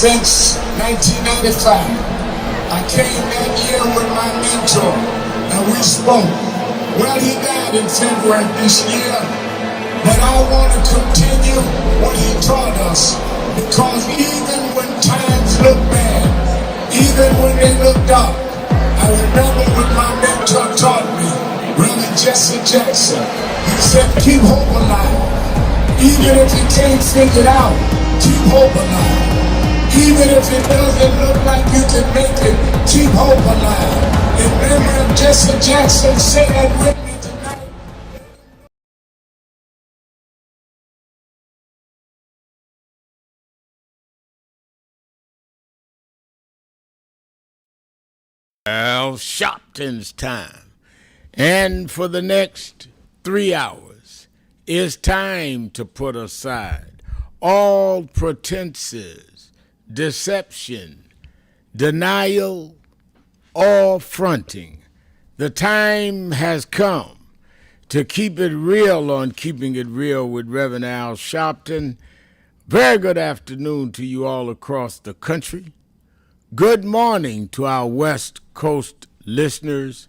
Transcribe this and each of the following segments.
since 1995. I came that year with my mentor, and we spoke. Well, he died in February this year, but I want to continue what he taught us, because even when times look bad, even when they look dark, I remember what my mentor taught me, Reverend Jesse Jackson. He said, keep hope alive. Even if you can't figure it out, keep hope alive. Even if it doesn't look like you can make it, keep hope alive. And Reverend Jesse Jackson said with me tonight. Well, Sharpton's time. And for the next 3 hours, it's time to put aside all pretenses, deception, denial, or fronting. The time has come to keep it real on Keeping It Real with Reverend Al Sharpton. Very good afternoon to you all across the country. Good morning to our West Coast listeners,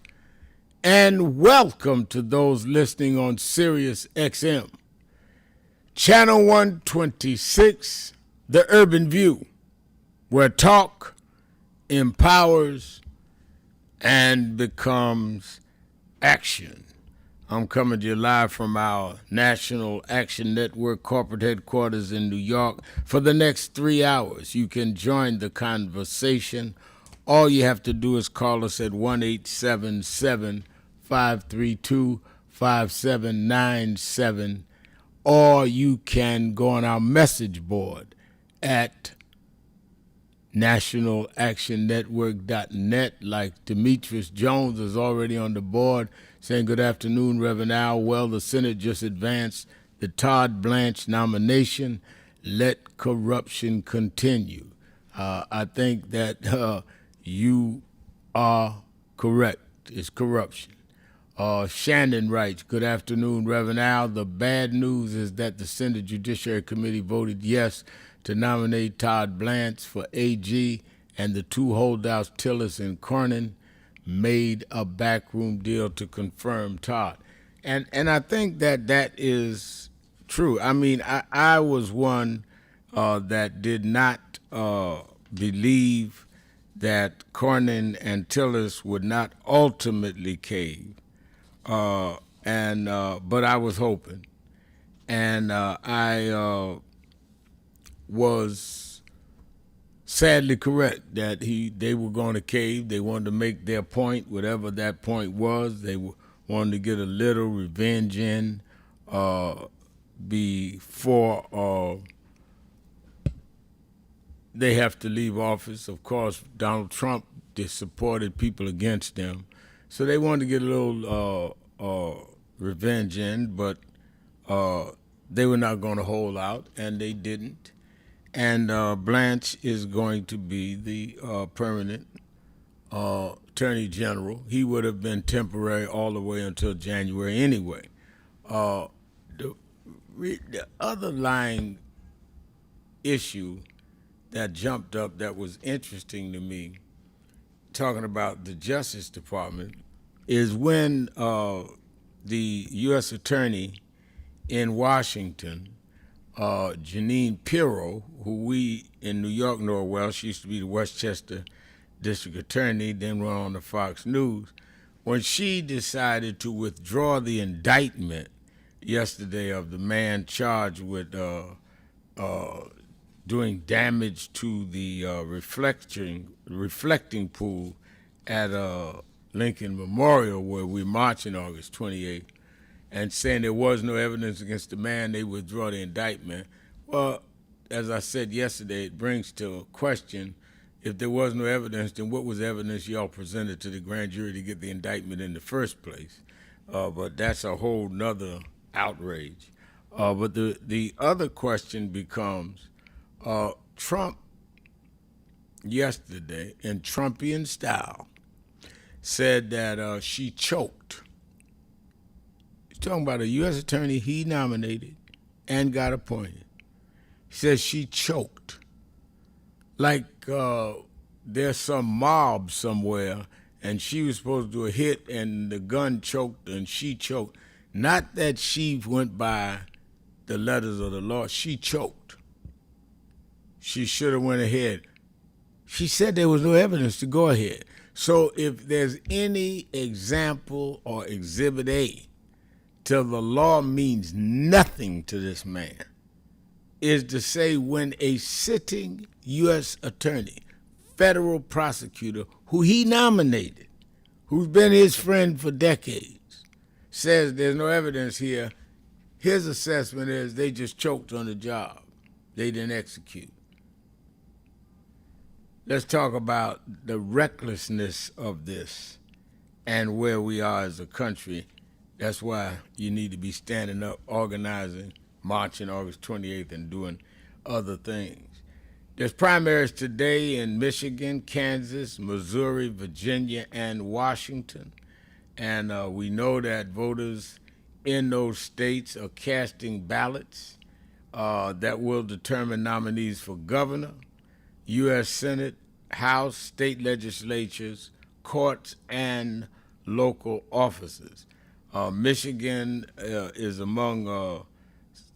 and welcome to those listening on Sirius XM, Channel 126, The Urban View, where talk empowers and becomes action. I'm coming to you live from our National Action Network corporate headquarters in New York. For the next 3 hours, you can join the conversation. All you have to do is call us at 1-877-532-5797, or you can go on our message board at nationalactionnetwork.net, like Demetrius Jones is already on the board saying, good afternoon, Reverend Al. Well, the Senate just advanced the Todd Blanche nomination. Let corruption continue. I think that you are correct. It's corruption. Shannon writes, good afternoon, Reverend Al. The bad news is that the Senate Judiciary Committee voted yes to nominate Todd Blanche for AG, and the two holdouts, Tillis and Cornyn, made a backroom deal to confirm Todd. And I think that that is true. I mean, I was one that did not believe that Cornyn and Tillis would not ultimately cave, but I was hoping, and I was sadly correct that they were going to cave. They wanted to make their point, whatever that point was. They wanted to get a little revenge in before they have to leave office. Of course, Donald Trump supported people against them, so they wanted to get a little revenge in, but they were not going to hold out, and they didn't. And Blanche is going to be the permanent Attorney General. He would have been temporary all the way until January anyway. The underlying issue that jumped up that was interesting to me, talking about the Justice Department, is when the U.S. Attorney in Washington, Jeanine Pirro, who we in New York know well, she used to be the Westchester District Attorney, then went on to Fox News, when she decided to withdraw the indictment yesterday of the man charged with doing damage to the reflecting pool at Lincoln Memorial, where we're marching August 28th, and saying there was no evidence against the man, they withdraw the indictment. Well, as I said yesterday, it brings to a question, if there was no evidence, then what was the evidence y'all presented to the grand jury to get the indictment in the first place? But that's a whole nother outrage. But the other question becomes, Trump yesterday, in Trumpian style, said that she choked. He's talking about a U.S. attorney he nominated and got appointed. He says she choked like there's some mob somewhere, and she was supposed to do a hit, and the gun choked, and she choked. Not that she went by the letters of the law. She choked. She should have went ahead. She said there was no evidence to go ahead. So if there's any example or exhibit A till the law means nothing to this man, is to say when a sitting U.S. attorney, federal prosecutor, who he nominated, who's been his friend for decades, says there's no evidence here, his assessment is they just choked on the job. They didn't execute. Let's talk about the recklessness of this and where we are as a country. That's why you need to be standing up, organizing, marching August 28th, and doing other things. There's primaries today in Michigan, Kansas, Missouri, Virginia, and Washington. And we know that voters in those states are casting ballots that will determine nominees for governor, U.S. Senate, House, state legislatures, courts, and local offices. Michigan is among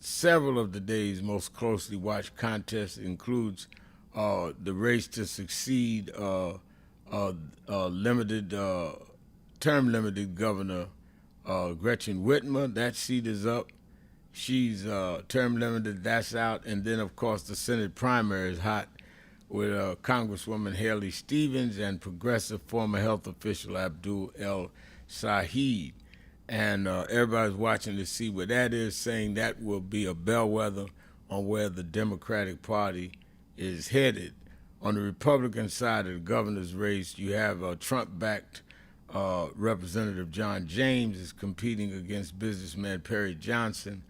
several of the day's most closely watched contests. It includes the race to succeed limited term limited governor Gretchen Whitmer. That seat is up. She's term limited. That's out. And then, of course, the Senate primary is hot with Congresswoman Haley Stevens and progressive former health official Abdul El Saeed. And everybody's watching to see what that is, saying that will be a bellwether on where the Democratic Party is headed. On the Republican side of the governor's race, you have Trump-backed Representative John James is competing against businessman Perry Johnson,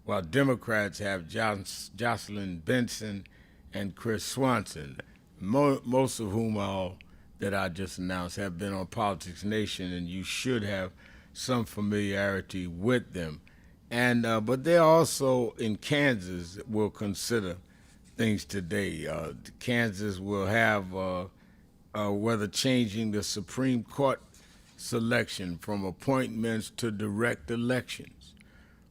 while Democrats have Jocelyn Benson and Chris Swanson, most of whom all that I just announced have been on Politics Nation, and you should have some familiarity with them. And but they're also in Kansas will consider things today. Kansas will have whether changing the Supreme Court selection from appointments to direct elections.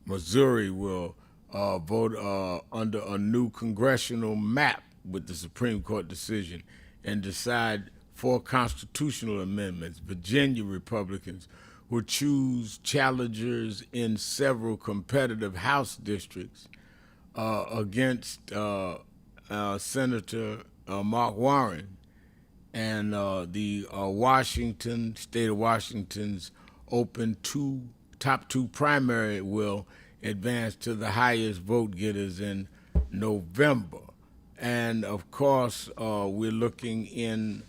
Missouri will vote under a new congressional map with the Supreme Court decision and decide 4 constitutional amendments. Virginia Republicans will choose challengers in several competitive House districts against Senator Mark Warren. And the state of Washington's top two primary will advance to the highest vote getters in November. And of course, we're looking in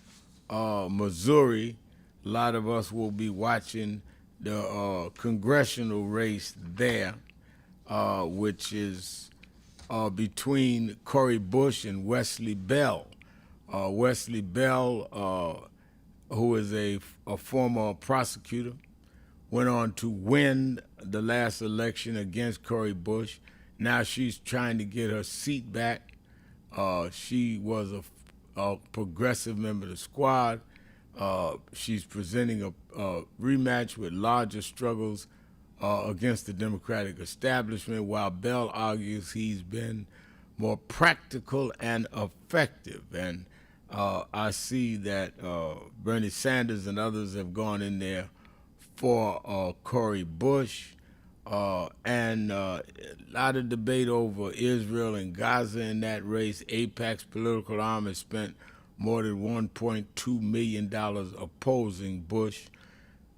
Missouri. A lot of us will be watching the congressional race there, which is between Cori Bush and Wesley Bell. Wesley Bell, who is a former prosecutor, went on to win the last election against Cori Bush. Now she's trying to get her seat back. She was a progressive member of the squad. She's presenting a rematch with larger struggles against the Democratic establishment, while Bell argues he's been more practical and effective. And I see that Bernie Sanders and others have gone in there for Cori Bush, and a lot of debate over Israel and Gaza in that race. AIPAC's political arm has spent more than $1.2 million opposing Bush.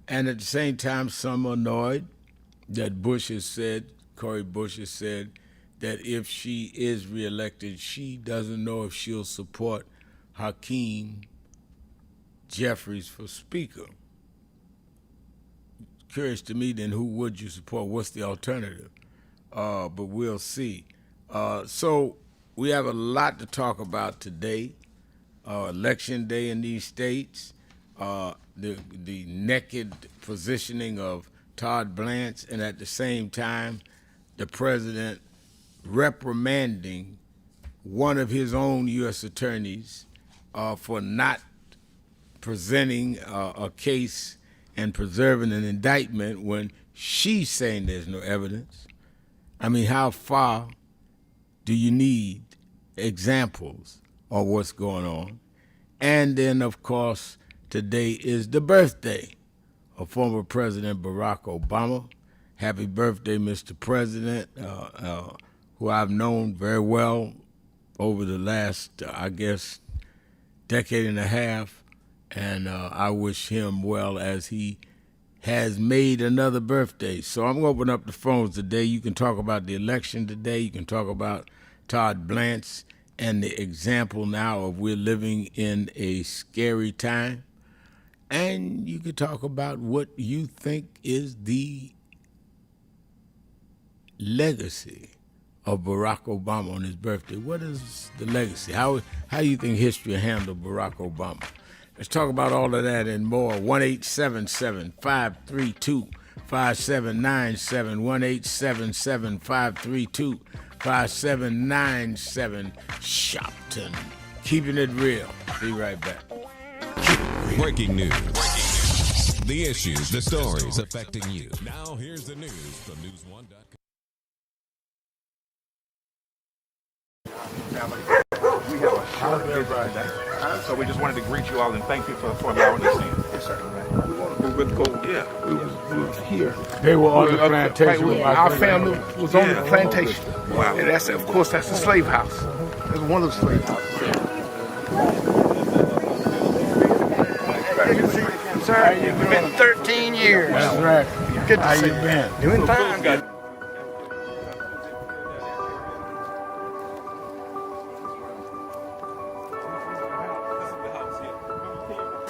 And at the same time, some are annoyed that Cori Bush has said that if she is reelected, she doesn't know if she'll support Hakeem Jeffries for Speaker. Curious to me, then, who would you support? What's the alternative? But we'll see. So we have a lot to talk about today. Election day in these states, the naked positioning of Todd Blanche, and at the same time, the president reprimanding one of his own U.S. attorneys for not presenting a case and preserving an indictment when she's saying there's no evidence. I mean, how far do you need examples of what's going on? And then, of course, today is the birthday of former President Barack Obama. Happy birthday, Mr. President, who I've known very well over the last, I guess, decade and a half. And I wish him well as he has made another birthday. So I'm going to open up the phones today. You can talk about the election today. You can talk about Todd Blanche and the example now of we're living in a scary time. And you can talk about what you think is the legacy of Barack Obama on his birthday. What is the legacy? How do you think history handled Barack Obama? Let's talk about all of that and more. 1-877-532-5797, 1-877-532-5797, Sharpton. Keeping it real. Be right back. Breaking news. The issues, the stories affecting you. Now here's the news from News1.com. Family. We have a short birthday, so we just wanted to greet you all and thank you for allowing us in. Yes, sir. We want to go. Yeah, we was here. They were on the plantation. Our family was on the plantation. Wow. And that's, of course, that's the slave house. That's one of the slave houses. Sir, it's been 13 years. That's right. Good to How see you been? Doing fine.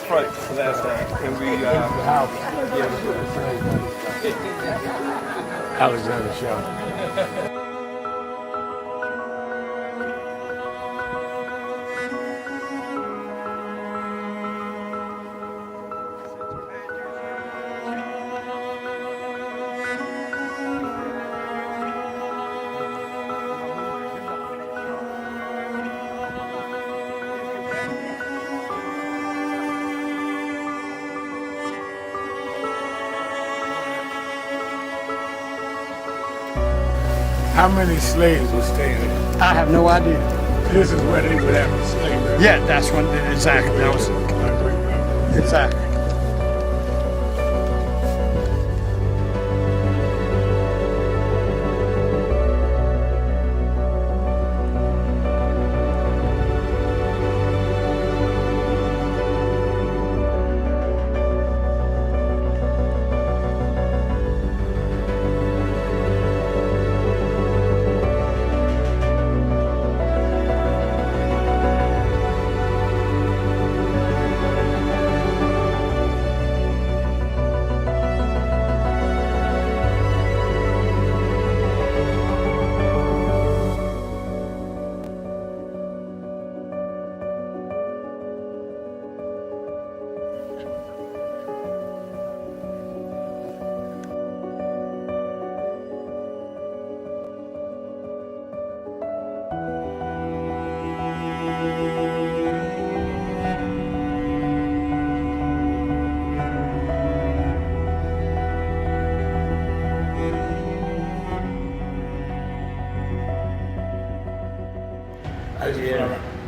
Right, last time. And we, Alexander Shaw. How many slaves were staying there? I have no idea. This is where they would have a slavery. Yeah, that's when, exactly. That was, exactly.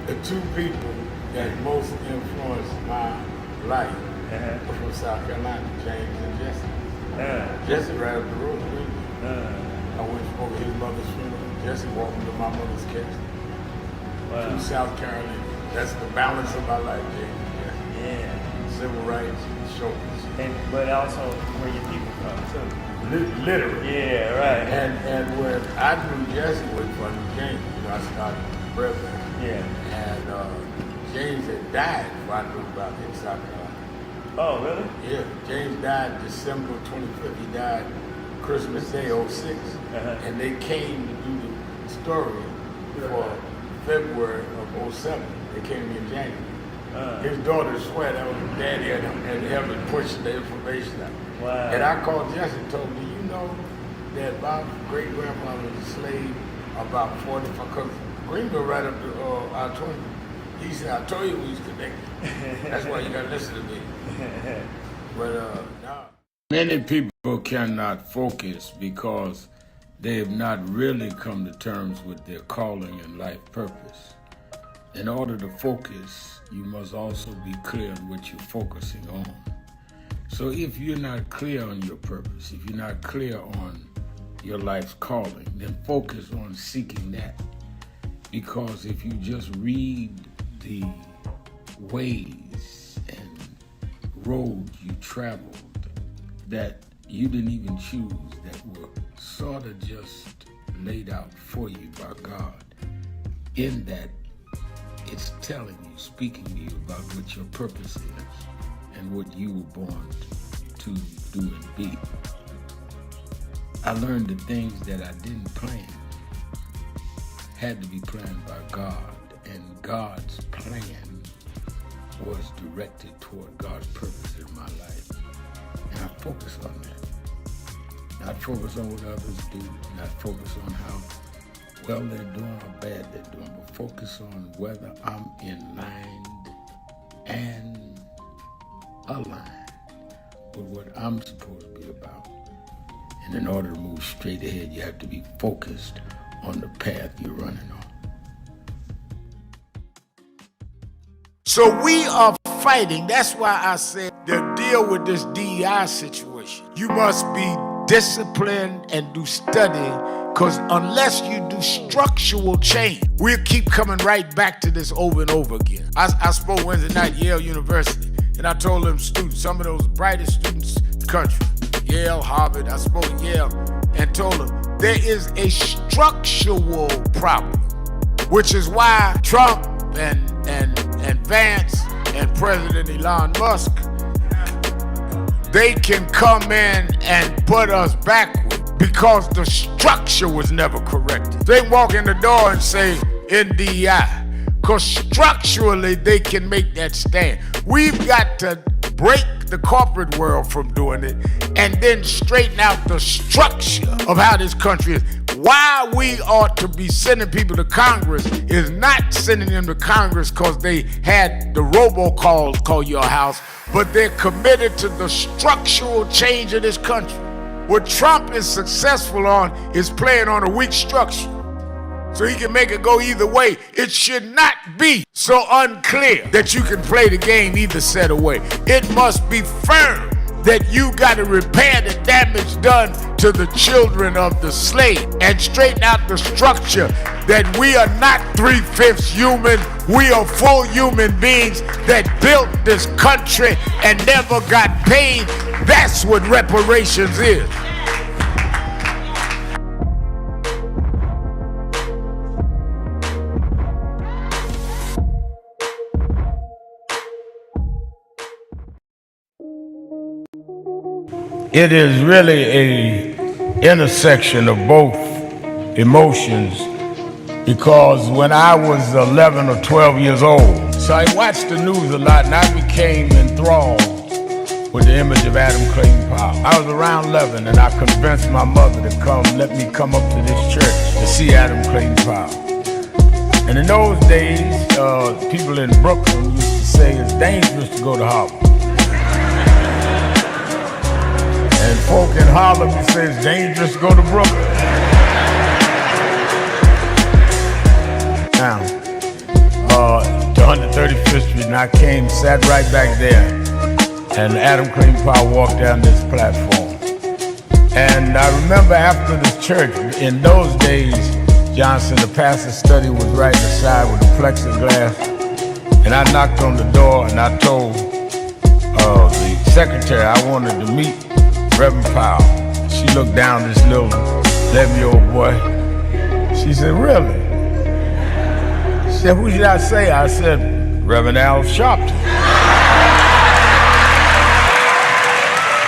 The two people that most influenced my life were from South Carolina, James and Jesse. Jesse right up the road with me. I went over his mother's funeral. Jesse walked me to my mother's casket. Wow. To South Carolina. That's the balance of my life, James. Yeah. Civil rights, shoulders. But also where your people from too. Literally. Yeah, right. And when I knew Jesse was from James, I started Brooklyn. Yeah. And James had died before I knew about him in South Carolina. Oh, really? Yeah, James died December 25th. He died Christmas Day, 06. And they came to do the story for February of 07. They came to me in January. His daughter swear that was his daddy and him pushing the information out. Wow. And I called Jesse and told him, you know that my great-grandfather was a slave about 45, because Greenville right up to I-20. He said, I told you we was connected. That's why you gotta listen to me. But nah. Many people cannot focus because they have not really come to terms with their calling and life purpose. In order to focus, you must also be clear on what you're focusing on. So if you're not clear on your purpose, if you're not clear on your life's calling, then focus on seeking that. Because if you just read the ways and roads you traveled that you didn't even choose, that were sort of just laid out for you by God, in that it's telling you, speaking to you about what your purpose is and what you were born to do and be. I learned the things that I didn't plan had to be planned by God, and God's plan was directed toward God's purpose in my life. And I focus on that. Not focus on what others do, not focus on how well they're doing or bad they're doing, but focus on whether I'm in line and aligned with what I'm supposed to be about. And in order to move straight ahead, you have to be focused on the path you're running on. So we are fighting. That's why I said to deal with this DEI situation, you must be disciplined and do study, because unless you do structural change, we'll keep coming right back to this over and over again. I spoke Wednesday night at Yale University, and I told them students, some of those brightest students in the country, Yale, Harvard, I spoke at Yale, and told them there is a structural problem, which is why Trump and Vance and President Elon Musk, they can come in and put us backward because the structure was never corrected. They walk in the door and say NDI, because structurally they can make that stand. We've got to break the corporate world from doing it and then straighten out the structure of how this country is. Why we ought to be sending people to Congress is not sending them to Congress because they had the robocalls call your house, but they're committed to the structural change of this country. What Trump is successful on is playing on a weak structure, so he can make it go either way. It should not be so unclear that you can play the game either set away. It must be firm that you got to repair the damage done to the children of the slave and straighten out the structure that we are not 3/5 human. We are full human beings that built this country and never got paid. That's what reparations is. It is really a intersection of both emotions, because when I was 11 or 12 years old, so I watched the news a lot and I became enthralled with the image of Adam Clayton Powell. I was around 11 and I convinced my mother to let me come up to this church to see Adam Clayton Powell. And in those days, people in Brooklyn used to say it's dangerous to go to Harlem. And folk in Harlem say it's dangerous to go to Brooklyn. Now, to 135th Street, and I came, sat right back there, and Adam Clayton Powell walked down this platform. And I remember after the church, in those days, Johnson, the pastor's study was right inside with the plexiglass, and I knocked on the door and I told the secretary I wanted to meet Reverend Powell. She looked down this little 11-year-old boy. She said, "Really?" She said, "Who did I say?" I said, "Reverend Al Sharpton."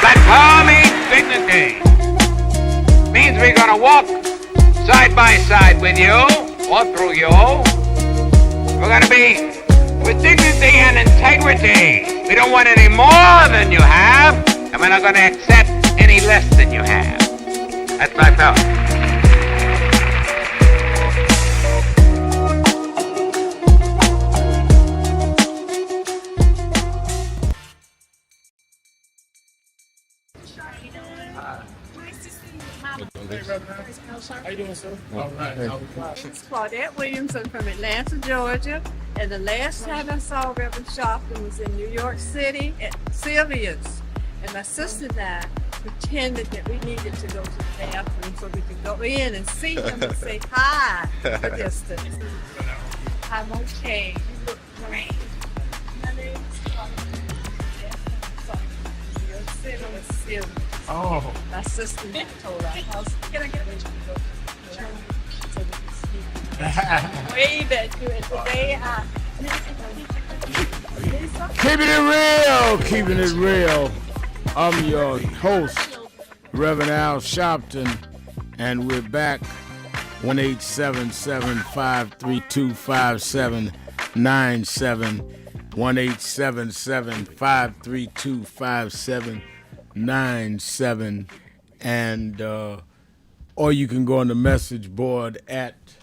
That call means dignity. Means we're gonna walk side by side with you, or through you. We're gonna be with dignity and integrity. We don't want any more than you have, and we're not gonna accept any less than you have. That's my thought. How you doing, sir? All right. It's Claudette Williamson from Atlanta, Georgia. And the last time I saw Reverend Sharpton was in New York City at Sylvia's. And my sister and I pretended that we needed to go to the bathroom so we could go in and see him and say hi from a distance. I'm okay. You look great. My name's Claudette. New York City was Sylvia's. Oh. My sister and I told our house, can I get a go to church so we can see? Wave at you, and today I. Keeping it real, keeping it real. I'm your host, Reverend Al Sharpton, and we're back. 1-877-532-5797. 1-877-532-5797. And or you can go on the message board at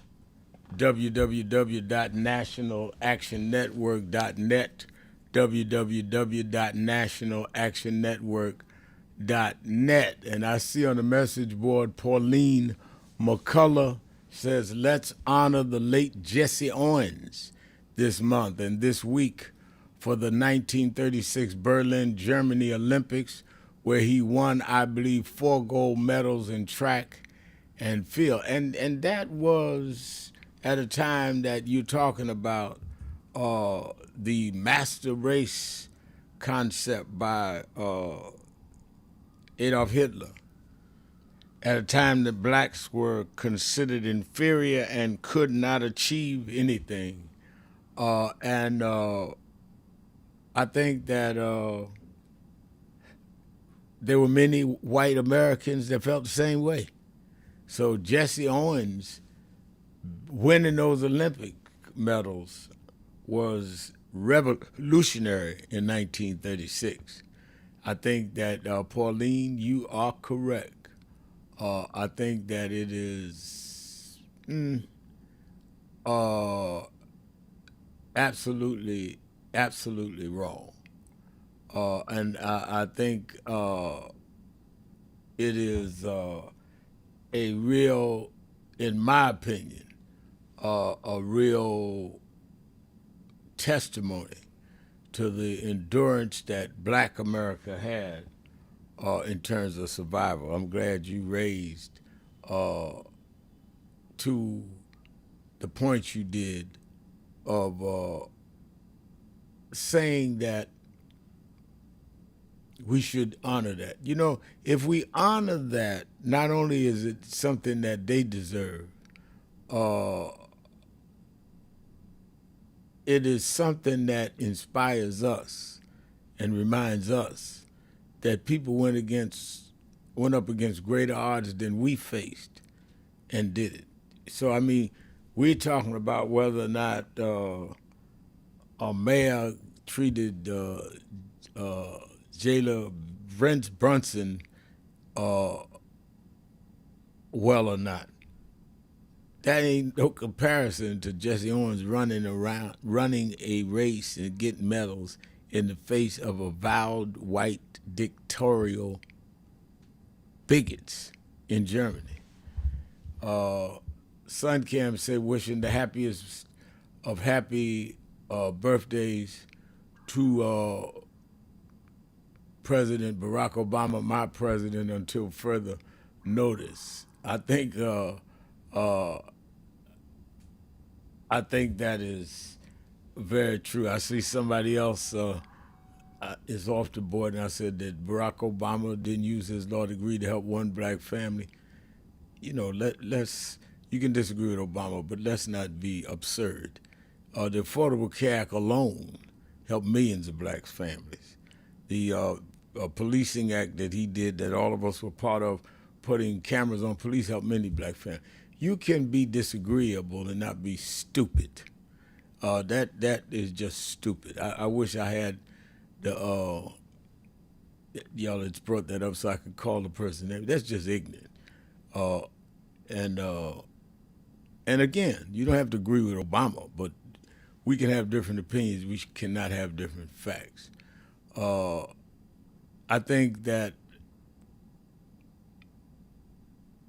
www.nationalactionnetwork.net, www.nationalactionnetwork.net. And I see on the message board, Pauline McCullough says, let's honor the late Jesse Owens this month and this week for the 1936 Berlin, Germany Olympics, where he won, I believe, 4 gold medals in track and field. And that was at a time that you're talking about the master race concept by Adolf Hitler, at a time that blacks were considered inferior and could not achieve anything. And I think that there were many white Americans that felt the same way. So Jesse Owens winning those Olympic medals was revolutionary in 1936. I think that, Pauline, you are correct. I think that it is absolutely wrong. And I think it is a real, in my opinion, a real testimony to the endurance that Black America had in terms of survival. I'm glad you raised to the points you did of saying that we should honor that. You know, if we honor that, not only is it something that they deserve, it is something that inspires us and reminds us that people went up against greater odds than we faced and did it. So, I mean, we're talking about whether or not a mayor treated jailer Brent Brunson well or not. That ain't no comparison to Jesse Owens running a race and getting medals in the face of avowed white dictatorial bigots in Germany. Suncam said, wishing the happiest of happy birthdays to President Barack Obama, my president, until further notice. I think that is very true. I see somebody else is off the board, and I said that Barack Obama didn't use his law degree to help one black family. You know, let's you can disagree with Obama, but let's not be absurd. The Affordable Care Act alone helped millions of black families. The policing act that he did, that all of us were part of, putting cameras on police, helped many black families. You can be disagreeable and not be stupid. That is just stupid. I wish I had the y'all that's brought that up so I could call the person name. That's just ignorant. And again, you don't have to agree with Obama, but we can have different opinions. We cannot have different facts. I think that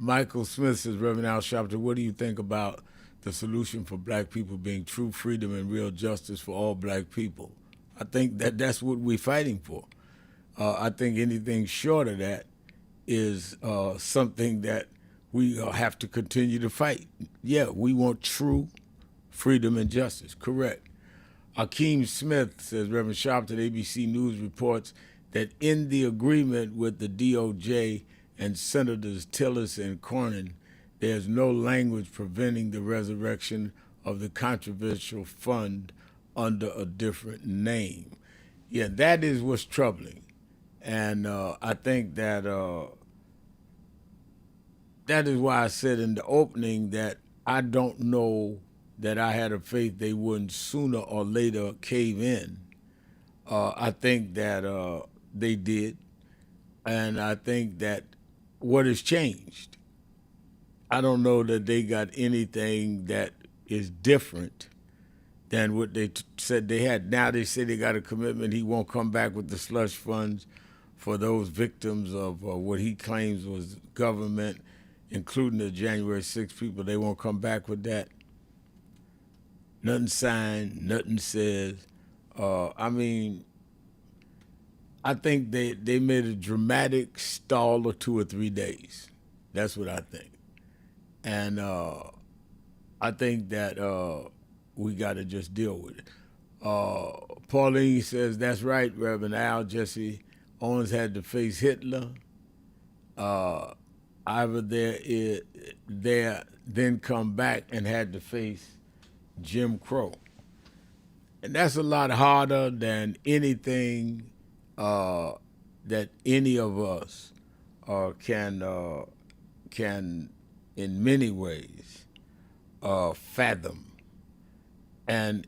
Michael Smith says, Reverend Al Sharpton, what do you think about the solution for black people being true freedom and real justice for all black people? I think that's what we're fighting for. I think anything short of that is something that we have to continue to fight. Yeah, we want true freedom and justice, correct. Akeem Smith says, Reverend Sharpton, ABC News reports that in the agreement with the DOJ and Senators Tillis and Cornyn, there's no language preventing the resurrection of the controversial fund under a different name. Yeah, that is what's troubling. And I think that that is why I said in the opening that I don't know that I had a faith they wouldn't sooner or later cave in. I think that they did. And I think that what has changed, I don't know that they got anything that is different than what they said they had. Now they say they got a commitment he won't come back with the slush funds for those victims of what he claims was government, including the January 6 people. They won't come back with that. Nothing signed, nothing says. I mean, I think they made a dramatic stall of 2 or 3 days. That's what I think. And I think that we got to just deal with it. Pauline says, that's right, Reverend Al. Jesse Owens had to face Hitler. Either there then come back and had to face Jim Crow. And that's a lot harder than anything that any of us can in many ways fathom. And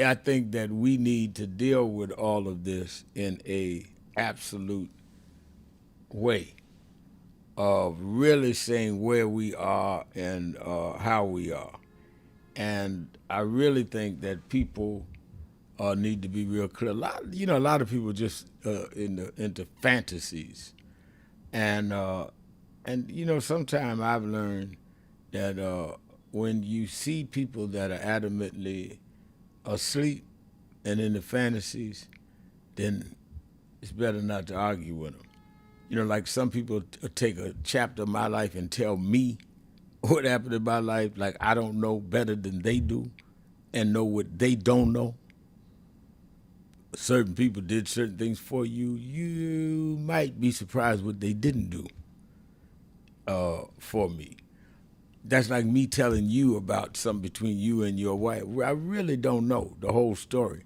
I think that we need to deal with all of this in a absolute way of really saying where we are and how we are. And I really think that people need to be real clear. A lot of people just into fantasies, and sometimes I've learned that when you see people that are adamantly asleep and in the fantasies, then it's better not to argue with them. Like some people take a chapter of my life and tell me what happened in my life, like I don't know better than they do and know what they don't know. Certain people did certain things for you. You might be surprised what they didn't do for me. That's like me telling you about something between you and your wife. I really don't know the whole story.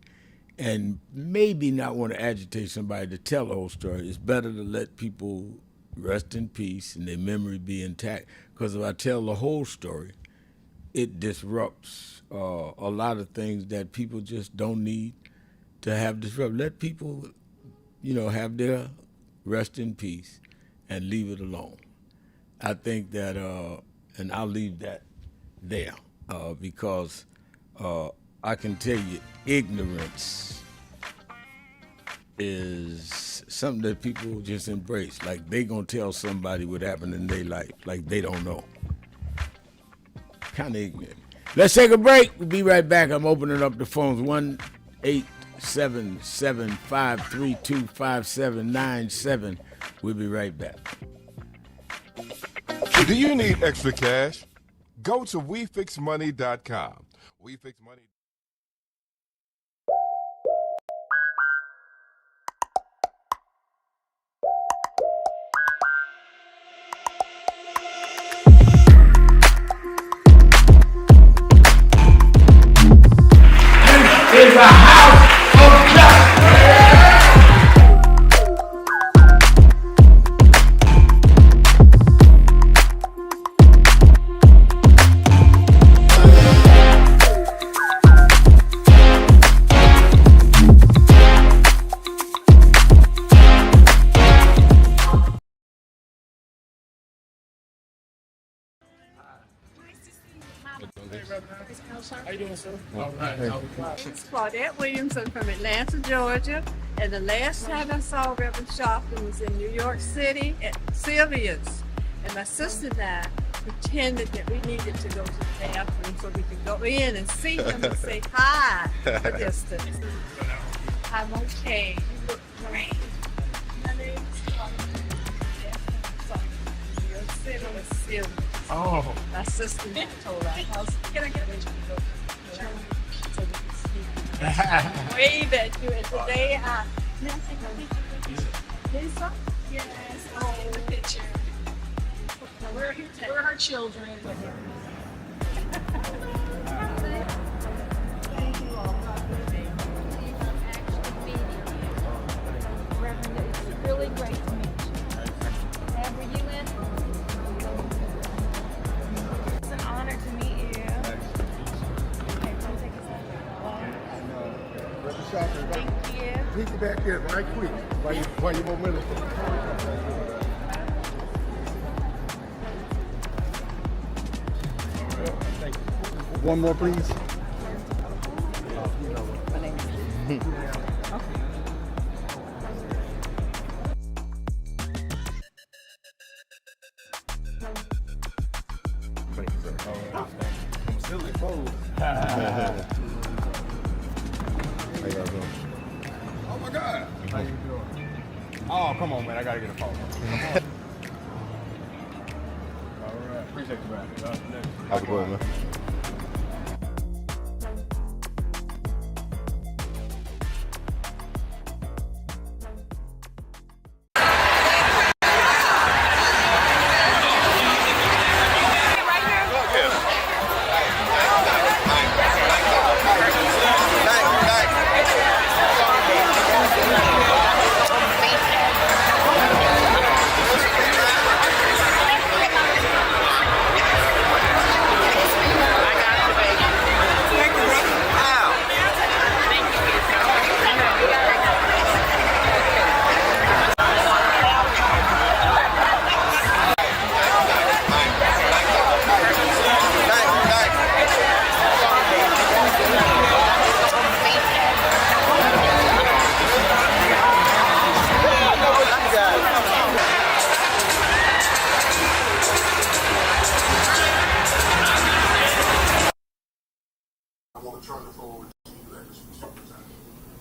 And maybe not want to agitate somebody to tell the whole story. It's better to let people rest in peace and their memory be intact. Because if I tell the whole story, it disrupts a lot of things that people just don't need to have disrupted. Let people, have their rest in peace and leave it alone. I think that, and I'll leave that there because I can tell you ignorance is something that people just embrace. Like they gonna tell somebody what happened in their life, like they don't know. Kind of ignorant. Let's take a break. We'll be right back. I'm opening up the phones. 1-877-532-5797. We'll be right back. Do you need extra cash? Go to WeFixMoney.com. WeFixMoney. Is a house of How you doing, sir? All right. It's Claudette Williamson from Atlanta, Georgia. And the last time I saw Reverend Sharpton was in New York City at Sylvia's. And my sister and I pretended that we needed to go to the bathroom so we could go in and see him and say hi from a distance. I'm okay. You look great. My name's Your city was serious. Oh. My sister told us, can I get a picture? So we can see. Wave at you, and today I. Can I take a picture? Lisa? Yes. Oh, the picture. We're her children. Thank you all. It's really great to meet you. And were you in? It's an honor to meet you. Okay, come take a second. Thank you. Take it back there right quick while you momentum. One more, please. I'm still exposed. Oh my God. How you doing? Oh, come on, man. I gotta get a phone. All right. Appreciate you, man. Have a good one, man.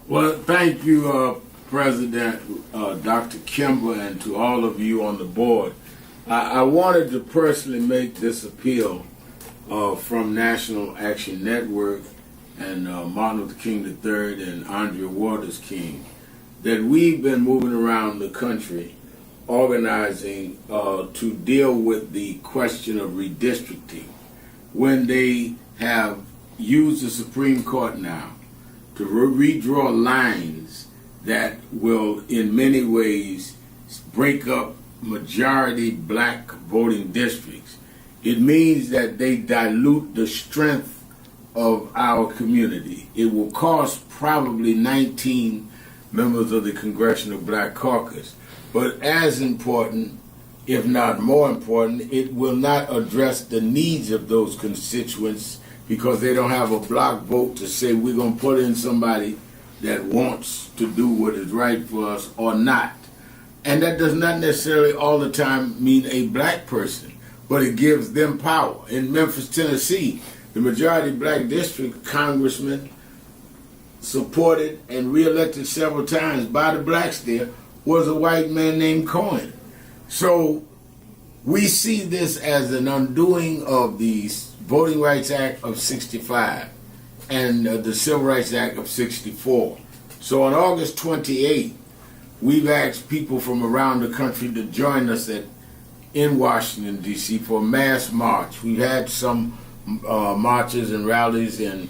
Well, thank you, President Dr. Kimber, and to all of you on the board. I wanted to personally make this appeal from National Action Network and Martin Luther King III and Andrea Waters King, that we've been moving around the country organizing to deal with the question of redistricting when they have used the Supreme Court now to redraw lines that will in many ways break up majority black voting districts. It means that they dilute the strength of our community. It will cost probably 19 members of the Congressional Black Caucus. But as important, if not more important, it will not address the needs of those constituents because they don't have a block vote to say we're going to put in somebody that wants to do what is right for us or not. And that does not necessarily all the time mean a black person, but it gives them power. In Memphis, Tennessee, the majority black district congressman supported and reelected several times by the blacks there was a white man named Cohen. So we see this as an undoing of the Voting Rights Act of 65 and the Civil Rights Act of 64. So on August 28th, we've asked people from around the country to join us in Washington, D.C. for a mass march. We've had some marches and rallies in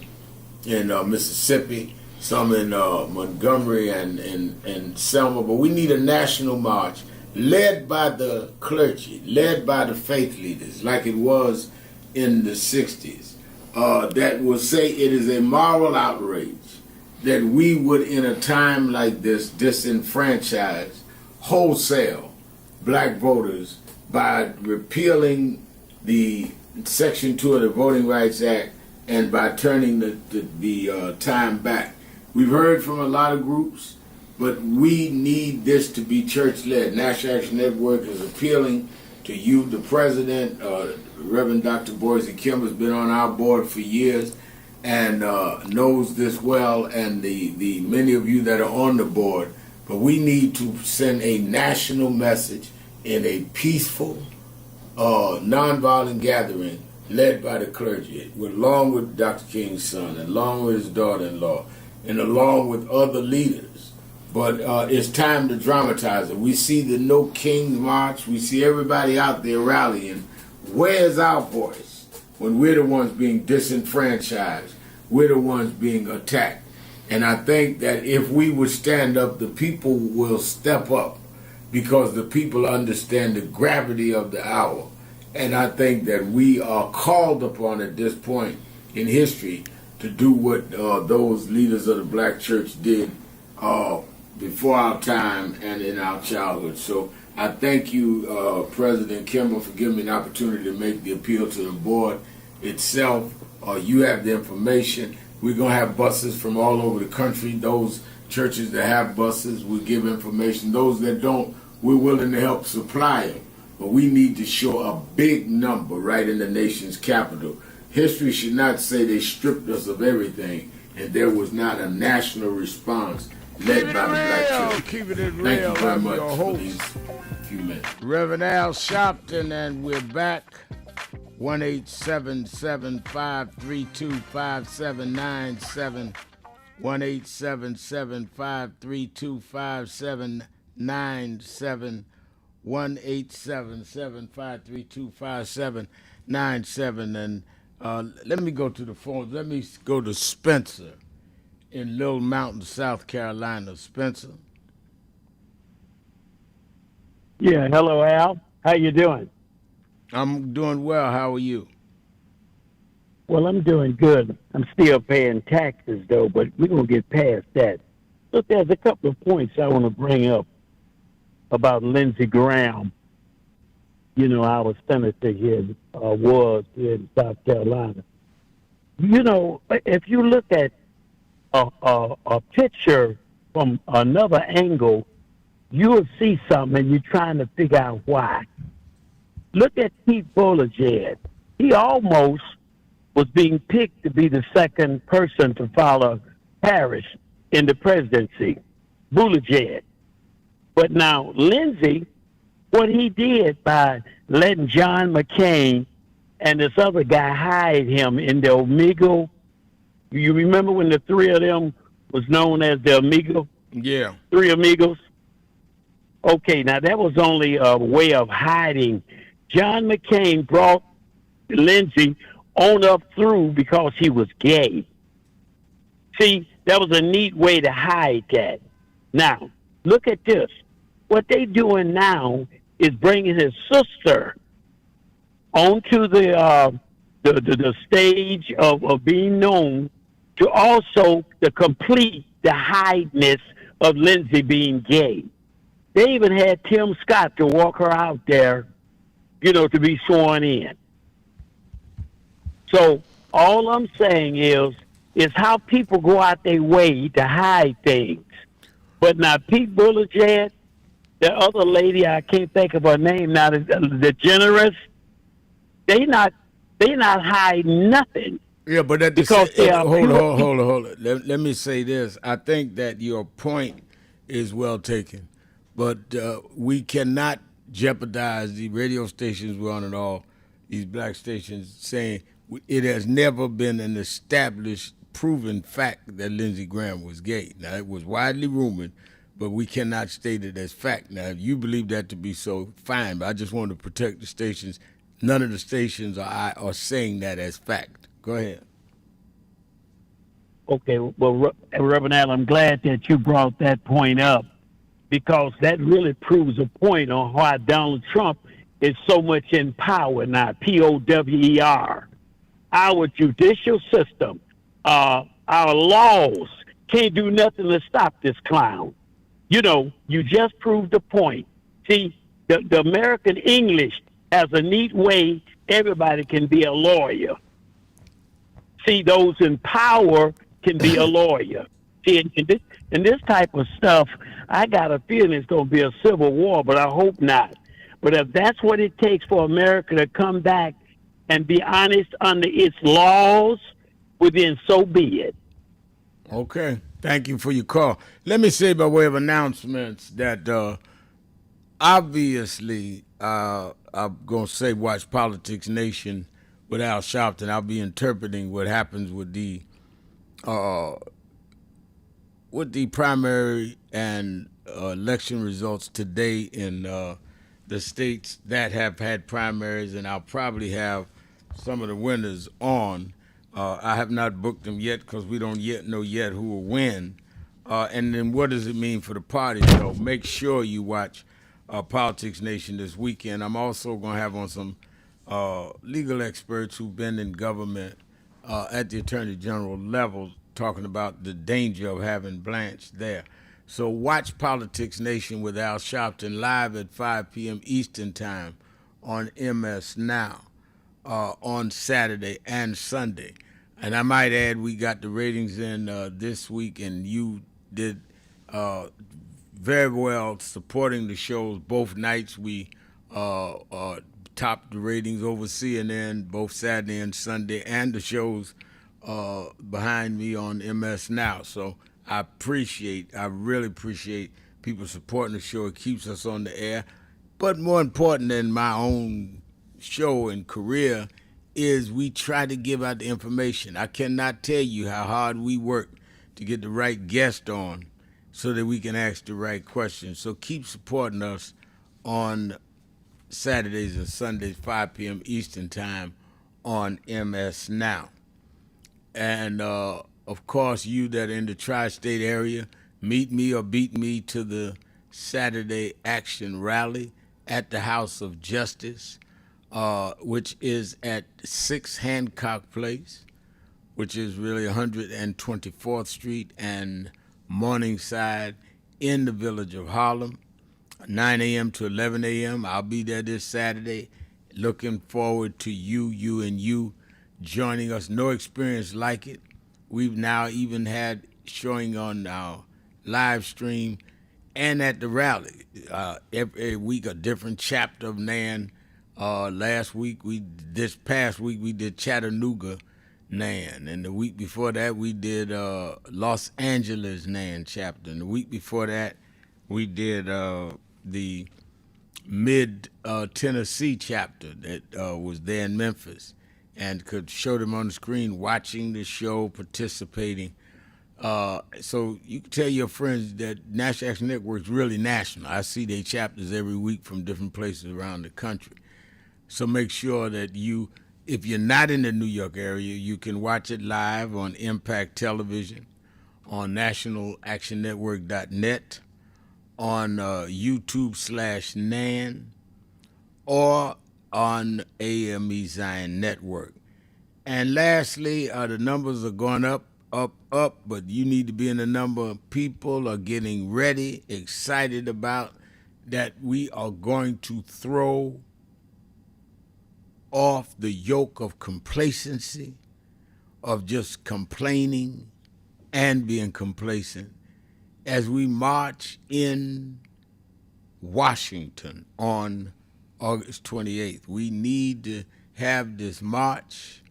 Mississippi, some in Montgomery and Selma, but we need a national march led by the clergy, led by the faith leaders, like it was in the 60s, that will say it is a moral outrage that we would, in a time like this, disenfranchise wholesale black voters by repealing the Section 2 of the Voting Rights Act and by turning the time back. We've heard from a lot of groups, but we need this to be church-led. National Action Network is appealing to you, the president, Reverend Dr. Boise Kim has been on our board for years and knows this well, and the many of you that are on the board. But we need to send a national message in a peaceful, nonviolent gathering led by the clergy, along with Dr. King's son, along with his daughter-in-law, and along with other leaders. But it's time to dramatize it. We see the No Kings March. We see everybody out there rallying. Where's our voice when we're the ones being disenfranchised? We're the ones being attacked. And I think that if we would stand up, the people will step up, because the people understand the gravity of the hour. And I think that we are called upon at this point in history to do what those leaders of the black church did before our time and in our childhood. So I thank you, President Kimball, for giving me an opportunity to make the appeal to the board itself. You have the information. We're going to have buses from all over the country. Those churches that have buses will give information. Those that don't, we're willing to help supply them. But we need to show a big number right in the nation's capital. History should not say they stripped us of everything and there was not a national response led by the black church. Keeping it real. Thank you very I'm much your for host, these few minutes. Reverend Al Sharpton, and we're back. 1-877-532-5797. 1-877-532-5797. 1-877-532-5797. And let me go to the phone. Let me go to Spencer in Little Mountain, South Carolina. Spencer. Yeah, hello, Al. How you doing? I'm doing well. How are you? Well, I'm doing good. I'm still paying taxes, though, but we're going to get past that. Look, there's a couple of points I want to bring up about Lindsey Graham. You know, our senator here was here in South Carolina. You know, if you look at a picture from another angle, you will see something and you're trying to figure out why. Look at Pete Buttigieg. He almost was being picked to be the second person to follow Harris in the presidency, Buttigieg. But now Lindsey, what he did by letting John McCain and this other guy hide him in the Omegle. You remember when the three of them was known as the Omegle? Yeah. Three Amigos? Okay, now that was only a way of hiding. John McCain brought Lindsey on up through because he was gay. See, that was a neat way to hide that. Now, look at this. What they doing now is bringing his sister onto the stage of being known to also to complete the hideness of Lindsey being gay. They even had Tim Scott to walk her out there, you know, to be sworn in. So all I'm saying is how people go out their way to hide things. But now Pete Buttigieg, the other lady, I can't think of her name now, the generous, they not hiding nothing. Yeah, but at the hold on. Let me say this. I think that your point is well taken, but we cannot jeopardize the radio stations we're on and all these black stations saying it has never been an established, proven fact that Lindsey Graham was gay. Now, it was widely rumored, but we cannot state it as fact. Now, if you believe that to be so, fine, but I just want to protect the stations. None of the stations are saying that as fact. Go ahead. Okay, well, Reverend Al, I'm glad that you brought that point up because that really proves a point on why Donald Trump is so much in power now, POWER. Our judicial system, our laws can't do nothing to stop this clown. You know, you just proved the point. See, the American English has a neat way everybody can be a lawyer. See, those in power can be a lawyer. See, in this type of stuff, I got a feeling it's going to be a civil war, but I hope not. But if that's what it takes for America to come back and be honest under its laws, well, then so be it. Okay. Thank you for your call. Let me say by way of announcements that obviously I'm going to say watch Politics Nation with Al Sharpton. I'll be interpreting what happens with the primary and election results today in the states that have had primaries, and I'll probably have some of the winners on. I have not booked them yet because we don't yet know yet who will win. And then what does it mean for the party? So make sure you watch Politics Nation this weekend. I'm also going to have on some legal experts who've been in government at the Attorney General level talking about the danger of having Blanche there. So watch Politics Nation with Al Sharpton live at 5 p.m. Eastern Time on MS Now on Saturday and Sunday. And I might add, we got the ratings in this week, and you did very well supporting the shows. Both nights we topped the ratings over CNN, both Saturday and Sunday, and the shows behind me on MS Now. So I really appreciate people supporting the show. It keeps us on the air. But more important than my own show and career is we try to give out the information. I cannot tell you how hard we work to get the right guest on so that we can ask the right questions. So keep supporting us on Saturdays and Sundays, 5 p.m. Eastern Time on MS Now. And, of course, you that are in the tri-state area, meet me or beat me to the Saturday Action Rally at the House of Justice, which is at 6 Hancock Place, which is really 124th Street and Morningside in the village of Harlem, 9 a.m. to 11 a.m. I'll be there this Saturday. Looking forward to you joining us. No experience like it. We've now even had showing on our live stream and at the rally. Every week a different chapter of NAN. This past week we did Chattanooga NAN, and the week before that we did Los Angeles NAN chapter, and the week before that we did the Mid Tennessee chapter that was there in Memphis, and could show them on the screen, watching the show, participating. So you can tell your friends that National Action Network is really national. I see their chapters every week from different places around the country. So make sure that if you're not in the New York area, you can watch it live on Impact Television, on nationalactionnetwork.net, on YouTube/NAN, or on AME Zion Network. And lastly, the numbers are going up, but you need to be in the number. People are getting ready, excited about that we are going to throw off the yoke of complacency, of just complaining and being complacent as we march in Washington on August 28th. We need to have this march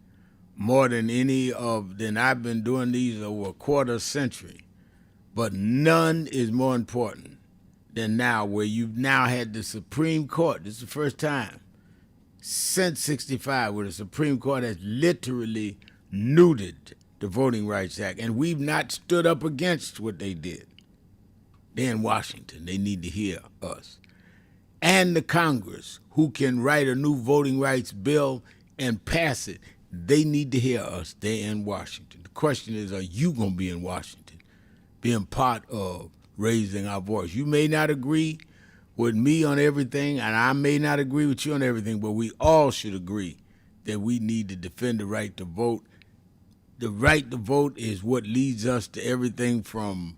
more than I've been doing these over a quarter century. But none is more important than now, where you've now had the Supreme Court. This is the first time since 65 where the Supreme Court has literally neutered the Voting Rights Act, and we've not stood up against what they did. They're in Washington. They need to hear us. And the Congress, who can write a new voting rights bill and pass it, they need to hear us. They're in Washington. The question is, are you going to be in Washington, being part of raising our voice? You may not agree with me on everything, and I may not agree with you on everything, but we all should agree that we need to defend the right to vote. The right to vote is what leads us to everything from,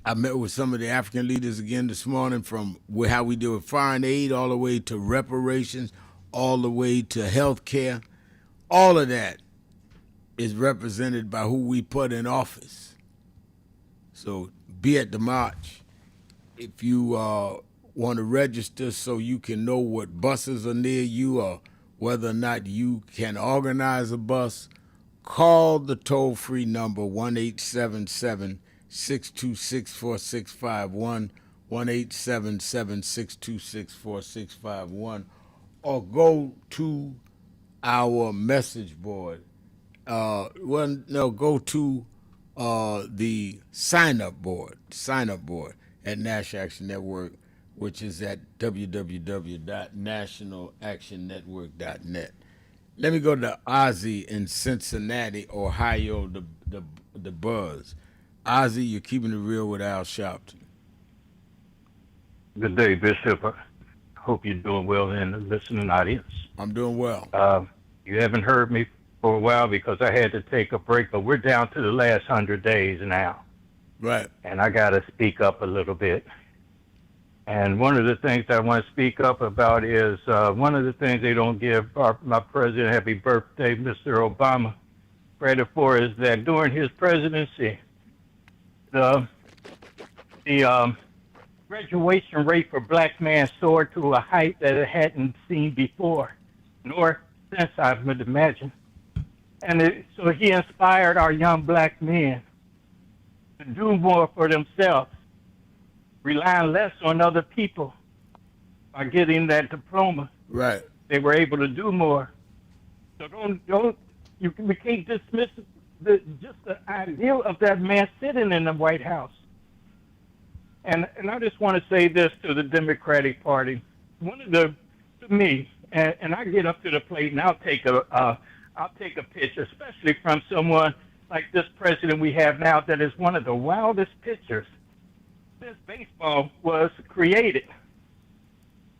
I met with some of the African leaders again this morning, from how we deal with foreign aid all the way to reparations, all the way to health care. All of that is represented by who we put in office. So be at the march. If you want to register so you can know what buses are near you or whether or not you can organize a bus, call the toll-free number 1-877-626-4651, 1-877-626-4651, or go to our message board. Go to the sign-up board at National Action Network, which is at www.nationalactionnetwork.net. Let me go to Ozzy in Cincinnati, Ohio, the buzz. Ozzy, you're keeping it real with Al Sharpton. Good day, Bishop. I hope you're doing well in the listening audience. I'm doing well. You haven't heard me for a while because I had to take a break, but we're down to the last 100 days now. Right. And I got to speak up a little bit. And one of the things I want to speak up about is one of the things they don't give my president, happy birthday, Mr. Obama, credit for is that during his presidency, the graduation rate for black men soared to a height that it hadn't seen before, nor since, I would imagine. And so he inspired our young black men to do more for themselves, relying less on other people. By getting that diploma, right, they were able to do more. So we can't dismiss just the idea of that man sitting in the White House. And I just want to say this to the Democratic Party. To me, and I get up to the plate and I'll take a picture, especially from someone like this president we have now that is one of the wildest pitchers since baseball was created.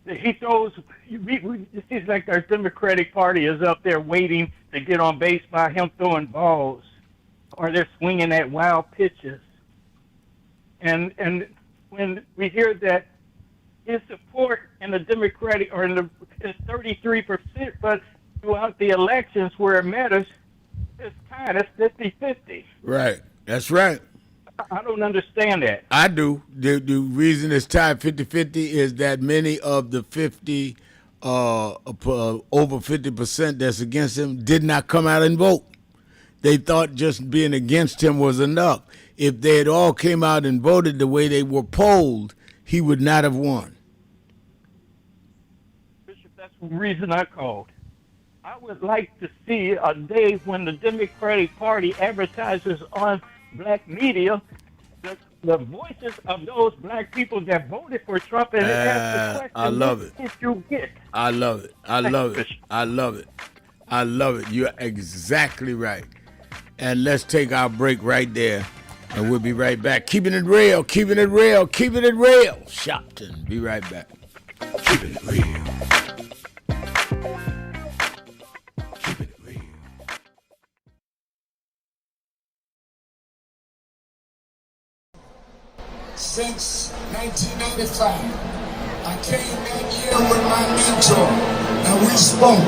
He throws, it seems like our Democratic Party is up there waiting to get on base by him throwing balls, or they're swinging at wild pitches. And when we hear that his support in the Democratic is 33%, but throughout the elections where it matters, it's tied. It's 50-50. Right. That's right. I don't understand that. I do. The reason it's tied 50-50 is that many of the over 50% that's against him did not come out and vote. They thought just being against him was enough. If they had all came out and voted the way they were polled, he would not have won. Bishop, that's the reason I called. I would like to see a day when the Democratic Party advertises on black media the voices of those black people that voted for Trump and ask the question, I love it. What did you get? I love it. I love it. I love it. I love it. You're exactly right. And let's take our break right there, and we'll be right back. Keeping it real, keeping it real, keeping it real. Sharpton, be right back. Keeping it real. Since 1995, I came that year with my mentor, and we spoke.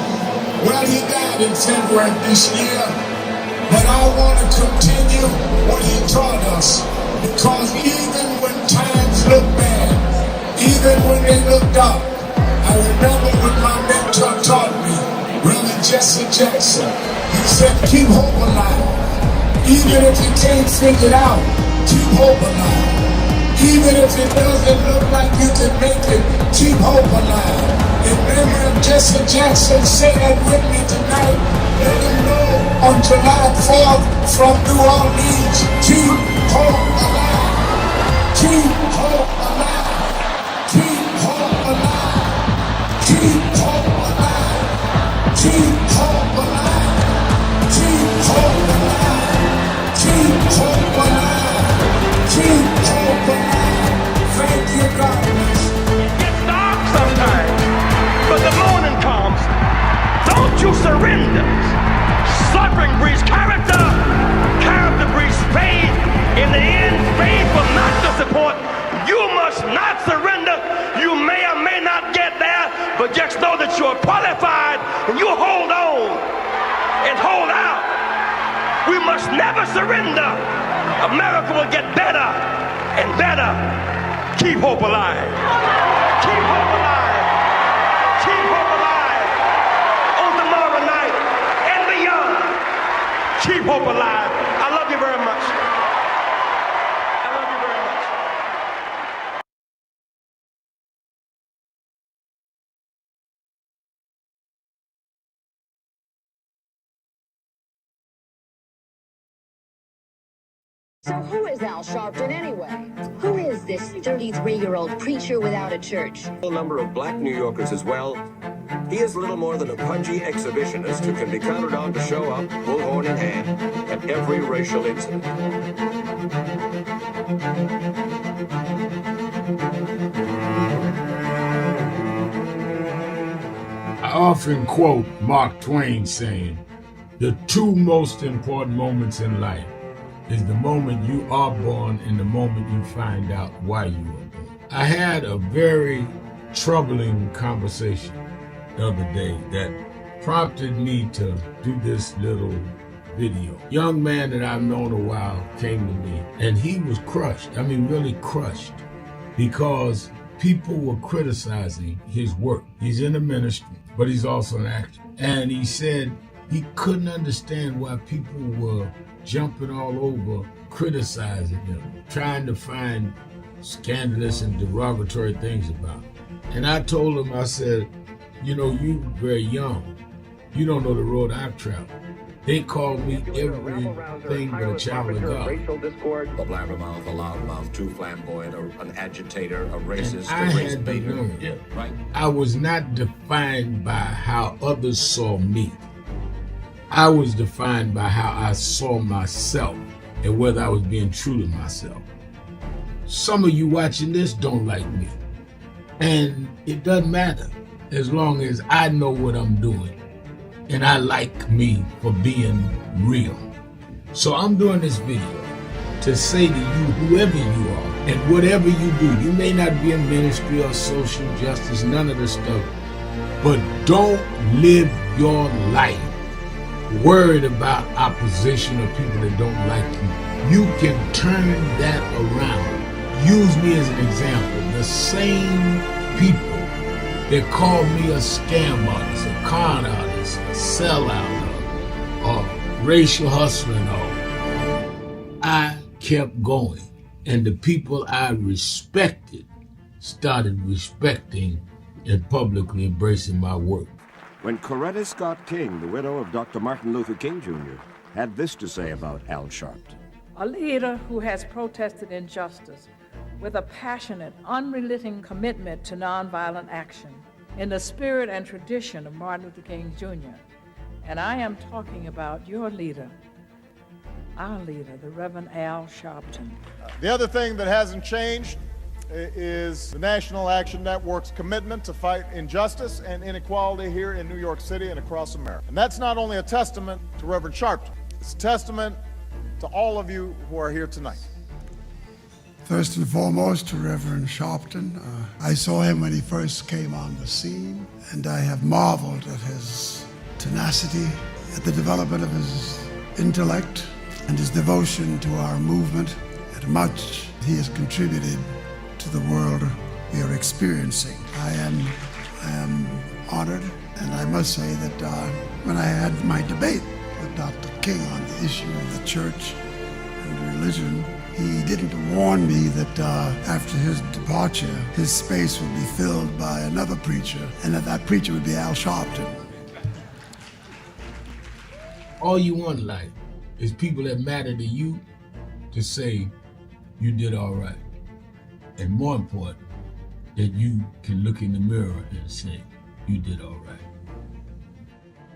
Well, he died in February this year, but I want to continue what he taught us, because even when times look bad, even when they look dark, I remember what my mentor taught me, Reverend Jesse Jackson. He said, keep hope alive. Even if you can't figure it out, keep hope alive. Even if it doesn't look like you can make it, keep hope alive. And Reverend Jesse Jackson said that with me tonight. Let him know on July 4th from New Orleans, keep hope alive. Keep hope alive. Keep hope alive. Keep hope alive. Keep hope alive. Keep hope alive. Keep hope alive. Keep hope alive. Thank you, God. It gets dark sometimes, but the morning comes. Don't you surrender. Suffering breeds character. Character breeds faith. In the end, faith will not disappoint. You must not surrender. You may or may not get there, but just know that you're qualified and you hold on and hold out. We must never surrender. America will get better and better. Keep hope alive. Keep hope alive. Keep hope alive. On tomorrow night and beyond. Keep hope alive. I love you very much. I love you very much. So who is Al Sharpton anyway? Who is this 33-year-old preacher without a church? A number of black New Yorkers as well. He is little more than a pudgy exhibitionist who can be counted on to show up, bullhorn in hand, at every racial incident. I often quote Mark Twain saying, the two most important moments in life is the moment you are born and the moment you find out why you were born. I had a very troubling conversation the other day that prompted me to do this little video. Young man that I've known a while came to me and he was crushed. I mean, really crushed, because people were criticizing his work. He's in the ministry, but he's also an actor. And he said he couldn't understand why people were jumping all over, criticizing him, trying to find scandalous and derogatory things about him. And I told him, I said, you know, you very young. You don't know the road I've traveled. They call me everything but a child of God. A blabbermouth, a loudmouth, too flamboyant, an agitator, a racist, and a race baiter. Yeah, right. I was not defined by how others saw me. I was defined by how I saw myself and whether I was being true to myself. Some of you watching this don't like me. And it doesn't matter as long as I know what I'm doing and I like me for being real. So I'm doing this video to say to you, whoever you are and whatever you do, you may not be in ministry or social justice, none of this stuff, but don't live your life worried about opposition or people that don't like you. You can turn that around. Use me as an example. The same people that call me a scam artist, a con artist, a sellout, or racial hustler and all, I kept going. And the people I respected started respecting and publicly embracing my work. When Coretta Scott King, the widow of Dr. Martin Luther King Jr., had this to say about Al Sharpton. A leader who has protested injustice with a passionate, unrelenting commitment to nonviolent action in the spirit and tradition of Martin Luther King Jr. And I am talking about your leader, our leader, the Reverend Al Sharpton. The other thing that hasn't changed is the National Action Network's commitment to fight injustice and inequality here in New York City and across America. And that's not only a testament to Reverend Sharpton, it's a testament to all of you who are here tonight. First and foremost, to Reverend Sharpton. I saw him when he first came on the scene, and I have marveled at his tenacity, at the development of his intellect, and his devotion to our movement, and much he has contributed to the world we are experiencing. I am honored, and I must say that when I had my debate with Dr. King on the issue of the church and religion, he didn't warn me that after his departure, his space would be filled by another preacher, and that preacher would be Al Sharpton. All you want in life is people that matter to you to say you did all right. And more important, that you can look in the mirror and say you did all right.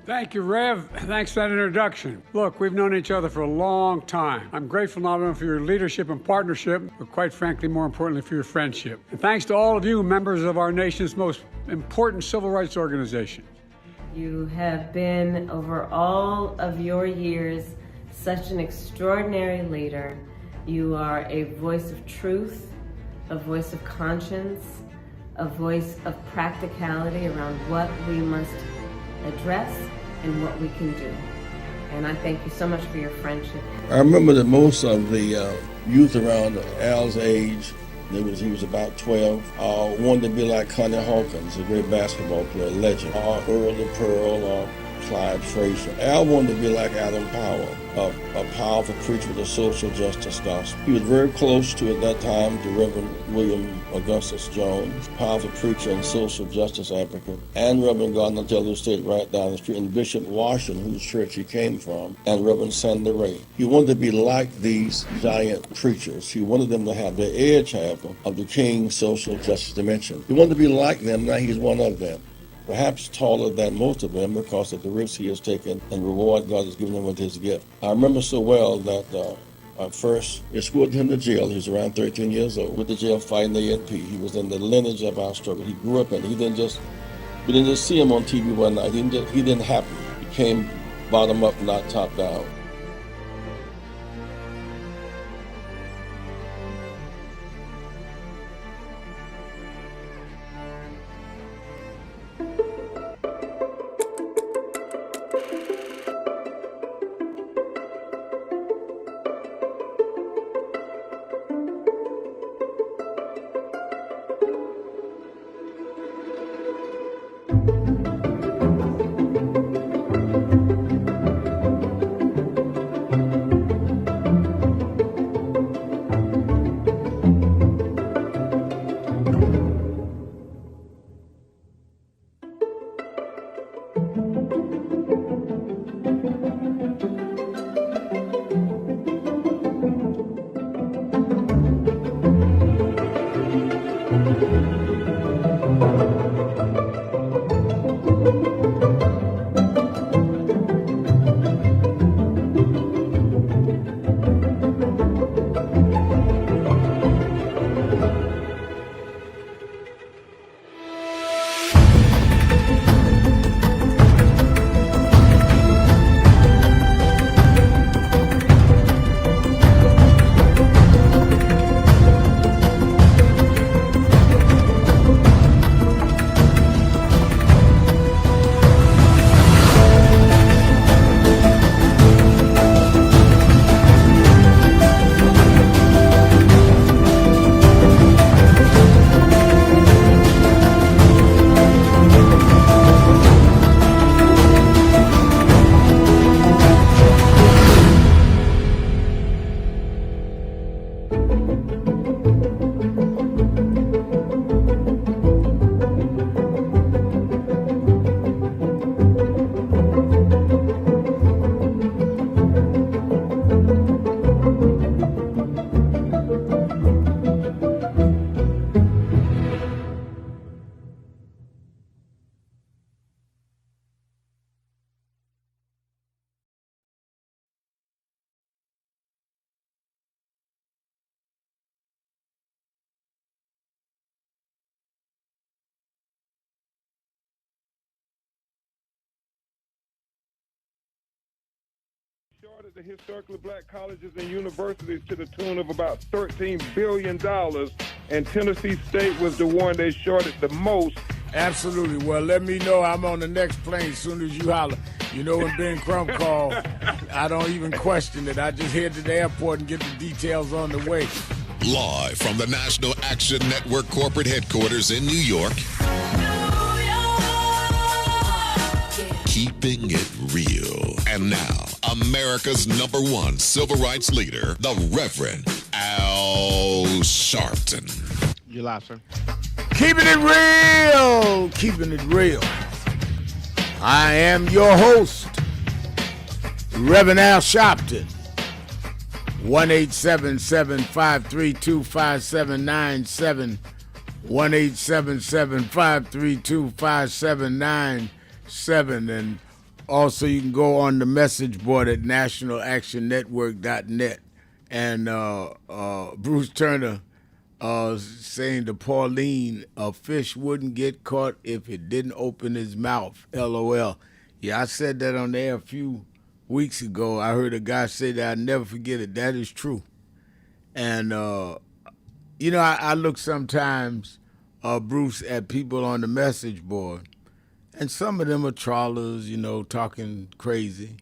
Thank you, Rev. Thanks for that introduction. Look, we've known each other for a long time. I'm grateful not only for your leadership and partnership, but quite frankly, more importantly, for your friendship. And thanks to all of you, members of our nation's most important civil rights organization. You have been, over all of your years, such an extraordinary leader. You are a voice of truth, a voice of conscience, a voice of practicality around what we must address and what we can do. And I thank you so much for your friendship. I remember that most of the youth around Al's age He was about 12. Wanted to be like Connie Hawkins, a great basketball player, legend. Earl the Pearl, Clyde Frazier. Al wanted to be like Adam Powell, a powerful preacher with a social justice gospel. He was very close to, at that time, the Reverend William Augustus Jones, powerful preacher and social justice advocate, and Reverend Gardner Taylor State right down the street, and Bishop Washington, whose church he came from, and Reverend Sandy Ray. He wanted to be like these giant preachers. He wanted them to have the edge, however, of the King's social justice dimension. He wanted to be like them, now he's one of them. Perhaps taller than most of them because of the risks he has taken and reward God has given him with his gift. I remember so well that first escorted him to jail. He was around 13 years old with the jail fighting the ANP. He was in the lineage of our struggle. He grew up in it. We didn't just see him on TV one night. He didn't happen. He came bottom up, not top down. Shorted the historically black colleges and universities to the tune of about $13 billion, and Tennessee State was the one they shorted the most. Absolutely. Well, let me know. I'm on the next plane as soon as you holler. You know, when Ben Crump called, I don't even question it. I just head to the airport and get the details on the way. Live from the National Action Network corporate headquarters in New York. Keeping it real. And now, America's #1 civil rights leader, the Reverend Al Sharpton. You live, sir. Keeping it real. Keeping it real. I am your host, Reverend Al Sharpton. 1-877-532-5797. 1-877-532-5797. And also you can go on the message board at nationalactionnetwork.net. And Bruce Turner saying to Pauline, a fish wouldn't get caught if it didn't open his mouth. LOL. Yeah, I said that on the air a few weeks ago. I heard a guy say that. I'll never forget it. That is true. And, you know, I look sometimes, Bruce, at people on the message board. And some of them are trawlers, you know, talking crazy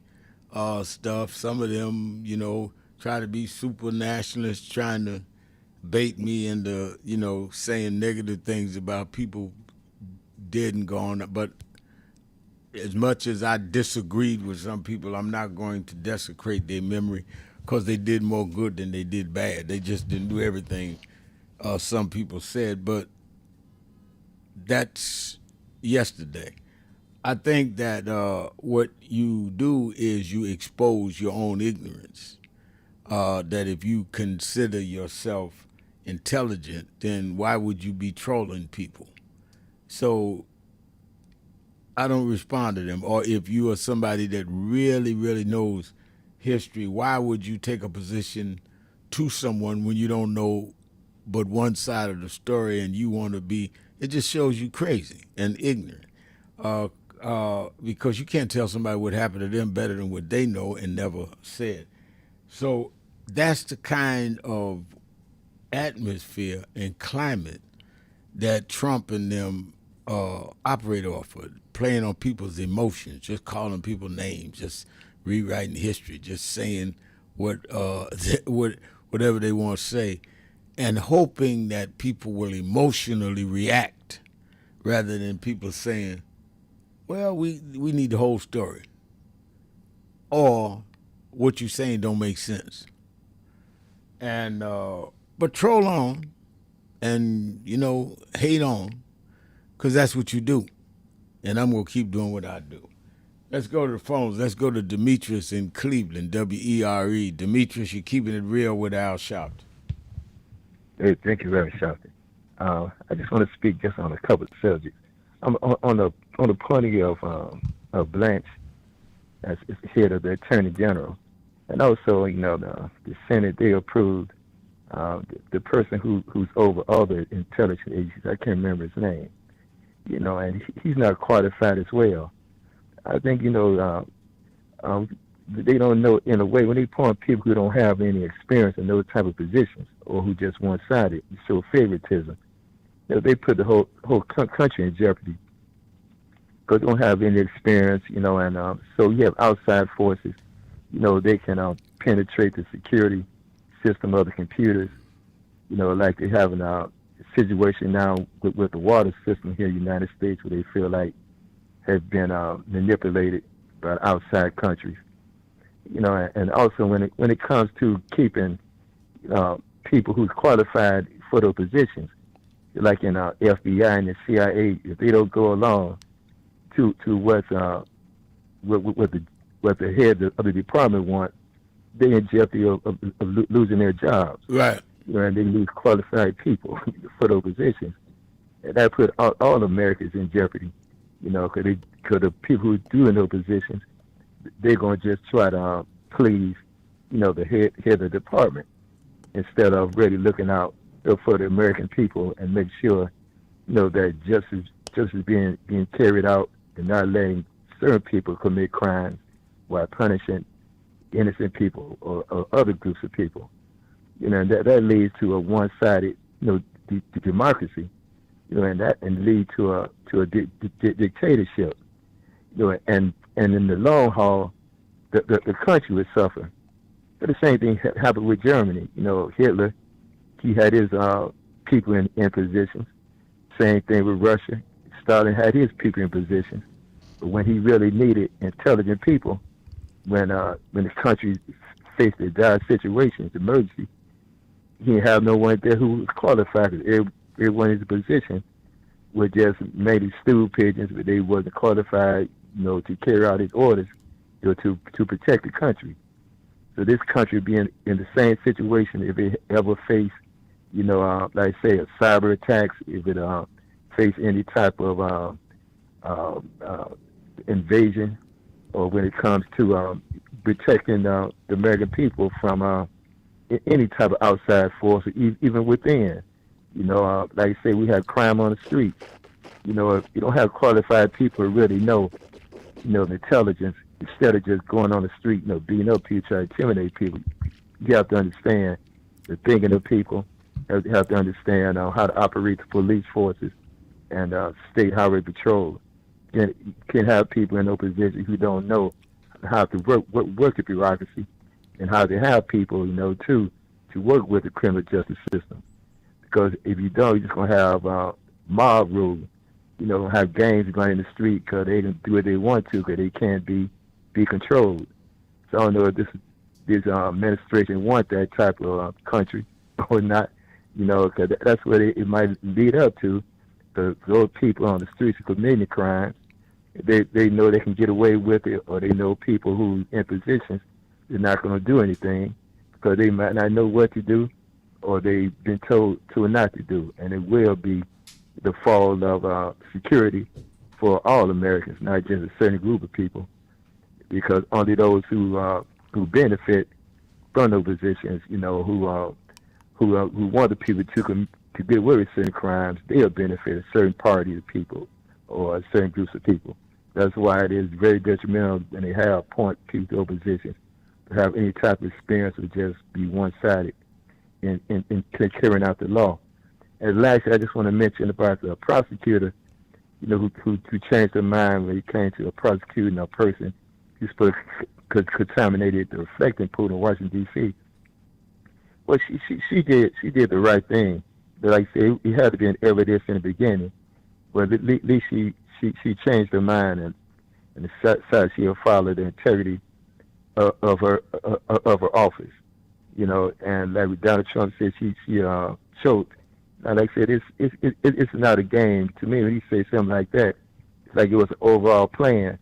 stuff. Some of them, you know, try to be super nationalists, trying to bait me into, saying negative things about people dead and gone. But as much as I disagreed with some people, I'm not going to desecrate their memory because they did more good than they did bad. They just didn't do everything some people said, but that's yesterday. I think that what you do is you expose your own ignorance. That if you consider yourself intelligent, then why would you be trolling people? So I don't respond to them. Or if you are somebody that really, really knows history, why would you take a position to someone when you don't know but one side of the story and you want to be, it just shows you crazy and ignorant. Because you can't tell somebody what happened to them better than what they know and never said. So that's the kind of atmosphere and climate that Trump and them operate off of, playing on people's emotions, just calling people names, just rewriting history, just saying whatever they want to say, and hoping that people will emotionally react rather than people saying, well, we need the whole story, or what you're saying don't make sense. And but troll on and, hate on, because that's what you do. And I'm going to keep doing what I do. Let's go to the phones. Let's go to Demetrius in Cleveland, WERE. Demetrius, you're keeping it real with Al Sharpton. Hey, thank you very much, Sharpton. I just want to speak just on a couple of subjects. On the point of Blanche as head of the Attorney General, and also, the Senate, they approved the person who's over all the intelligence agencies. I can't remember his name, and he's not qualified as well. I think, they don't know, in a way, when they point people who don't have any experience in those type of positions or who just one-sided, show favoritism. They put the whole country in jeopardy because they don't have any experience, and so you have outside forces, they can penetrate the security system of the computers, like they have a situation now with the water system here in the United States where they feel like have been manipulated by outside countries. And also when it comes to keeping people who's qualified for those positions, like in FBI and the CIA, if they don't go along to what the head of the department want, they in jeopardy of losing their jobs. Right. And they lose qualified people for those positions, and that put all Americans in jeopardy. Because the people who do in those positions, they're going to just try to please, the head of the department instead of really looking out for the American people and make sure, that justice is being carried out and not letting certain people commit crimes while punishing innocent people or other groups of people. And that leads to a one-sided, democracy, and lead to a dictatorship. And in the long haul, the country would suffer. But the same thing happened with Germany. Hitler, he had his people in positions. Same thing with Russia. Stalin had his people in positions. But when he really needed intelligent people, when the country faced a dire situation, emergency, he didn't have no one there who was qualified. Everyone in his position were just maybe stool pigeons, but they wasn't qualified, to carry out his orders, to protect the country. So this country being in the same situation, if it ever faced, like say a cyber attacks, if it faced any type of invasion, or when it comes to protecting the American people from any type of outside force, or even within. Like I say, we have crime on the streets. If you don't have qualified people who really know, the intelligence, instead of just going on the street, beating up people, trying to intimidate people, you have to understand the thinking of people. You have to understand how to operate the police forces and state highway patrol. You can't have people in those positions who don't know how to work the bureaucracy and how to have people, to work with the criminal justice system. Because if you don't, you're just going to have mob rule. You know, have gangs going in the street because they can do what they want to because they can't be controlled. So I don't know if this administration want that type of country or not. You know, because that's what it might lead up to. Because those people on the streets who committing crimes, they know they can get away with it, or they know people who in positions they're not going to do anything because they might not know what to do, or they've been told not to do, and it will be the fall of security for all Americans, not just a certain group of people, because only those who benefit from those positions, you know, who want the people to get away with certain crimes, they'll benefit a certain party of people or certain groups of people. That's why it is very detrimental when they have point people to those positions to have any type of experience or just be one-sided in carrying out the law. And lastly, I just want to mention about the prosecutor, you know, who changed her mind when it came to prosecuting a person who's supposed to contaminated the reflecting pool in Washington, D.C. Well, she did the right thing. But like I said, it had to be an evidence in the beginning. But at least she changed her mind and decided she'll follow the integrity of her office. You know, and like Donald Trump said, she choked. And like I said, it's not a game. To me, when he says something like that, it's like it was an overall plan,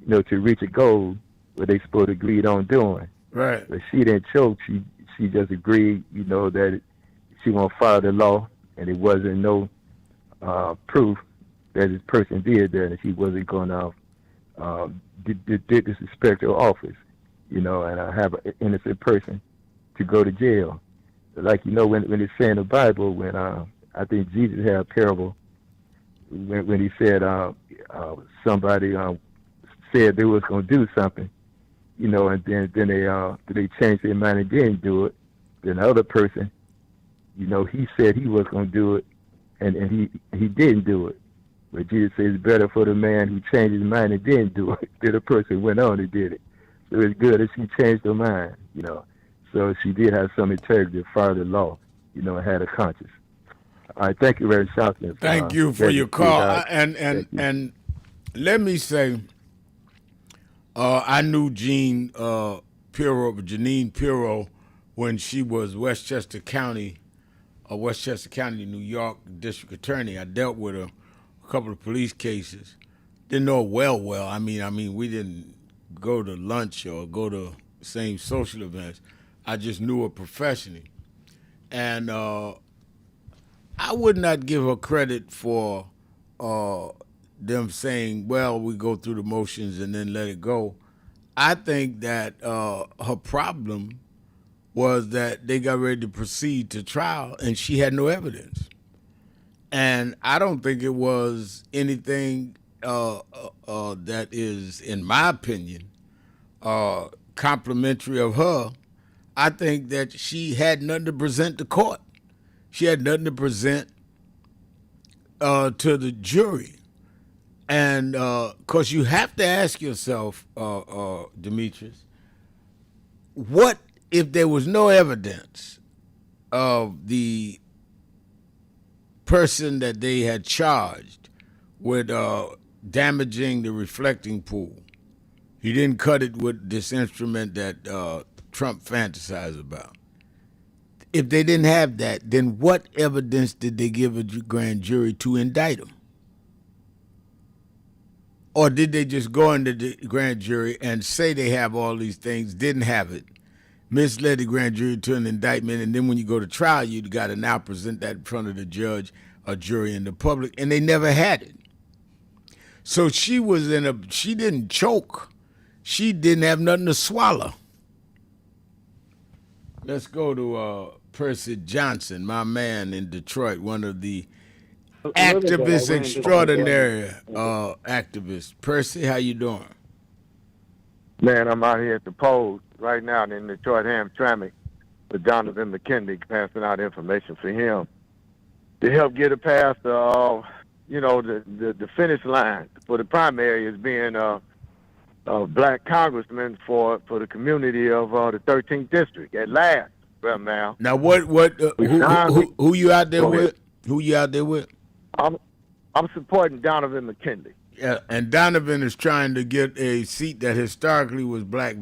you know, to reach a goal what they supposed to agree on doing. Right. But she didn't choke. She just agreed, you know, that she won't follow the law, and it wasn't no proof that this person did that, and she wasn't going to disrespect her office, you know, and have an innocent person to go to jail. Like, you know, when they say in the Bible, when I think Jesus had a parable when he said somebody said they was going to do something, you know, and then they changed their mind and didn't do it. Then the other person, you know, he said he was going to do it, and he didn't do it. But Jesus says it's better for the man who changed his mind and didn't do it than the person who went on and did it. So it's good that she changed her mind, you know. So she did have some integrity to follow the law, you know, and had a conscience. All right, thank you very much. Thank you for your call. And let me say, I knew Janine Pirro, when she was Westchester County, New York District Attorney. I dealt with her a couple of police cases. Didn't know her well. I mean, we didn't go to lunch or go to the same social events. I just knew her professionally. And I would not give her credit for them saying, well, we go through the motions and then let it go. I think that her problem was that they got ready to proceed to trial and she had no evidence. And I don't think it was anything that is, in my opinion, complimentary of her. I think that she had nothing to present to court. She had nothing to present to the jury. And because you have to ask yourself, Demetrius, what if there was no evidence of the person that they had charged with damaging the reflecting pool? He didn't cut it with this instrument that Trump fantasized about. If they didn't have that, then what evidence did they give a grand jury to indict him? Or did they just go into the grand jury and say they have all these things, didn't have it, misled the grand jury to an indictment, and then when you go to trial, you got to now present that in front of the judge, a jury, and the public, and they never had it. So she didn't choke. She didn't have nothing to swallow. Let's go to Percy Johnson, my man in Detroit, one of the activists extraordinary activists. Percy, how you doing? Man, I'm out here at the polls right now in Detroit Hamtramck with Jonathan McKinley, passing out information for him to help get it past the finish line for the primary as being a black congressman for the community of the 13th district at last. Reverend Al. Now, who you out there with? Who you out there with? I'm supporting Donovan McKinley. Yeah, and Donovan is trying to get a seat that historically was black.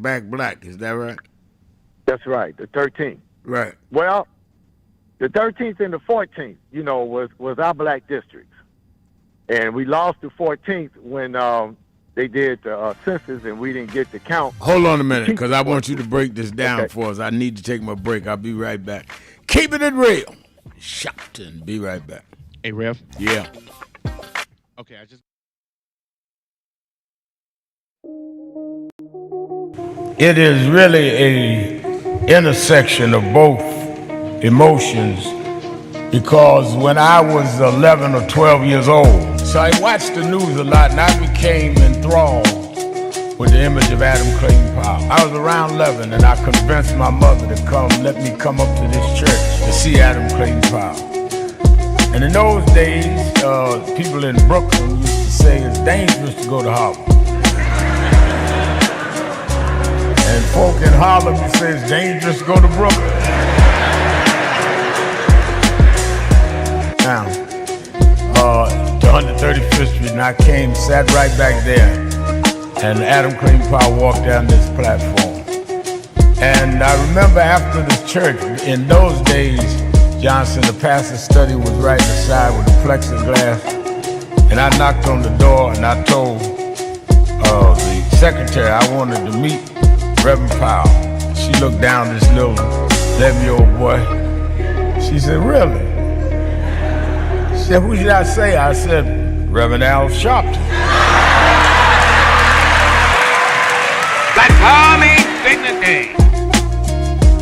Is that right? That's right, the 13th. Right. Well, the 13th and the 14th, was our black districts. And we lost the 14th when they did the census and we didn't get the count. Hold on a minute, because I want you to break this down for us. I need to take my break. I'll be right back. Keeping it real. Sharpton. Be right back. Hey, Rev. Yeah. Okay, I just... It is really a intersection of both emotions, because when I was 11 or 12 years old, so I watched the news a lot and I became enthralled with the image of Adam Clayton Powell. I was around 11 and I convinced my mother to let me come up to this church to see Adam Clayton Powell. And in those days, people in Brooklyn used to say it's dangerous to go to Harlem. And folk in Harlem say it's dangerous to go to Brooklyn. Now, to 135th Street, and I came, sat right back there, and Adam Clayton Powell walked down this platform. And I remember after the church, in those days, Johnson, the pastor's study was right inside with the plexiglass, and I knocked on the door and I told the secretary I wanted to meet Reverend Powell. She looked down this little 11-year-old boy. She said, "Really?" She said, "Who should I say?" I said, "Reverend Al Sharpton." That call means dignity.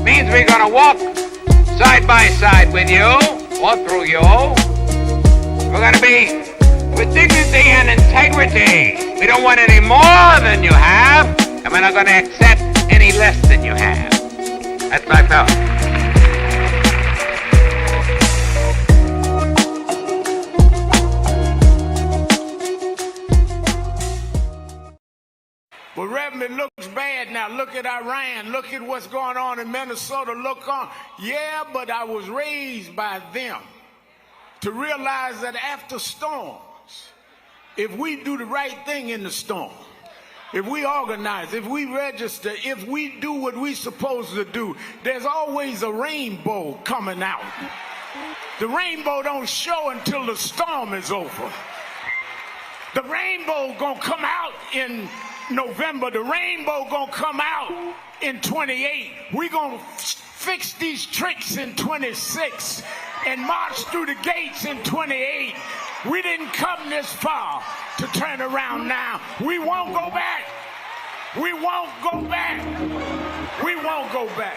Means we're gonna walk side by side with you, or through you. We're gonna be with dignity and integrity. We don't want any more than you have, and we're not gonna accept any less than you have. That's my thought. But Reverend, it looks bad now. Look at Iran. Look at what's going on in Minnesota. Look on. Yeah, but I was raised by them to realize that after storms, if we do the right thing in the storm, if we organize, if we register, if we do what we're supposed to do, there's always a rainbow coming out. The rainbow don't show until the storm is over. The rainbow gonna come out in November. The rainbow gonna come out in 28. We gonna fix these tricks in 26 and march through the gates in 28. We didn't come this far to turn around now. We won't go back. We won't go back. We won't go back.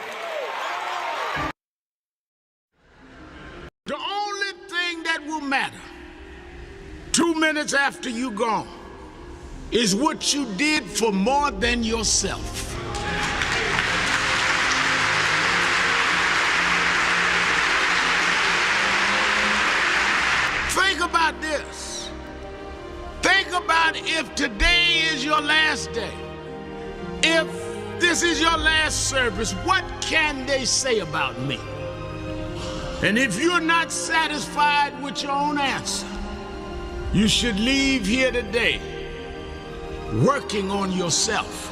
The only thing that will matter 2 minutes after you gone is what you did for more than yourself. Think about this. Think about if today is your last day. If this is your last service, what can they say about me? And if you're not satisfied with your own answer, you should leave here today working on yourself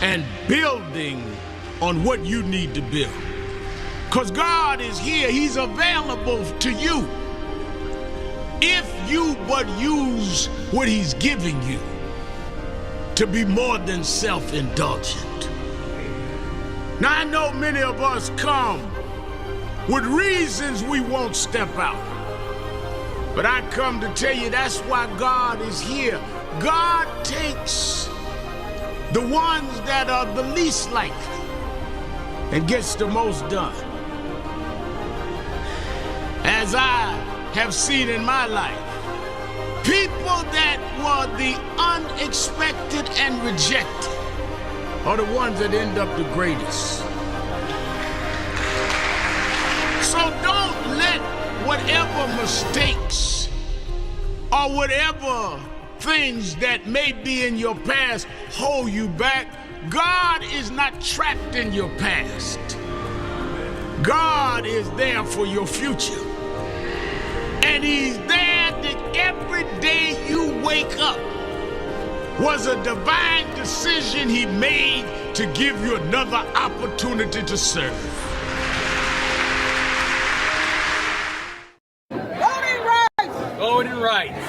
and building on what you need to build. Because God is here. He's available to you if you but use what He's giving you to be more than self-indulgent. Now, I know many of us come with reasons we won't step out. But I come to tell you that's why God is here. God takes the ones that are the least likely and gets the most done. As I have seen in my life, people that were the unexpected and rejected are the ones that end up the greatest. So don't let whatever mistakes or whatever things that may be in your past hold you back. God is not trapped in your past. God is there for your future. And he's there that every day you wake up was a divine decision he made to give you another opportunity to serve. Voting rights! Voting rights.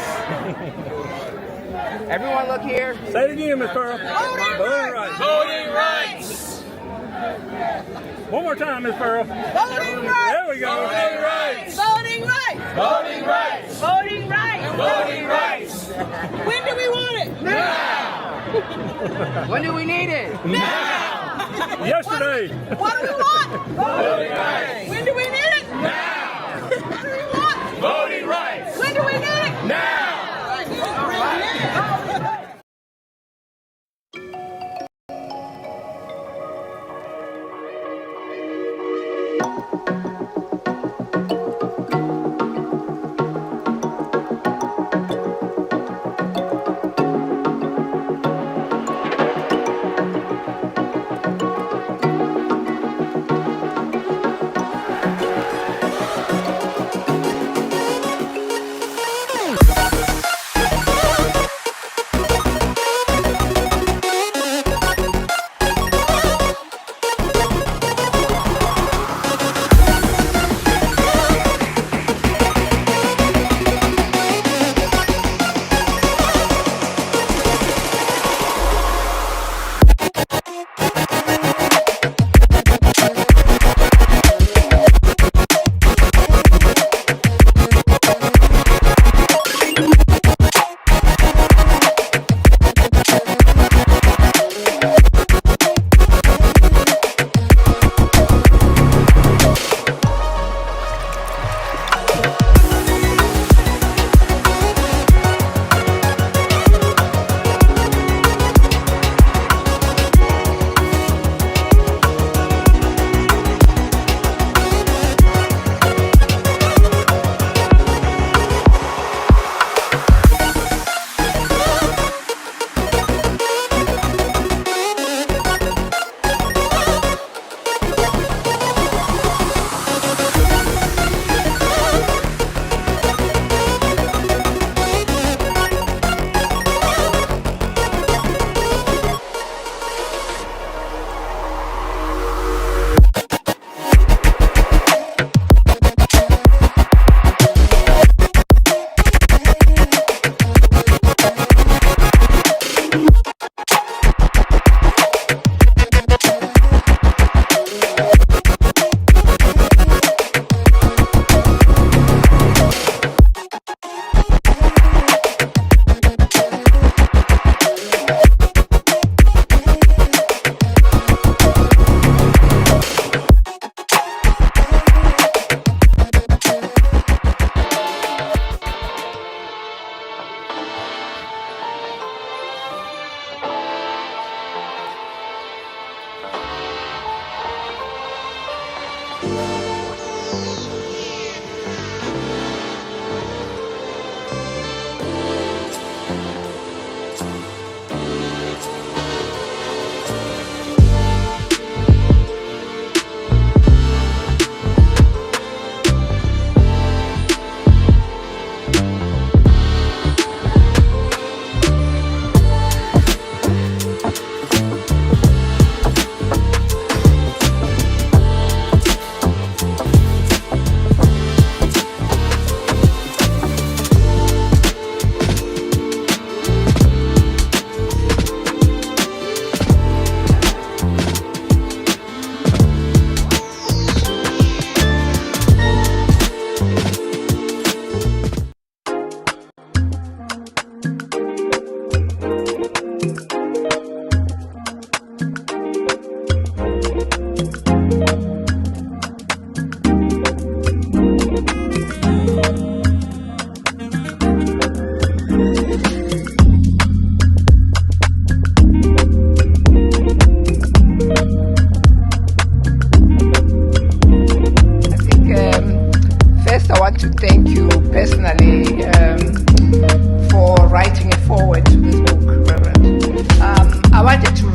Everyone look here. Say it again, Ms. Pearl. Voting rights! Voting rights. One more time, Ms. Pearl. Voting rights! There we go. Voting rights! Voting rights! Voting rights. Voting rights! Voting rights. When do we want it? Now. When do we need it? Now. Yesterday. What do we want? Voting rights. When do we need it? Now. What do we want? Voting rights. When do we need it? Now.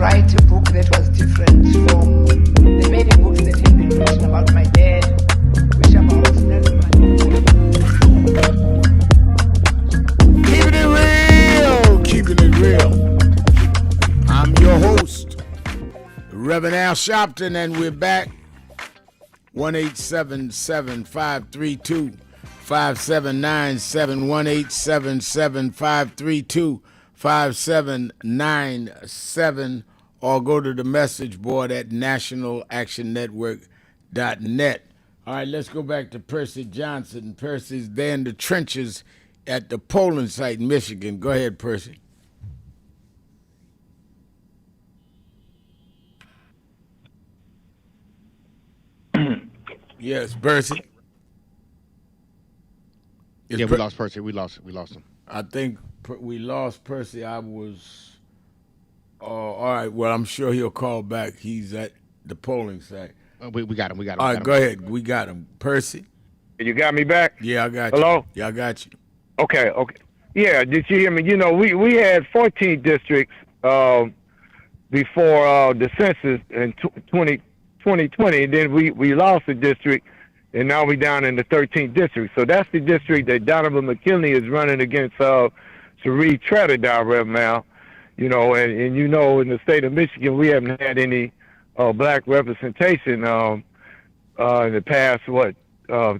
write a book that was different from the many books that had been written about my dad, which I'm ordinary. Keeping it real, keeping it real. I'm your host, Reverend Al Sharpton, and we're back. 1-877-532-5797, 1-877-532-5797, or go to the message board at nationalactionnetwork.net. All right, let's go back to Percy Johnson. Percy's there in the trenches at the polling site in Michigan. Go ahead, Percy. Yes, Percy. Yeah, we lost Percy. We lost him. I think we lost Percy. I was. All right. Well, I'm sure he'll call back. He's at the polling site. We got him. All right, go ahead. We got him. Percy. You got me back? Yeah, I got you. Hello? Yeah, I got you. Okay. Yeah, did you hear me? You know, we had 14 districts before the census in 2020, and then we lost a district, and now we down in the 13th district. So that's the district that Donovan McKinley is running against Sheree Treaderdale right now. You know, and you know, in the state of Michigan, we haven't had any black representation in the past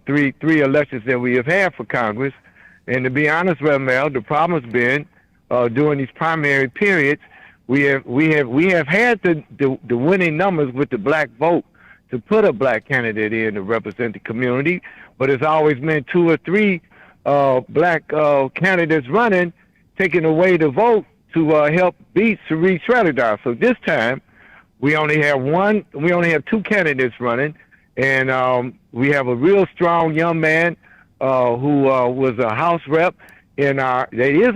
three elections that we have had for Congress. And to be honest, Mel, the problem's been during these primary periods, we have had the winning numbers with the black vote to put a black candidate in to represent the community, but it's always been 2 or 3 black candidates running, taking away the vote to help beat Sheree Treaderdale. So this time, we only have 2 candidates running, and we have a real strong young man who was a House rep in our leadership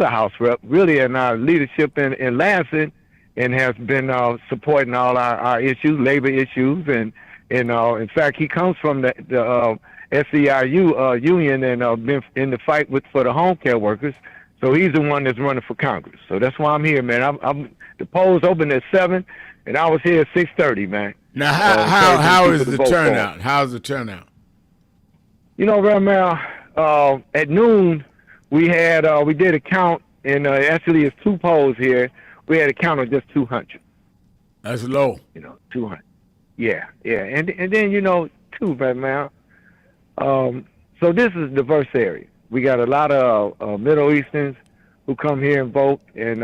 in Lansing, and has been supporting all our issues, labor issues, and in fact, he comes from the SEIU union and been in the fight for the home care workers. So he's the one that's running for Congress. So that's why I'm here, man. The polls opened at 7, and I was here at 6:30, man. Now, how is the turnout? How's the turnout? You know, Ramel, at noon we did a count, and actually it's 2 polls here. We had a count of just 200. That's low. You know, 200. Yeah, and then too, Ramel. So this is a diverse area. We got a lot of Middle Easterns who come here and vote, and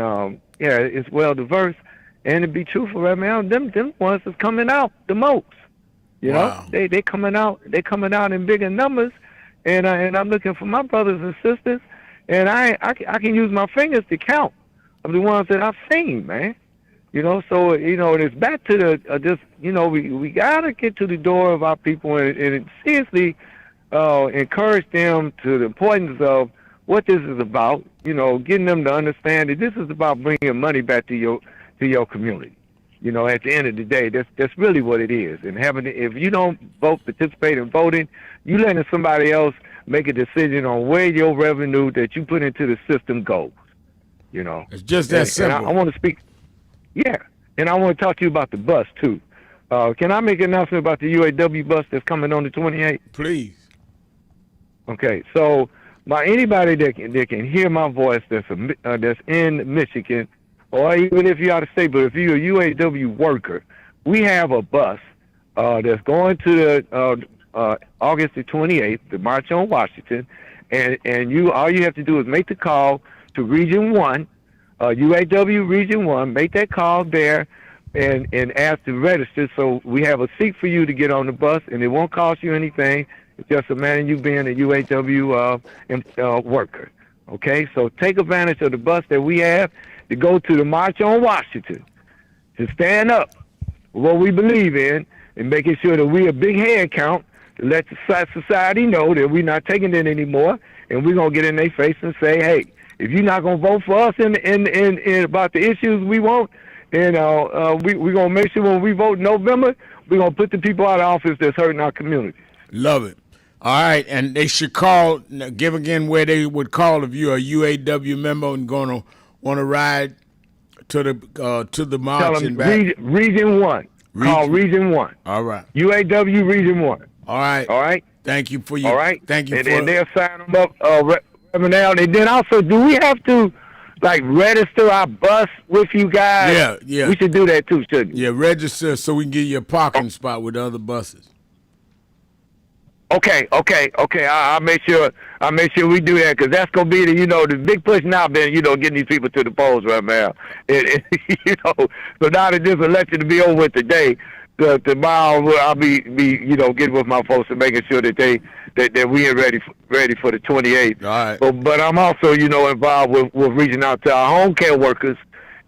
it's well diverse. And to be truthful, Ramel, them ones is coming out the most. You know, they coming out in bigger numbers, and I'm looking for my brothers and sisters, and I can use my fingers to count of the ones that I've seen, man. You know, so it's back to the we gotta get to the door of our people and seriously encourage them to the importance of what this is about. You know, getting them to understand that this is about bringing money back to your community. You know, at the end of the day, that's really what it is. And if you don't participate in voting, you letting somebody else make a decision on where your revenue that you put into the system goes. You know, it's just that simple. And I want to speak. Yeah, and I want to talk to you about the bus too. Can I make an announcement about the UAW bus that's coming on the 28th? Please. Okay, so by anybody that can hear my voice that's in Michigan, or even if you're out of state, but if you're a UAW worker, we have a bus that's going to the August the 28th, the March on Washington, and all you have to do is make the call to Region 1, UAW Region 1, make that call there, and ask to register, so we have a seat for you to get on the bus, and it won't cost you anything. It's just a matter of you being a UAW worker. Okay, so take advantage of the bus that we have to go to the March on Washington, to stand up for what we believe in, and making sure that we're a big head count to let the society know that we're not taking it anymore, and we're going to get in their face and say, hey, if you're not going to vote for us in about the issues we want, and we're going to make sure when we vote in November, we're going to put the people out of office that's hurting our community. Love it. All right, and they should call, give again where they would call if you're a UAW member and going to want to ride to the march Tell and them back. Region 1. Call Region 1. All right. UAW Region 1. All right. All right. Thank you for your. All right. Thank you and, for. And they'll sign them up, Reverend Al. And then also, do we have to, like, register our bus with you guys? Yeah, yeah. We should do that too, shouldn't we? Yeah, register so we can get you a parking spot with the other buses. Okay. I'll make sure we do that, because that's gonna be the big push now. Been getting these people to the polls right now. So now that this election to be over with today, tomorrow I'll be getting with my folks and making sure that that we are ready for the 28th. All right. But I'm also involved with reaching out to our home care workers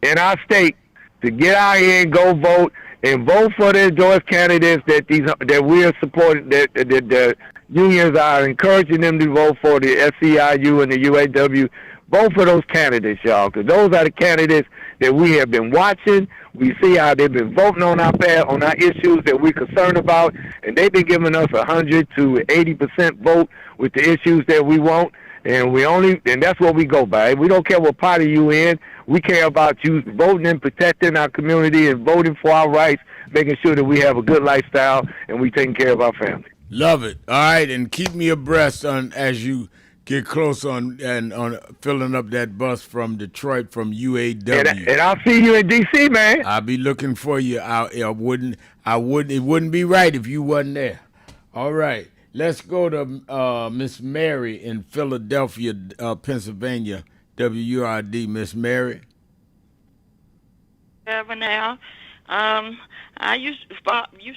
in our state to get out here and go vote. And vote for the endorsed candidates that we are supporting, that the unions are encouraging them to vote for, the SEIU and the UAW. Vote for those candidates, y'all, because those are the candidates that we have been watching. We see how they've been voting on our issues that we're concerned about, and they've been giving us 100 to 80% vote with the issues that we want. And that's what we go by. We don't care what party you in. We care about you voting and protecting our community and voting for our rights, making sure that we have a good lifestyle and we taking care of our family. Love it. All right, and keep me abreast on as you get close on filling up that bus from Detroit from UAW. And I'll see you in DC, man. I'll be looking for you. It wouldn't be right if you wasn't there. All right. Let's go to Miss Mary in Philadelphia, Pennsylvania, WURD. Miss Mary. Now, I used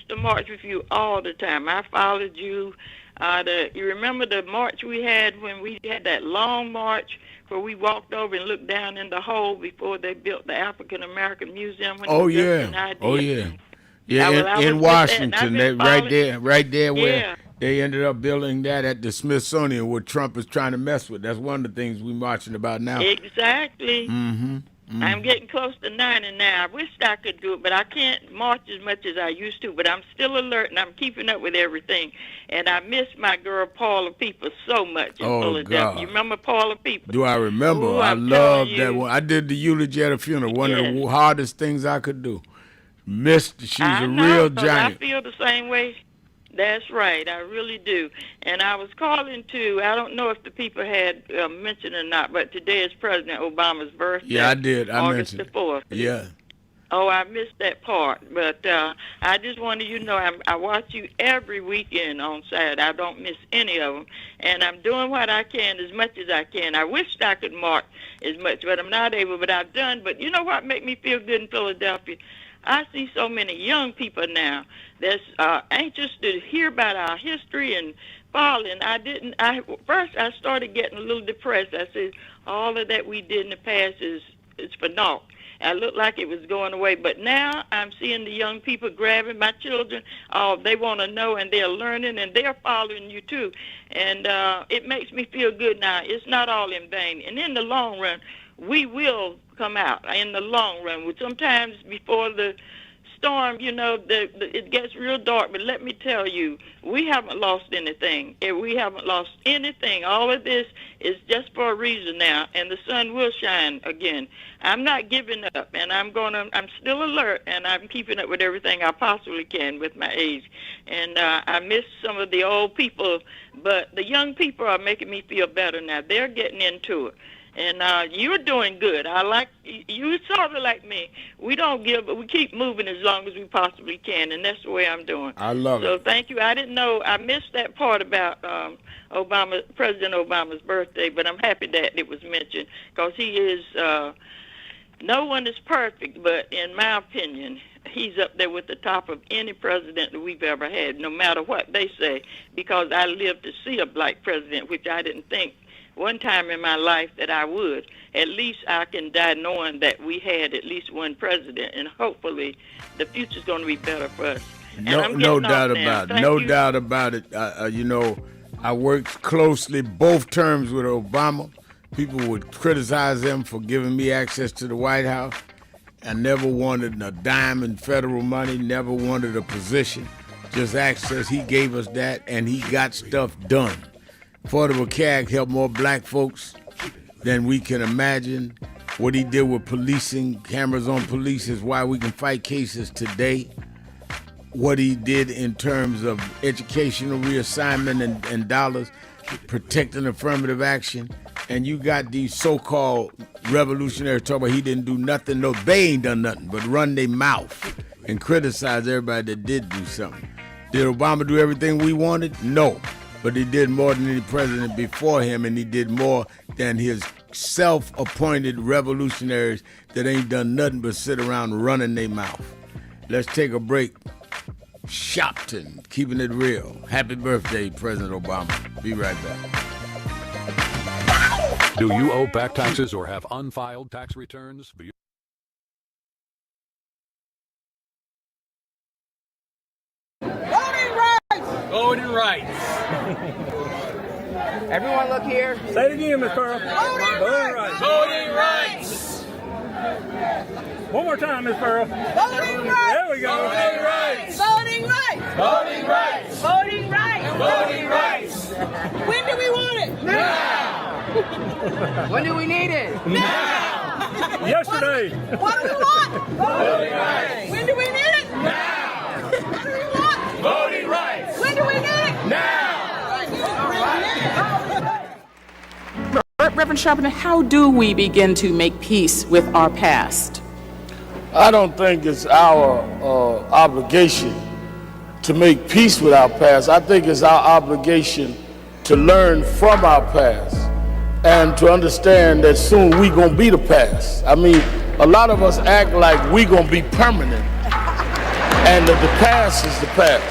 to march with you all the time. I followed you. You remember the march we had when we had that long march where we walked over and looked down in the hole before they built the African American Museum? Oh yeah. Yeah, in Washington, right there where they ended up building that at the Smithsonian, where Trump is trying to mess with. That's one of the things we're marching about now. Exactly. I'm getting close to 90 now. I wish I could do it, but I can't march as much as I used to. But I'm still alert, and I'm keeping up with everything. And I miss my girl Paula People so much in Philadelphia. God. You remember Paula People? Do I remember? Ooh, I love that one. I did the eulogy at a funeral. One of the hardest things I could do. She's a real giant. I feel the same way. That's right. I really do. And I was calling to, I don't know if the people had mentioned or not, but today is President Obama's birthday. Yeah, I did. August the 4th. Yeah. Oh, I missed that part. But I just wanted you to know I watch you every weekend on Saturday. I don't miss any of them. And I'm doing what I can as much as I can. I wish I could march as much, but I'm not able. But I've done. But you know what make me feel good in Philadelphia? I see so many young people now that's anxious to hear about our history and following. First I started getting a little depressed. I said, all of that we did in the past is for naught. I looked like it was going away, but now I'm seeing the young people grabbing my children. They want to know, and they're learning, and they're following you too. And it makes me feel good now. It's not all in vain. And in the long run, we will come out in the long run. Sometimes before the storm, it gets real dark, but let me tell you, we haven't lost anything. We haven't lost anything. All of this is just for a reason now, and the sun will shine again. I'm not giving up, and I'm still alert, and I'm keeping up with everything I possibly can with my age. And I miss some of the old people, but the young people are making me feel better now. They're getting into it. And you're doing good. I like you, sort of like me. We don't give, but we keep moving as long as we possibly can, and that's the way I'm doing. I love it. So thank you. I didn't know. I missed that part about President Obama's birthday, but I'm happy that it was mentioned because he is. No one is perfect, but in my opinion, he's up there with the top of any president that we've ever had, no matter what they say, because I lived to see a black president, which I didn't think one time in my life that I would. At least I can die knowing that we had at least one president, and hopefully the future's going to be better for us. No doubt about it. No doubt about it. I worked closely both terms with Obama. People would criticize him for giving me access to the White House. I never wanted a dime in federal money, never wanted a position, just access. He gave us that, and he got stuff done. Affordable Care Act helped more black folks than we can imagine. What he did with policing, cameras on police is why we can fight cases today. What he did in terms of educational reassignment and dollars, protecting affirmative action. And you got these so-called revolutionaries talking about he didn't do nothing. No, they ain't done nothing but run their mouth and criticize everybody that did do something. Did Obama do everything we wanted? No. But he did more than any president before him, and he did more than his self-appointed revolutionaries that ain't done nothing but sit around running their mouth. Let's take a break. Sharpton, keeping it real. Happy birthday, President Obama. Be right back. Do you owe back taxes or have unfiled tax returns? Voting rights! Voting rights. Everyone look here. Say it again, Ms. Pearl. Voting rights! Voting rights. One more time, Ms. Pearl. Voting rights! There we go. Voting rights! Voting rights! Voting rights. Voting rights! Voting rights. When do we want it? Now. When do we need it? Now. Yesterday. What do we want? Voting rights. When do we need it? Now. What do we want? Voting rights. When do we need it? Now. Reverend Sharpton, how do we begin to make peace with our past? I don't think it's our obligation to make peace with our past. I think it's our obligation to learn from our past and to understand that soon we gonna be the past. I mean, a lot of us act like we gonna be permanent and that the past is the past.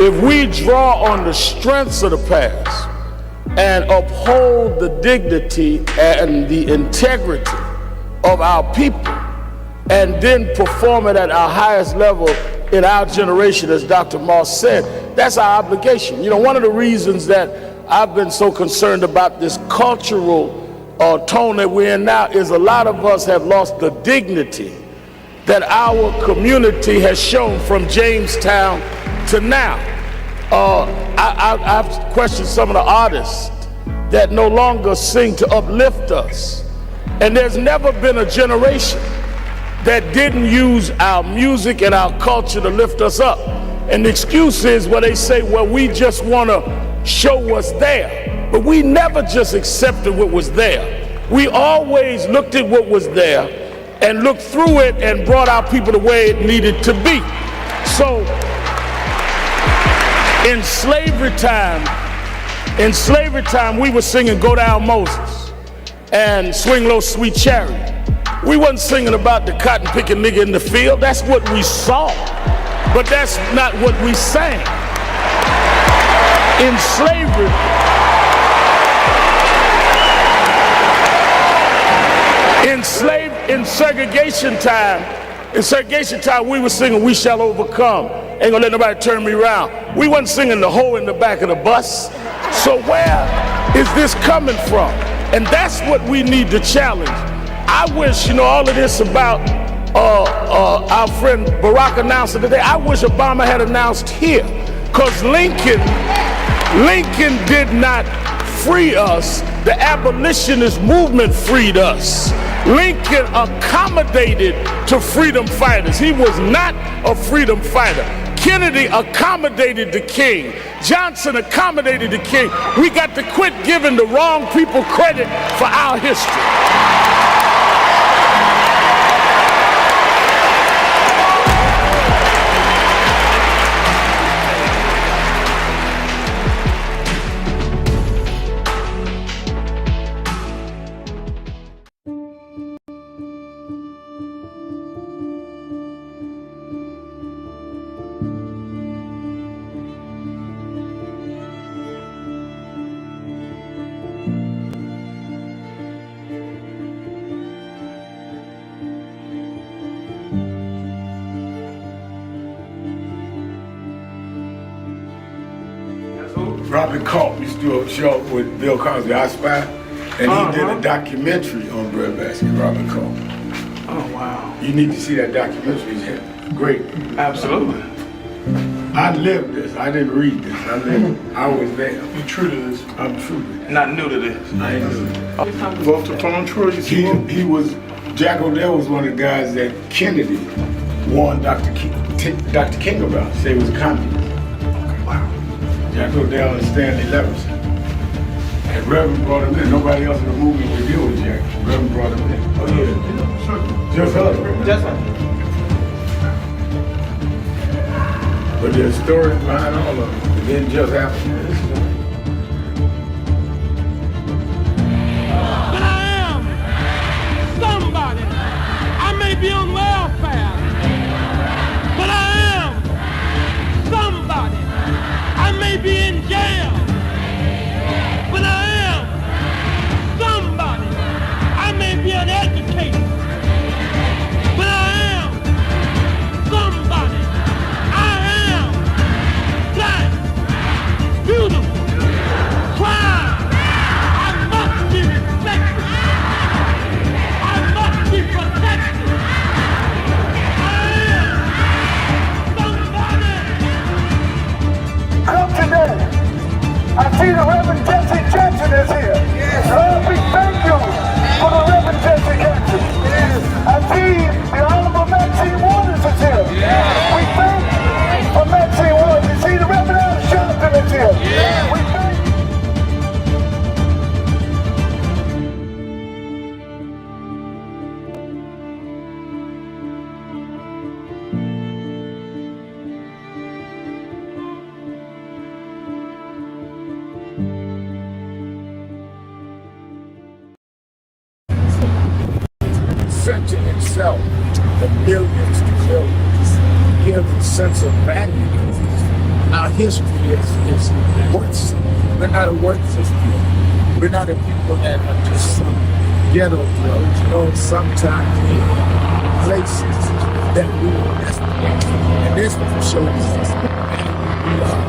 If we draw on the strengths of the past and uphold the dignity and the integrity of our people, and then perform it at our highest level in our generation, as Dr. Moss said, that's our obligation. You know, one of the reasons that I've been so concerned about this cultural tone that we're in now is a lot of us have lost the dignity that our community has shown from Jamestown to now. I've questioned some of the artists that no longer sing to uplift us. And there's never been a generation that didn't use our music and our culture to lift us up. And the excuse is where they say, well, we just want to show what's there. But we never just accepted what was there. We always looked at what was there and looked through it and brought our people the way it needed to be. So in slavery time, we were singing Go Down Moses and Swing Low Sweet Chariot. We wasn't singing about the cotton picking nigga in the field. That's what we saw, but that's not what we sang. In slavery, in segregation time, we were singing We Shall Overcome. Ain't gonna let nobody turn me around. We wasn't singing the hoe in the back of the bus. So where is this coming from? And that's what we need to challenge. I wish, all of this about our friend Barack announced it today. I wish Obama had announced here, because Lincoln did not free us. The abolitionist movement freed us. Lincoln accommodated to freedom fighters. He was not a freedom fighter. Kennedy accommodated the king. Johnson accommodated the king. We got to quit giving the wrong people credit for our history. Robert Culp used to do a show with Bill Cosby, I Spy, and he did a documentary on breadbasket, Robert Culp. Oh, wow. You need to see that documentary. It's great. Absolutely. I lived this. I didn't read this. I lived it. I was there. You true to this? I'm true to this. Not new to this. I ain't new to this. Vote to phone Troy. He was, Jack Odell was one of the guys that Kennedy warned Dr. King about. Say he was a communist. Wow. Jack Odell and Stanley Levinson. And Reverend brought him in. Nobody else in the movement would deal with Jack. Reverend brought him in. Oh yeah. Sure. Just heard of him. Just heard. But there's stories behind all of them. It didn't just happen. But I am somebody. I may be on welfare, but I am somebody. I may be in jail, but I am somebody. I may be uneducated, but I am somebody. Beautiful, proud. I must be respected. I must be protected. I am somebody. Come today. I see the Reverend Jesse Jackson is here. Yes. Lord, we thank you for the Reverend Jesse Jackson. Yes. I see the Honorable Maxine Waters is here. Yes. We thank you for Maxine Waters. You see the Reverend Sharpton is here. Yeah. We thank Center itself, the millions to billions, give a sense of value. Our history is worthless. We're not a worthless people. We're not a people that are just some ghetto drugs. You know, sometimes in places that we were destined. And this one shows us who we are.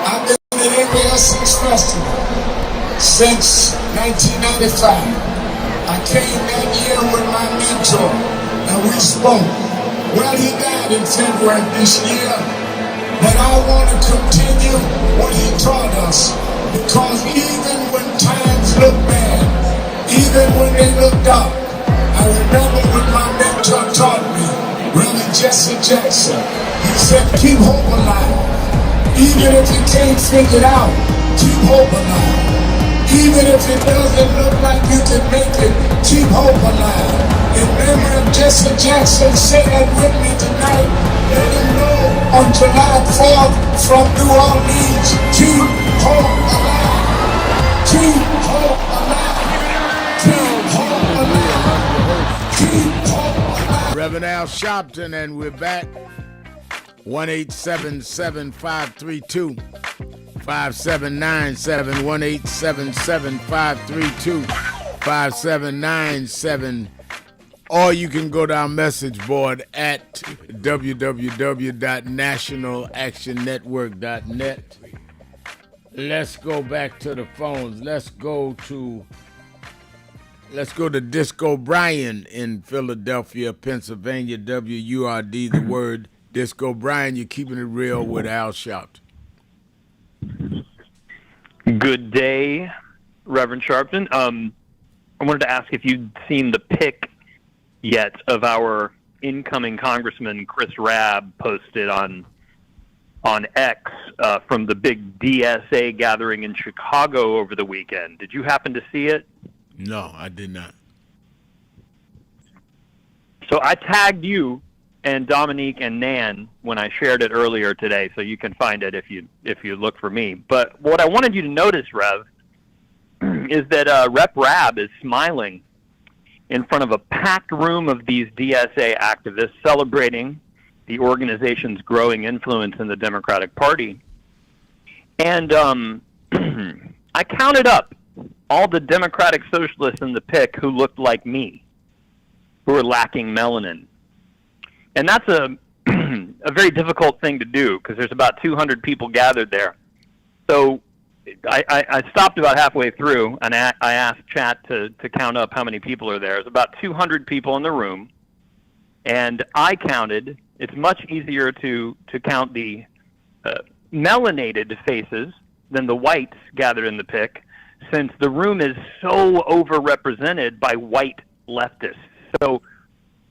I've been in the NBS's festival since 1995. I came that year with my mentor and we spoke. Well, he died in February this year, but I want to continue what he taught us, because even when times look bad, even when they look dark, I remember when my mentor taught me, Reverend Jesse Jackson. He said, keep hope alive. Even if you can't figure it out, keep hope alive. Even if it doesn't look like you can make it, keep hope alive. In memory of Jesse Jackson, say that with me tonight. Let him know on July 4th from New Orleans, keep hope alive. Keep hope alive. Keep hope alive. Keep hope alive. Reverend Al Sharpton, and we're back. 1-877-532 5797, 1-877-532 5797, or you can go to our message board at www.nationalactionnetwork.net. Let's go back to the phones. Let's go to Disco Brian in Philadelphia, Pennsylvania, WURD, the word. Disco Brian, you're keeping it real with Al Sharpton. Good day, Reverend Sharpton. I wanted to ask if you'd seen the pic yet of our incoming Congressman Chris Rabb posted on X from the big DSA gathering in Chicago over the weekend. Did you happen to see it? No, I did not. So I tagged you and Dominique and Nan when I shared it earlier today, so you can find it if you look for me. But what I wanted you to notice, Rev, is that Rep. Rabb is smiling in front of a packed room of these DSA activists celebrating the organization's growing influence in the Democratic Party. And I counted up all the Democratic socialists in the pic who looked like me, who were lacking melanin. And that's a very difficult thing to do because there's about 200 people gathered there. So I stopped about halfway through, and I asked chat to count up how many people are there. There's about 200 people in the room, and I counted. It's much easier to count the melanated faces than the whites gathered in the pick, since the room is so overrepresented by white leftists. So,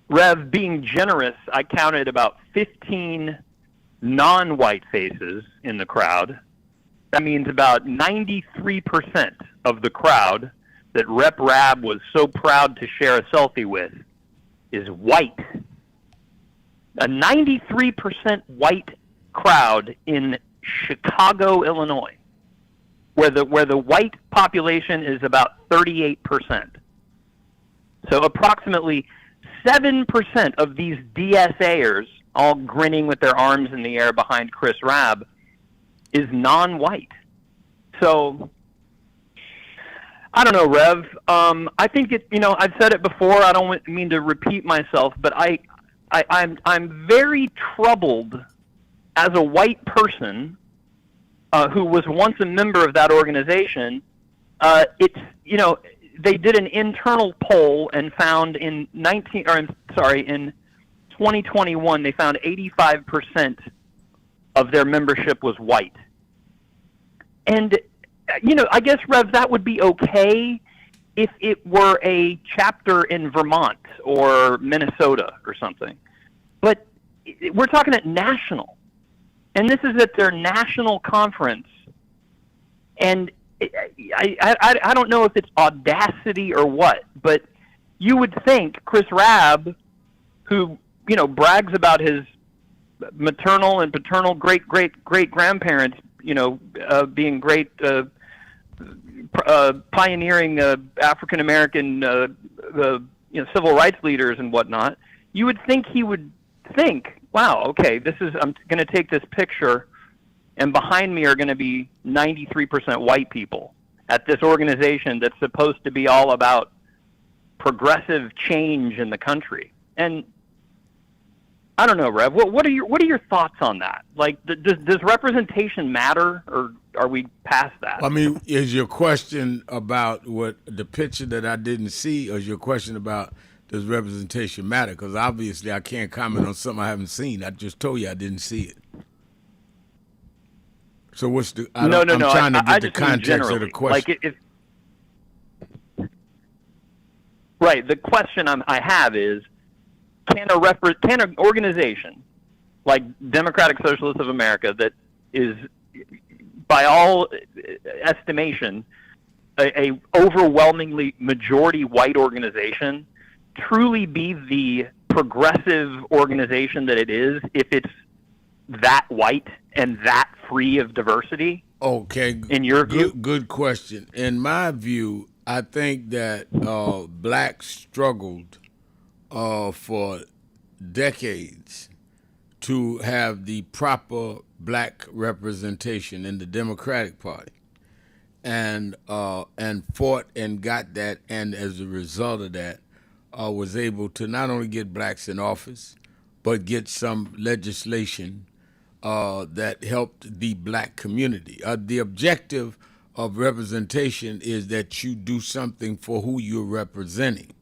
Rev, being generous, I counted about 15 non-white faces in the crowd. That means about 93% of the crowd that Rep Rab was so proud to share a selfie with is white. A 93% white crowd in Chicago, Illinois, where the white population is about 38%. So approximately 7% of these DSAers, all grinning with their arms in the air behind Chris Rabb, is non-white. So I don't know, Rev. I think it. I've said it before. I don't mean to repeat myself, but I'm very troubled as a white person who was once a member of that organization. They did an internal poll and found in 2021 they found 85% of their membership was white. And I guess, Rev, that would be okay if it were a chapter in Vermont or Minnesota or something. But we're talking at national. And this is at their national conference. And I don't know if it's audacity or what, but you would think Chris Rabb, who, brags about his maternal and paternal great-grandparents, being great pioneering African-American civil rights leaders and whatnot, you would think he would think, wow, okay, I'm going to take this picture, and behind me are going to be 93% white people at this organization that's supposed to be all about progressive change in the country. And I don't know, Rev. What are your thoughts on that? Like, does representation matter, or are we past that? I mean, is your question about what the picture that I didn't see, or is your question about does representation matter? Because obviously I can't comment on something I haven't seen. I just told you I didn't see it. So what's the? I'm trying to get the context of the question. Like right. The question I have is, can an organization like Democratic Socialists of America, that is, by all estimation, a overwhelmingly majority white organization, truly be the progressive organization that it is if it's that white and that free of diversity? Okay. In your view? Good question. In my view, I think that blacks struggled for decades to have the proper black representation in the Democratic Party, and fought and got that, and as a result of that, was able to not only get blacks in office, but get some legislation that helped the black community. The objective of representation is that you do something for who you're representing,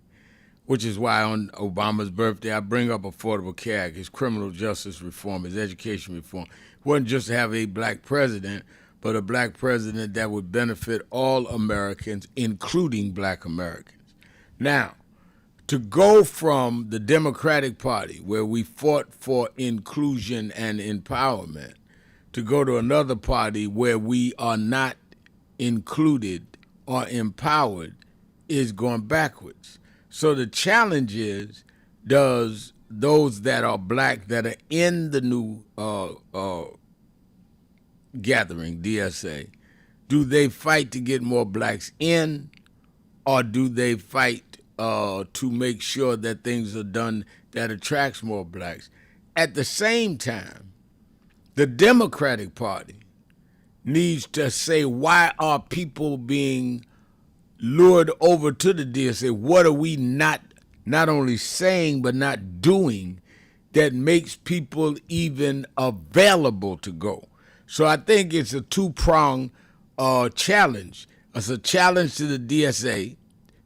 which is why on Obama's birthday I bring up Affordable Care Act, his criminal justice reform, his education reform. It wasn't just to have a black president, but a black president that would benefit all Americans, including black Americans. Now, to go from the Democratic Party, where we fought for inclusion and empowerment, to go to another party where we are not included or empowered, is going backwards. So the challenge is, does those that are black that are in the new gathering, DSA, do they fight to get more blacks in, or do they fight to make sure that things are done that attracts more blacks? At the same time, the Democratic Party needs to say, why are people being lured over to the DSA? What are we not only saying but not doing that makes people even available to go? So I think it's a two-pronged challenge. It's a challenge to the DSA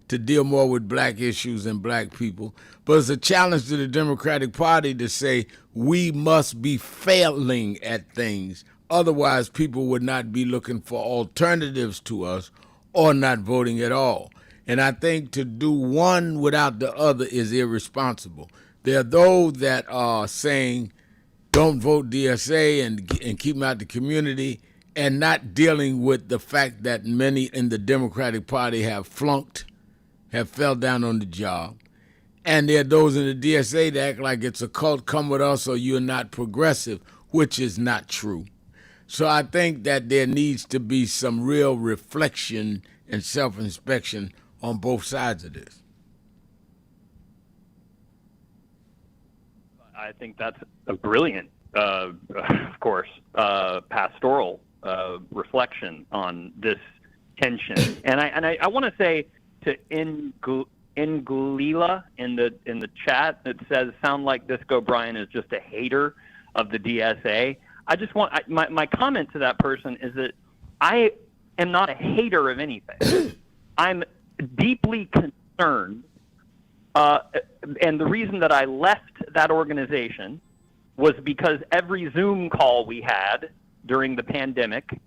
to deal more with black issues and black people, but it's a challenge to the Democratic Party to say we must be failing at things. Otherwise, people would not be looking for alternatives to us or not voting at all. And I think to do one without the other is irresponsible. There are those that are saying don't vote DSA and keep them out the community, and not dealing with the fact that many in the Democratic Party have flunked, have fell down on the job. And there are those in the DSA that act like it's a cult, come with us or you're not progressive, which is not true. So I think that there needs to be some real reflection and self-inspection on both sides of this. I think that's a brilliant, of course, pastoral reflection on this tension. And I want to say to Ngulila in the chat that says, sound like Disco Brian is just a hater of the DSA. I just want my comment to that person is that I am not a hater of anything. I'm deeply concerned, and the reason that I left that organization was because every Zoom call we had during the pandemic,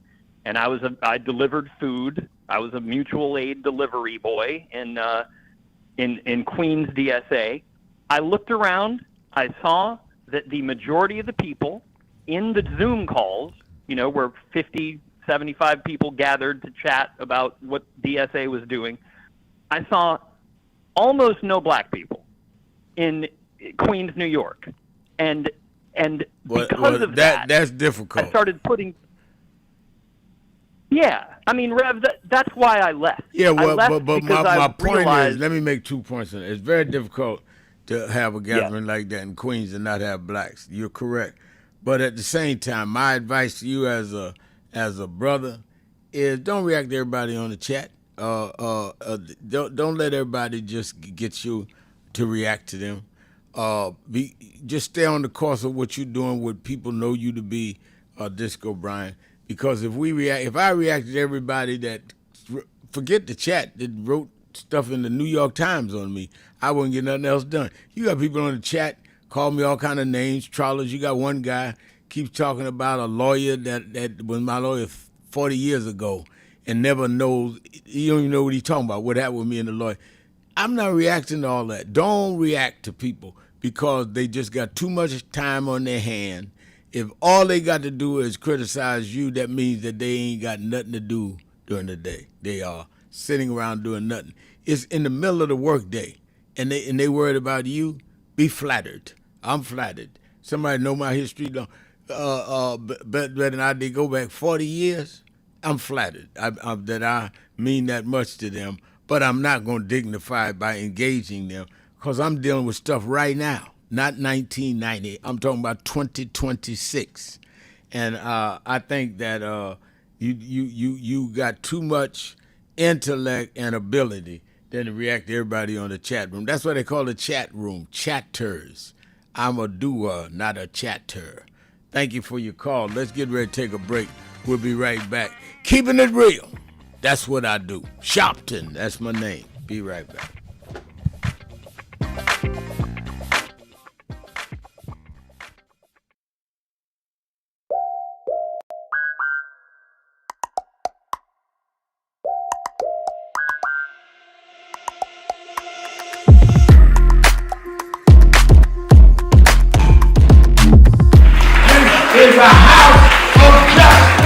and I delivered food. I was a mutual aid delivery boy in Queens DSA. I looked around. I saw that the majority of the people in the Zoom calls, where 50, 75 people gathered to chat about what DSA was doing, I saw almost no black people in Queens, New York. And because of that's difficult. I started putting... Yeah, I mean, Rev, that's why I left. Yeah, well, I left but my point realized... is, let me make 2 points on it. It's very difficult to have a gathering like that in Queens and not have blacks. You're correct. But at the same time, my advice to you as a brother is don't react to everybody on the chat. Don't let everybody just get you to react to them. Just stay on the course of what you're doing, what people know you to be, Disco Brian. Because if I reacted to everybody that, forget the chat, that wrote stuff in the New York Times on me, I wouldn't get nothing else done. You got people on the chat call me all kind of names, trawlers. You got one guy keeps talking about a lawyer that was my lawyer 40 years ago and never knows, you don't even know what he's talking about, what happened with me and the lawyer. I'm not reacting to all that. Don't react to people because they just got too much time on their hand. If all they got to do is criticize you, that means that they ain't got nothing to do during the day. They are sitting around doing nothing. It's in the middle of the workday, and they worried about you. Be flattered. I'm flattered. Somebody know my history better than I did. Go back 40 years. I'm flattered that I mean that much to them, but I'm not going to dignify it by engaging them because I'm dealing with stuff right now. Not 1990. I'm talking about 2026, and I think that you got too much intellect and ability than to react to everybody on the chat room. That's why they call the chat room chatters. I'm a doer, not a chatter. Thank you for your call. Let's get ready to take a break. We'll be right back. Keeping it real. That's what I do. Sharpton. That's my name. Be right back. Is a house of justice.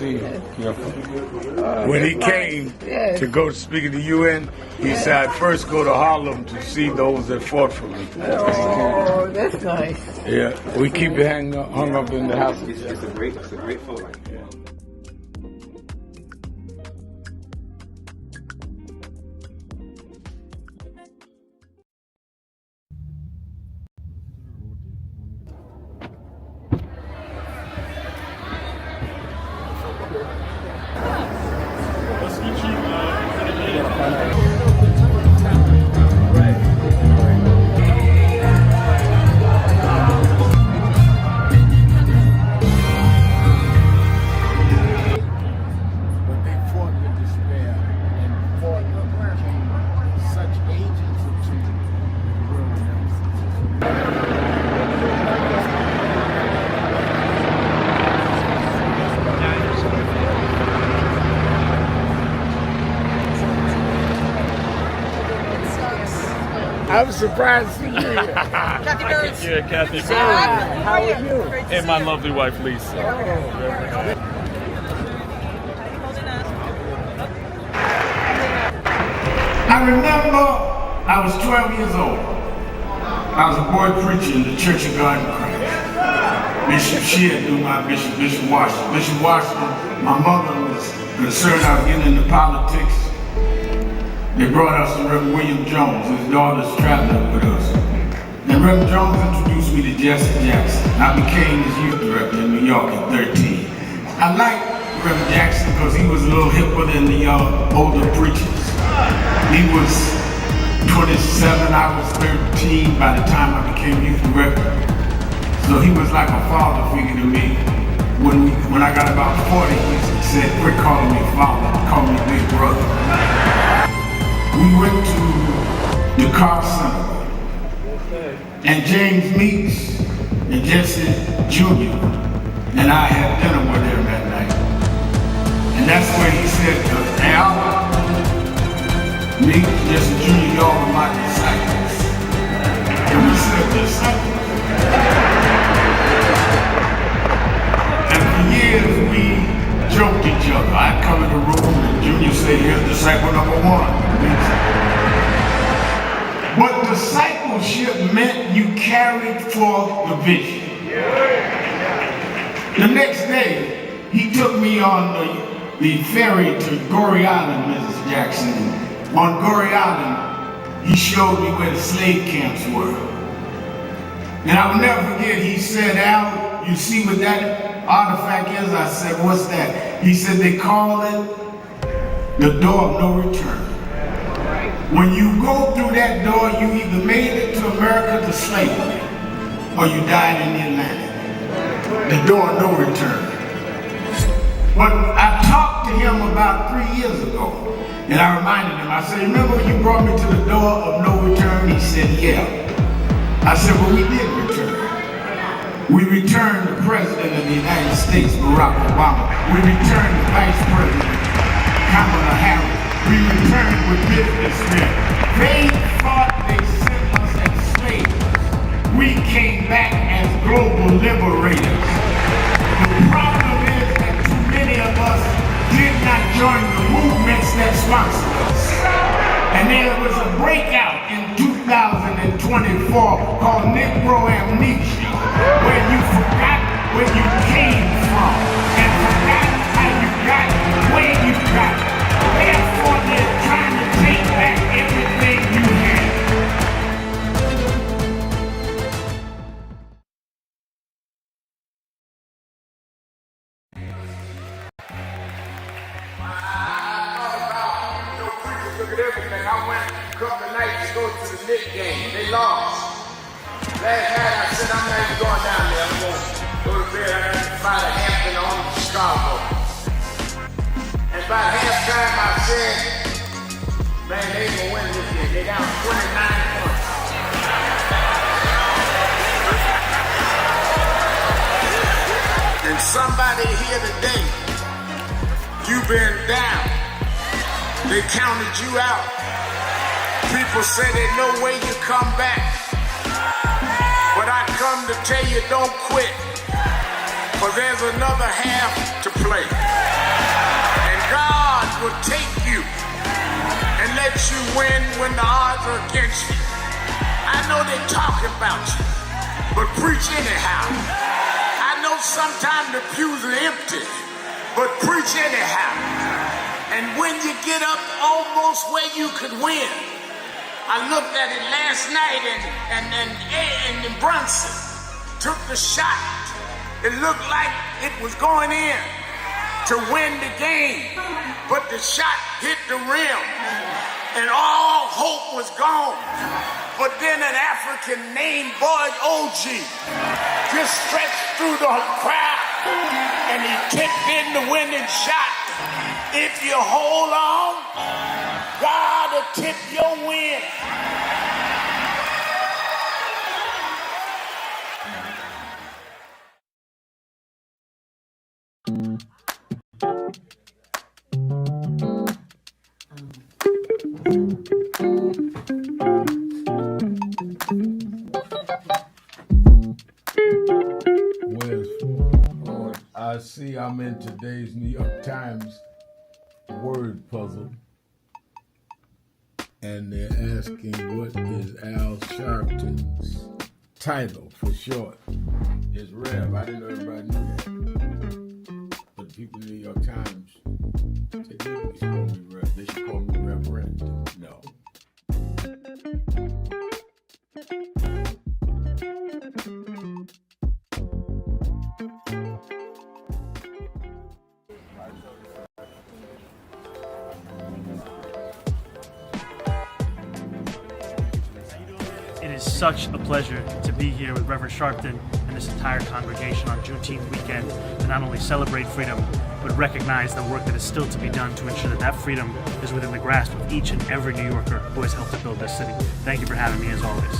see him. When he came to go speak at the UN, he said, I'd first go to Harlem to see those that fought for me. Oh, that's nice. Yeah, we keep it hung up in the house. It's a great photo. I was surprised to see you here. Kathy Burns. Yeah, Kathy Burns. How are you? And my lovely wife, Lisa. I remember I was 12 years old. I was a boy preacher in the Church of God in Christ. Bishop Sheard knew my bishop, Bishop Washington. Bishop Washington, my mother was concerned I was getting into politics. They brought us to Reverend William Jones. His daughter's traveling with us. And Reverend Jones introduced me to Jesse Jackson. I became his youth director in New York at 13. I liked Reverend Jackson because he was a little hipper than the older preachers. He was 27, I was 13 by the time I became youth director. So he was like a father figure to me. When I got about 40, he said, quit calling me father, call me big brother. We went to the Car Center, and James Meeks and Jesse Jr. and I had dinner with him that night. And that's where he said to us, Al, Meeks, Jesse Jr., y'all are my disciples. And we said, disciples? And for years we joked each other. I'd come in the room and Junior said, here's disciple number 1. But discipleship meant you carried forth the vision. The next day, he took me on the ferry to Goree Island, Mrs. Jackson. On Goree Island, he showed me where the slave camps were. And I will never forget, he said, Al, you see what that artifact is? I said, what's that? He said, they call it the door of no return. When you go through that door, you either made it to America to slavery, or you died in the Atlantic. The door of no return. But I talked to him about 3 years ago, and I reminded him, I said, remember when you brought me to the door of no return? He said, yeah. I said, well, we did return. We returned the President of the United States, Barack Obama. We returned the Vice President, Kamala Harris. We returned with businessmen. They thought they sent us as slaves. We came back as global liberators. The problem is that too many of us did not join the movements that sponsored us. And there was a breakout in 2024 called Negro Amnesia, where you forgot where you came from and forgot how you got where you got. Therefore, they're trying to take back everything you had. Look at everything. I went a couple of nights to go to the Knicks game. They lost. Last night I said, I'm not even going down there. I'm going to go to bed. I got to fly to Hampton on to Chicago. And by halftime I said, man, they ain't gonna win this game. They down 29 points. And somebody here today, you've been down. They counted you out. People say there's no way you come back. But I come to tell you, don't quit. For there's another half to play. God will take you and let you win when the odds are against you. I know they talk about you, but preach anyhow. I know sometimes the pews are empty, but preach anyhow. And when you get up almost where you could win, I looked at it last night and Brunson took the shot. It looked like it was going in to win the game, but the shot hit the rim and all hope was gone. But then an African named Boyd OG just stretched through the crowd and he kicked in the winning shot. If you hold on, God will tip your win. I see I'm in today's New York Times word puzzle, and they're asking what is Al Sharpton's title for short. It's Rev. I didn't know everybody knew that. But the people in the New York Times, they didn't call me Rev. They should call me Reverend. No. It is such a pleasure to be here with Reverend Sharpton and this entire congregation on Juneteenth weekend to not only celebrate freedom, but recognize the work that is still to be done to ensure that that freedom is within the grasp of each and every New Yorker who has helped to build this city. Thank you for having me, as always.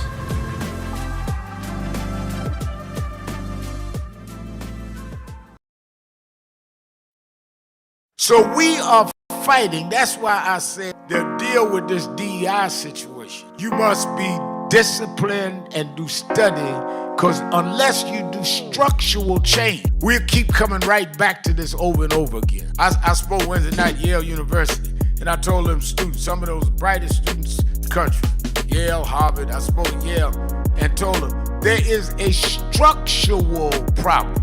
So we are fighting. That's why I said to deal with this DEI situation, you must be disciplined and do studying, because unless you do structural change, we'll keep coming right back to this over and over again. I spoke Wednesday night at Yale University, and I told them students, some of those brightest students in the country, Yale, Harvard, I spoke at Yale, and told them there is a structural problem,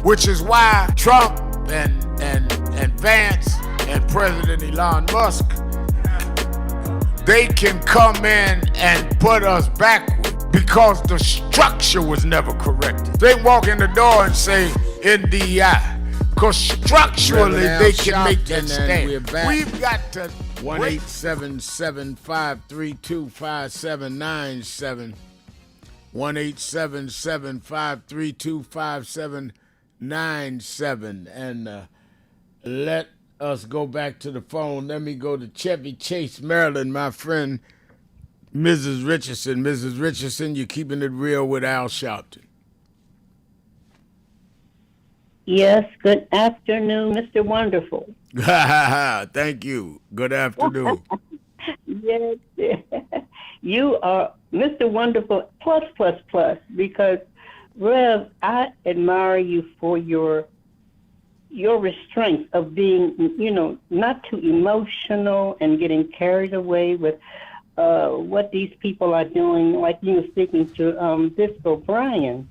which is why Trump and Vance and President Elon Musk, they can come in and put us backward because the structure was never corrected. They walk in the door and say NDI, because structurally they can make that stand. We've got to 1-877-532-5797. 1-877-532-5797. And let us go back to the phone. Let me go to Chevy Chase, Maryland, my friend, Mrs. Richardson. Mrs. Richardson, you're keeping it real with Al Sharpton. Yes, good afternoon, Mr. Wonderful. Thank you. Good afternoon. Yes, you are Mr. Wonderful plus, because, Rev, I admire you for your restraint of being, not too emotional and getting carried away with what these people are doing, like you were speaking to Disco Brian.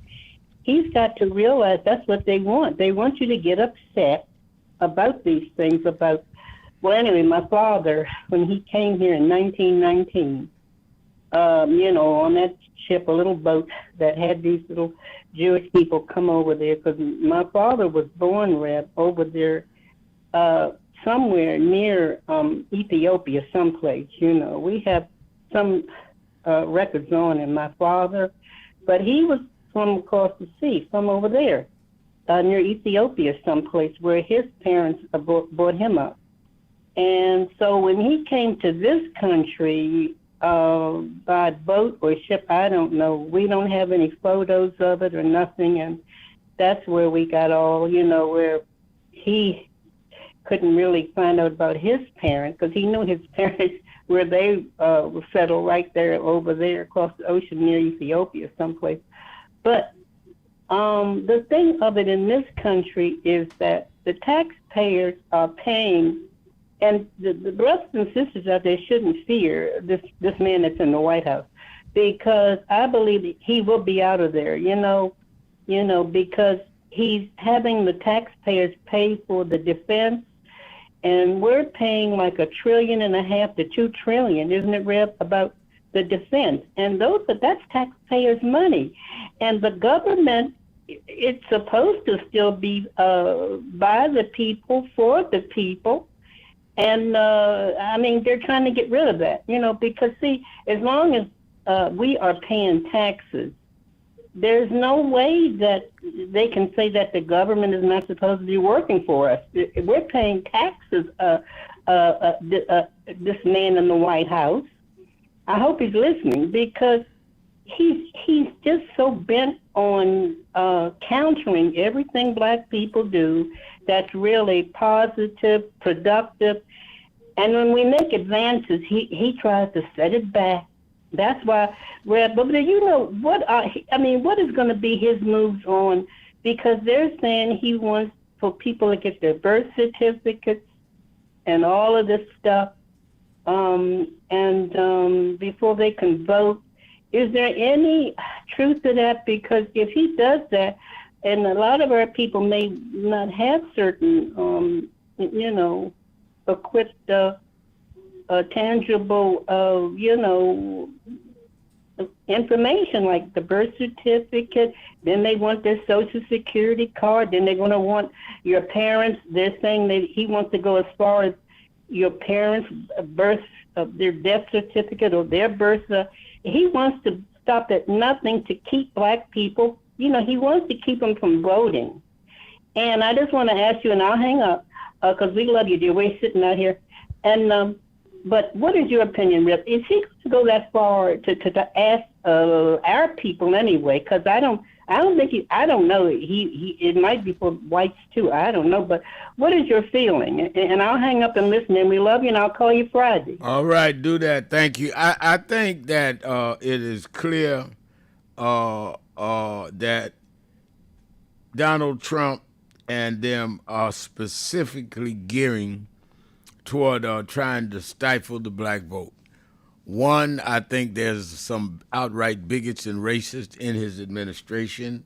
He's got to realize that's what they want. They want you to get upset about these things, well, anyway, my father, when he came here in 1919, on that ship, a little boat that had these little Jewish people come over there, because my father was born, Rev, over there somewhere near Ethiopia, someplace, We have some records on him, my father, but he was from across the sea, from over there, near Ethiopia, someplace, where his parents brought him up. And so when he came to this country, by boat or ship, I don't know. We don't have any photos of it or nothing, and that's where we got all, where he couldn't really find out about his parents, because he knew his parents where they were settled right there over there across the ocean near Ethiopia someplace. But The thing of it in this country is that the taxpayers are paying, and the brothers and sisters out there shouldn't fear this man that's in the White House, because I believe he will be out of there, because he's having the taxpayers pay for the defense, and we're paying like $1.5 trillion to $2 trillion, isn't it, Reb, about the defense? And that's taxpayers' money, and the government, it's supposed to still be by the people, for the people. And they're trying to get rid of that, because see, as long as we are paying taxes, there's no way that they can say that the government is not supposed to be working for us. We're paying taxes, this man in the White House. I hope he's listening, because he's just so bent on countering everything black people do that's really positive, productive. And when we make advances, he tries to set it back. That's why, Reb, but what is going to be his moves on? Because they're saying he wants for people to get their birth certificates and all of this stuff, before they can vote. Is there any truth to that? Because if he does that, and a lot of our people may not have certain, equipped, tangible, information like the birth certificate, then they want their Social Security card, then they're going to want your parents. They're saying that he wants to go as far as your parents' birth, their death certificate or their birth. He wants to stop at nothing to keep black people. He wants to keep them from voting. And I just want to ask you, and I'll hang up, because we love you, dear. We're sitting out here. And but what is your opinion, Rip? Is he going to go that far to ask our people anyway? Because I don't think I don't know. It might be for whites too. I don't know. But what is your feeling? And I'll hang up and listen. And we love you, and I'll call you Friday. All right, do that. Thank you. I think that it is clear that Donald Trump and them are specifically gearing toward trying to stifle the black vote. One, I think there's some outright bigots and racists in his administration,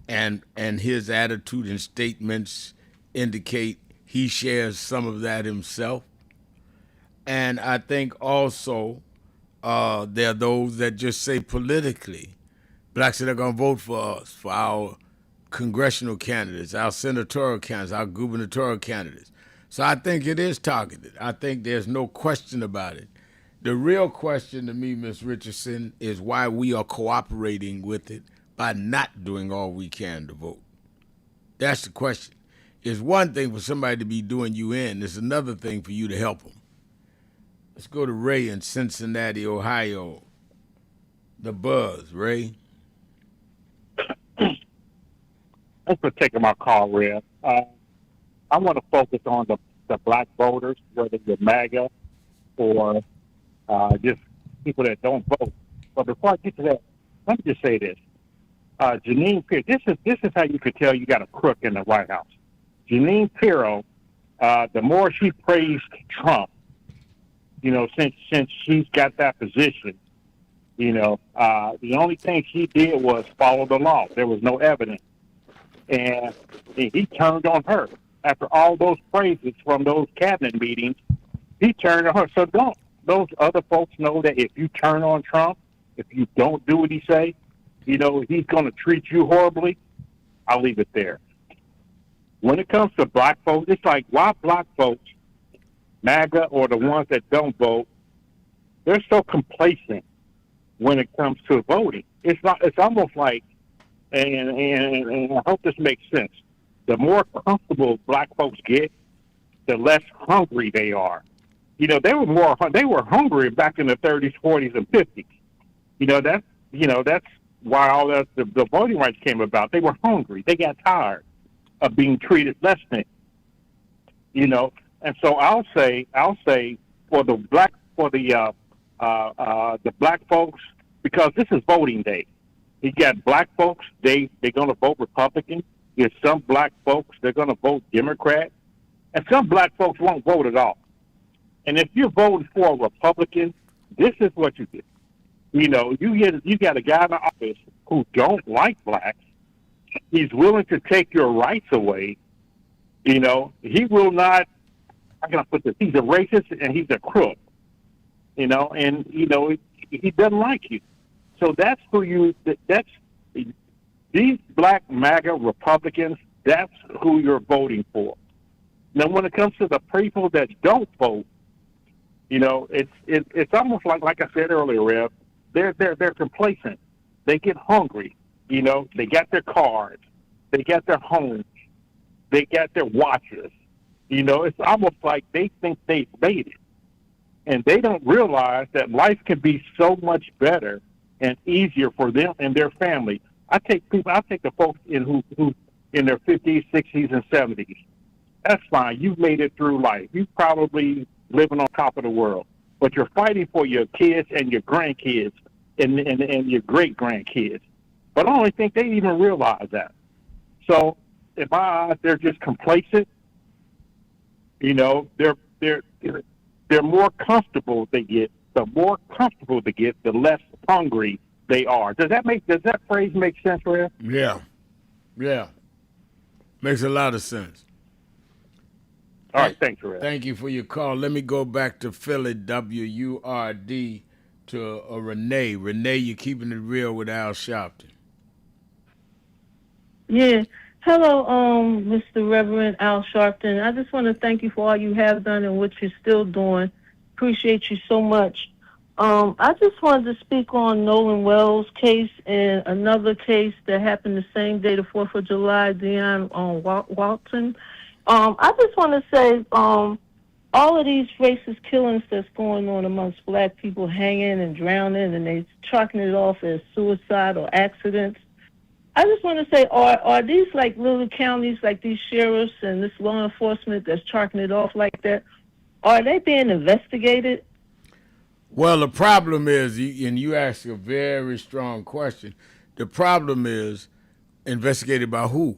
and his attitude and statements indicate he shares some of that himself. And I think also there are those that just say politically, blacks are going to vote for us, for our congressional candidates, our senatorial candidates, our gubernatorial candidates. So I think it is targeted. I think there's no question about it. The real question to me, Ms. Richardson, is why we are cooperating with it by not doing all we can to vote. That's the question. It's one thing for somebody to be doing you in. It's another thing for you to help them. Let's go to Ray in Cincinnati, Ohio. The Buzz, Ray. Thanks for taking my call, Red. I want to focus on the black voters, whether you're MAGA or just people that don't vote. But before I get to that, let me just say this. Jeanine Pirro, this is how you could tell you got a crook in the White House. Jeanine Pirro, the more she praised Trump, since she's got that position, the only thing she did was follow the law. There was no evidence. And he turned on her. After all those praises from those cabinet meetings, he turned on her. So don't those other folks know that if you turn on Trump, if you don't do what he say, he's going to treat you horribly? I'll leave it there. When it comes to black folks, it's like, why black folks, MAGA or the ones that don't vote, they're so complacent when it comes to voting. It's almost like, and I hope this makes sense, the more comfortable black folks get, the less hungry they are. They were hungry back in the 30s, 40s, and 50s. That's why all the voting rights came about. They were hungry. They got tired of being treated less than. And so I'll say for the black folks, because this is voting day. He got black folks, they're going to vote Republican. There's some black folks, they're going to vote Democrat. And some black folks won't vote at all. And if you're voting for a Republican, this is what you get. You know, you got a guy in the office who don't like blacks. He's willing to take your rights away. You know, he will not, how can I put this? He's a racist and he's a crook. You know, and, you know, he doesn't like you. So that's these black MAGA Republicans, that's who you're voting for. Now, when it comes to the people that don't vote, you know, it's almost like I said earlier, Rev, they're complacent. They get hungry. You know, they got their cars, they got their homes, they got their watches. You know, it's almost like they think they've made it. And they don't realize that life can be so much better and easier for them and their family. I take the folks who in their 50s, 60s, and 70s. That's fine. You've made it through life. You probably living on top of the world. But you're fighting for your kids and your grandkids and your great-grandkids. But I don't think they even realize that. So, in my eyes, they're just complacent. You know, they're more comfortable they get. The more comfortable they get, the less hungry they are. Does that phrase make sense, Rev? Yeah. Makes a lot of sense. All right, thanks, Rev. Thank you for your call. Let me go back to Philly, WURD, to Renee. Renee, you're keeping it real with Al Sharpton. Yeah. Hello, Mr. Reverend Al Sharpton. I just want to thank you for all you have done and what you're still doing. Appreciate you so much. I just wanted to speak on Nolan Wells' case and another case that happened the same day, the 4th of July, Deion Walton. I just want to say all of these racist killings that's going on amongst black people, hanging and drowning, and they chalking it off as suicide or accidents. I just want to say, are these like little counties, like these sheriffs and this law enforcement that's chalking it off like that, are they being investigated? Well, the problem is, and you ask a very strong question, the problem is investigated by who?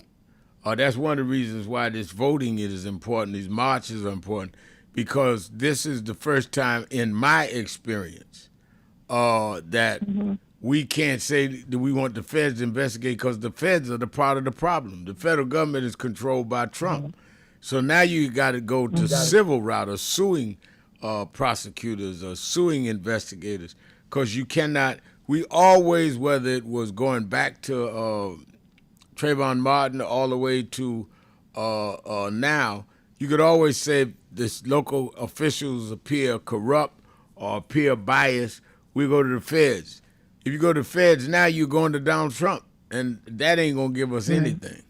That's one of the reasons why this voting is important, these marches are important, because this is the first time in my experience that we can't say that we want the feds to investigate, because the feds are the part of the problem. The federal government is controlled by Trump. So now you got to go to civil route or suing prosecutors or suing investigators, because you cannot, we always, whether it was going back to Trayvon Martin all the way to now, you could always say this local officials appear corrupt or appear biased, we go to the feds. If you go to the feds now, you're going to Donald Trump, and that ain't going to give us anything.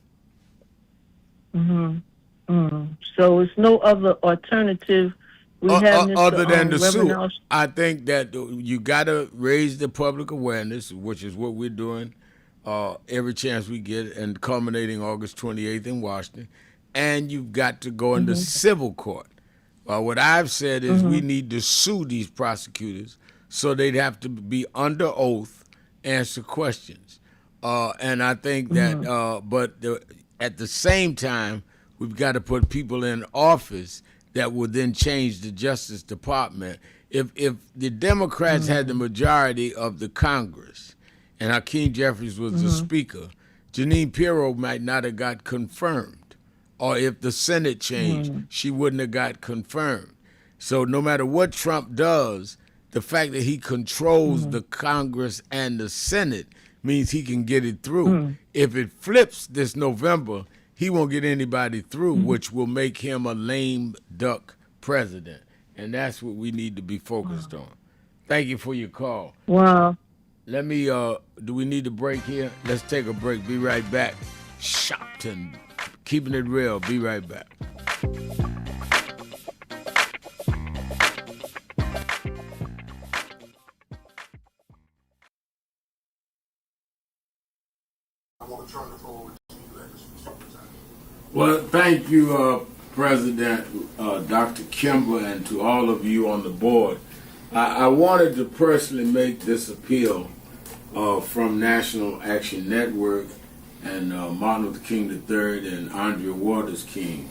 So it's no other alternative we have other than the suit. I think that you got to raise the public awareness, which is what we're doing every chance we get, and culminating August 28th in Washington. And you've got to go into civil court. What I've said is we need to sue these prosecutors, so they'd have to be under oath, answer questions. And I think that, at the same time, we've got to put people in office that would then change the Justice Department. If the Democrats had the majority of the Congress and Hakeem Jeffries was the Speaker, Jeanine Pirro might not have got confirmed. Or if the Senate changed, she wouldn't have got confirmed. So no matter what Trump does, the fact that he controls the Congress and the Senate means he can get it through. If it flips this November, he won't get anybody through, which will make him a lame duck president. And that's what we need to be focused on. Thank you for your call. Wow. Let me, do we need a break here? Let's take a break. Be right back. Sharpton, keeping it real. Be right back. Well, thank you, President Dr. Kimber, and to all of you on the board. I wanted to personally make this appeal from National Action Network and Martin Luther King III and Andrea Waters King,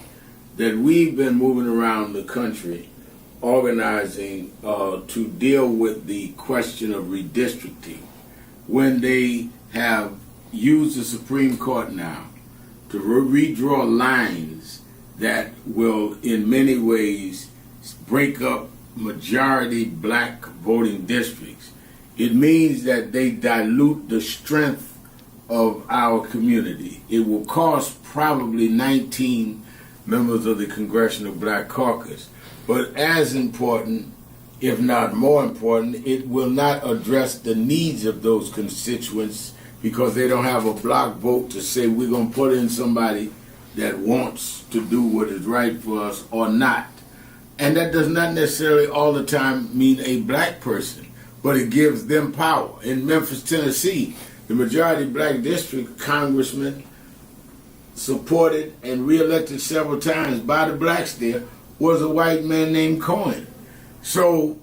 that we've been moving around the country organizing to deal with the question of redistricting, when they have used the Supreme Court now to redraw lines that will in many ways break up majority black voting districts. It means that they dilute the strength of our community. It will cost probably 19 members of the Congressional Black Caucus. But as important, if not more important, it will not address the needs of those constituents because they don't have a block vote to say we're going to put in somebody that wants to do what is right for us or not. And that does not necessarily all the time mean a black person, but it gives them power. In Memphis, Tennessee, the majority black district congressman supported and reelected several times by the blacks there was a white man named Cohen. So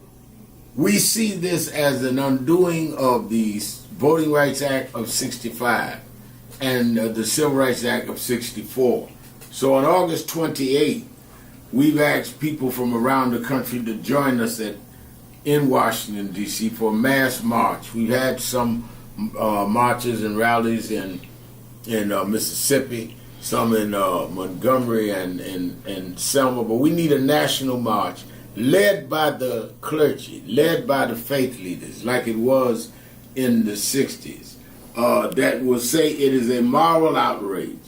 we see this as an undoing of the Voting Rights Act of 65 and the Civil Rights Act of 64. So on August 28th, we've asked people from around the country to join us in Washington, D.C. for a mass march. We've had some marches and rallies in Mississippi, some in Montgomery and Selma, but we need a national march led by the clergy, led by the faith leaders, like it was in the 60s, that will say it is a moral outrage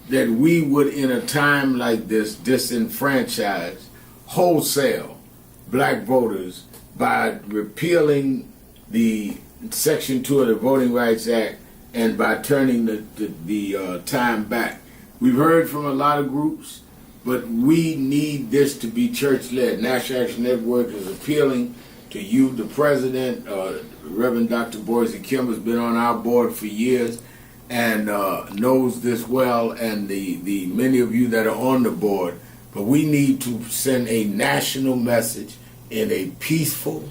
that we would, in a time like this, disenfranchise wholesale black voters by repealing the Section 2 of the Voting Rights Act and by turning the time back. We've heard from a lot of groups, but we need this to be church-led. National Action Network is appealing to you, the president. Reverend Dr. Boise Kim has been on our board for years and knows this well, and the many of you that are on the board. But we need to send a national message in a peaceful,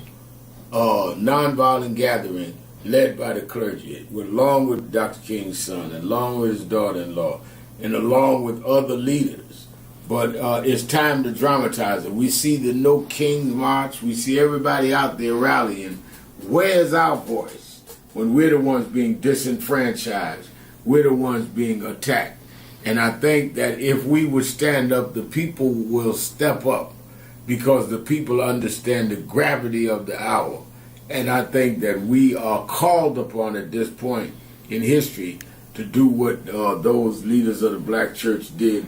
nonviolent gathering led by the clergy, along with Dr. King's son, along with his daughter-in-law, and along with other leaders. But it's time to dramatize it. We see the No Kings March. We see everybody out there rallying. Where's our voice when we're the ones being disenfranchised? We're the ones being attacked. And I think that if we would stand up, the people will step up because the people understand the gravity of the hour. And I think that we are called upon at this point in history to do what those leaders of the black church did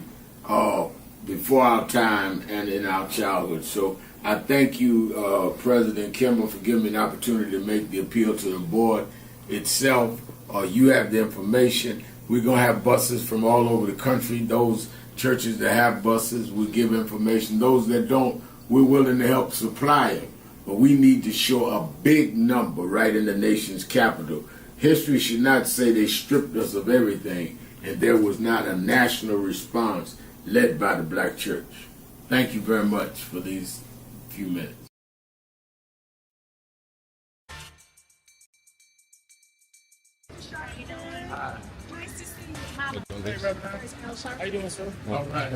before our time and in our childhood. So I thank you, President Kimball, for giving me an opportunity to make the appeal to the board itself. You have the information. We're going to have buses from all over the country. Those churches that have buses will give information. Those that don't, we're willing to help supply them. But we need to show a big number right in the nation's capital. History should not say they stripped us of everything and there was not a national response led by the black church. Thank you very much for these few minutes. How you doing, sir? All right.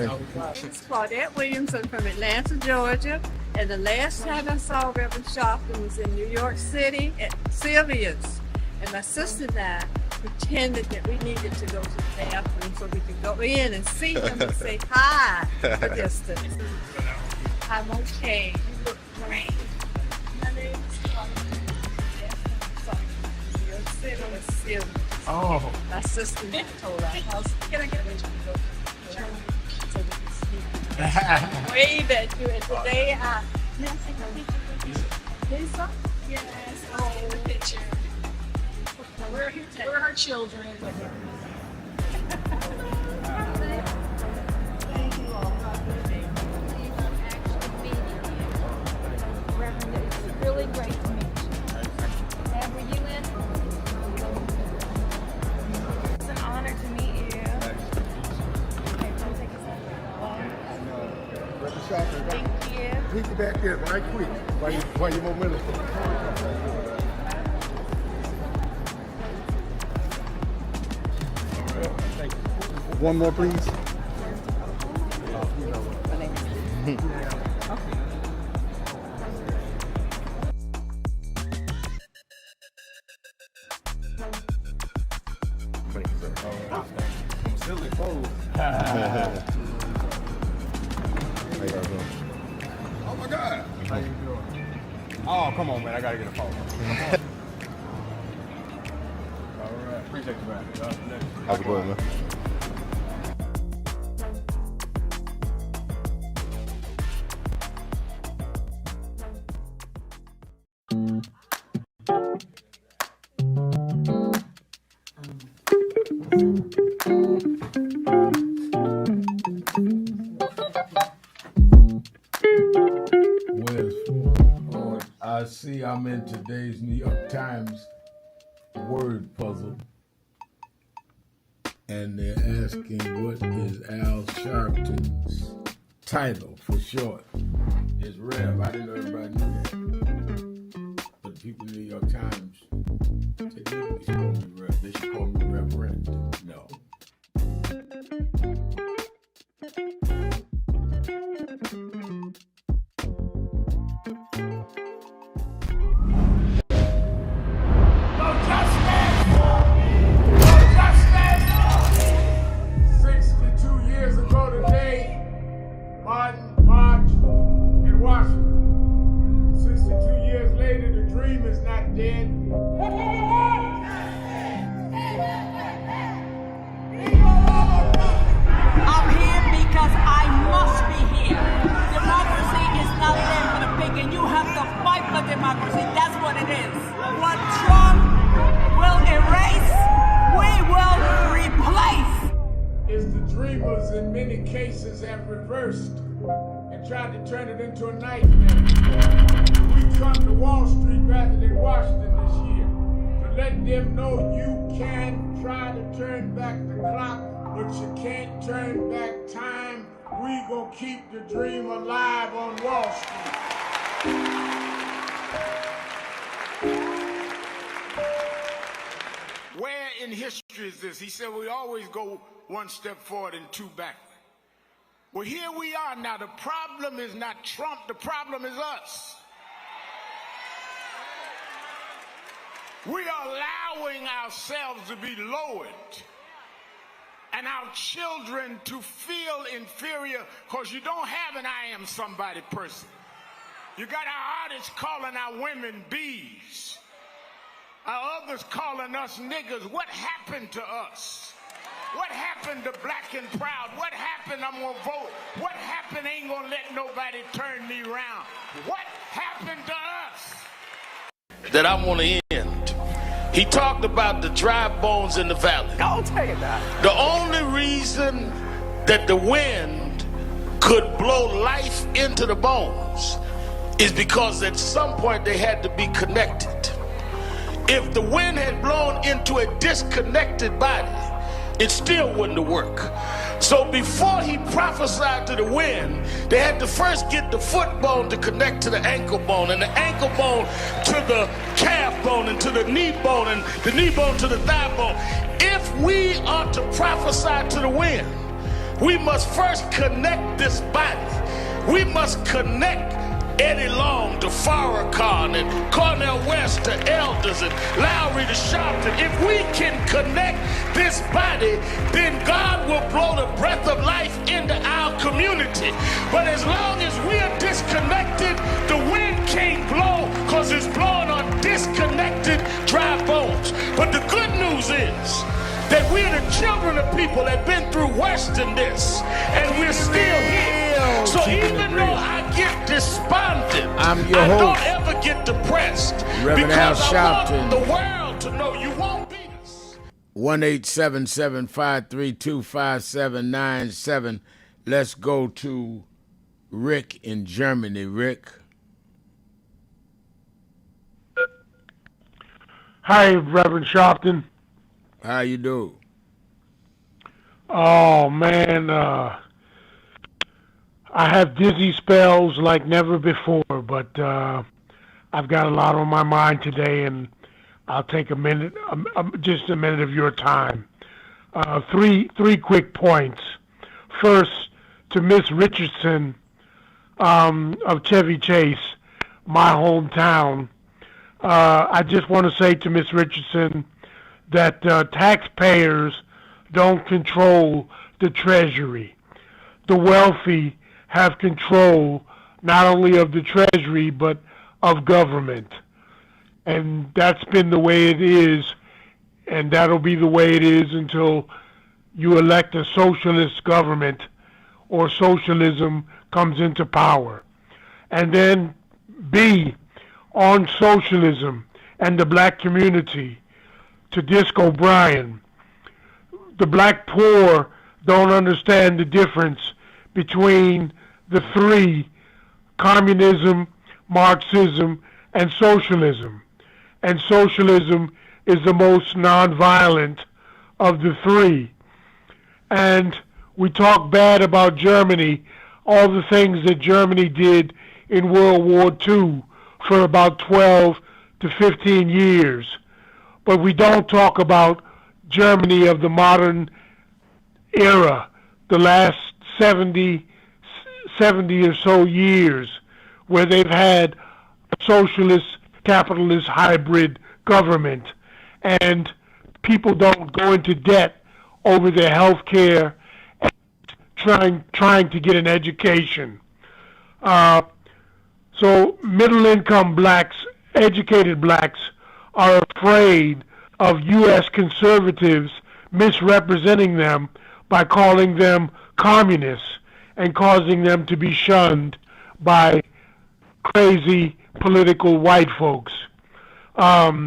It's Claudette Williamson from Atlanta, Georgia. And the last time I saw Reverend Sharpton was in New York City at Sylvia's. And my sister and I pretended that we needed to go to the bathroom so we could go in and see him and say hi for distance. I'm okay. You look great. My name is Claudette. You're sitting with Sylvia. Oh. My sister told our house, can I get a picture? So we can see. Wave at you, and today I. May I take a picture? Lisa? Yes, I'll take the picture. We're her children. Thank you all. Reverend, it's really great to meet you. Dad, were you in? It's an honor to meet you. Okay, come take a second. Thank you. Meet you back here right quick while you momentum. one more, please. I'm still exposed. Oh my God. How you doing? Oh, come on, man. I gotta get a phone. All right. Appreciate you, man. Have a good one, man. I see I'm in today's New York Times word puzzle, and they're asking what is Al Sharpton's title for short. It's Rev. I didn't know everybody knew that. But people in the New York Times, they didn't call me Rev. They should call me Reverend. No. Have reversed and tried to turn it into a nightmare. We come to Wall Street rather than Washington this year to let them know you can try to turn back the clock, but you can't turn back time. We gonna keep the dream alive on Wall Street. Where in history is this? He said we always go one step forward and two back. Well, here we are now. The problem is not Trump. The problem is us. We are allowing ourselves to be lowered and our children to feel inferior because you don't have an I am somebody person. You got our artists calling our women bees. Our others calling us niggas. What happened to us? What happened to black and proud? What happened? I'm gonna vote. What happened? Ain't gonna let nobody turn me around. What happened to us? That I want to end. He talked about the dry bones in the valley. I'll tell you that. The only reason that the wind could blow life into the bones is because at some point they had to be connected. If the wind had blown into a disconnected body, it still wouldn't have worked. So before he prophesied to the wind, they had to first get the foot bone to connect to the ankle bone, and the ankle bone to the calf bone, and to the knee bone, and the knee bone to the thigh bone. If we are to prophesy to the wind, we must first connect this body. We must connect Eddie Long to Farrakhan and Cornel West to Elders and Lowry to Sharpton. If we can connect this body, then God will blow the breath of life into our community. But as long as we are disconnected, the wind can't blow because it's blowing on disconnected dry bones. But the good news is that we're the children of people that have been through worse than this, and we're still here. So even though I get despondent, I'm your I host, don't ever get depressed, Reverend Al because I Sharpton. want the world to know you won't beat us. 1-877-532-5797. Let's go to Rick in Germany. Rick. Hi, Reverend Sharpton. How you do? Oh, man, I have dizzy spells like never before, but I've got a lot on my mind today, and I'll take a minute, just a minute of your time. Three quick points. First, to Miss Richardson of Chevy Chase, my hometown. I just want to say to Miss Richardson that taxpayers don't control the Treasury. The wealthy have control not only of the Treasury but of government. And that's been the way it is, and that'll be the way it is until you elect a socialist government or socialism comes into power. And then B, on socialism and the black community, to Disco Brian, the black poor don't understand the difference between the three: communism, Marxism, and socialism. And socialism is the most nonviolent of the three. And we talk bad about Germany, all the things that Germany did in World War II for about 12 to 15 years. But we don't talk about Germany of the modern era, the last 70 or so years, where they've had a socialist, capitalist hybrid government, and people don't go into debt over their health care and trying to get an education. So middle-income blacks, educated blacks, are afraid of U.S. conservatives misrepresenting them by calling them communists and causing them to be shunned by crazy political white folks. But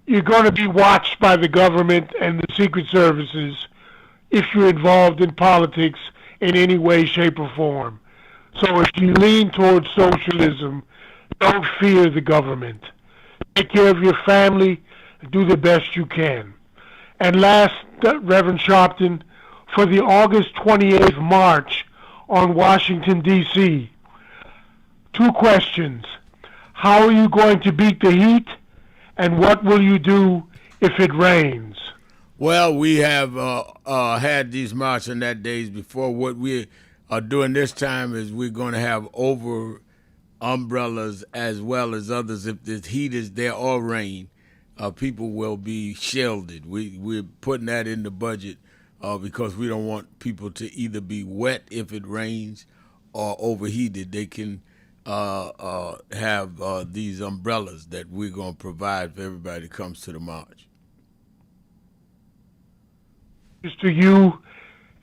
you're going to be watched by the government and the secret services if you're involved in politics in any way, shape, or form. So if you lean towards socialism, don't fear the government. Take care of your family and do the best you can. And last, Reverend Sharpton, for the August 28th march on Washington, D.C., 2 questions. How are you going to beat the heat? And what will you do if it rains? Well, we have had these march on that days before. What we are doing this time is we're going to have over umbrellas as well as others. If the heat is there or rain, people will be shielded. We're putting that in the budget because we don't want people to either be wet if it rains or overheated. They can have these umbrellas that we're going to provide for everybody that comes to the march. To you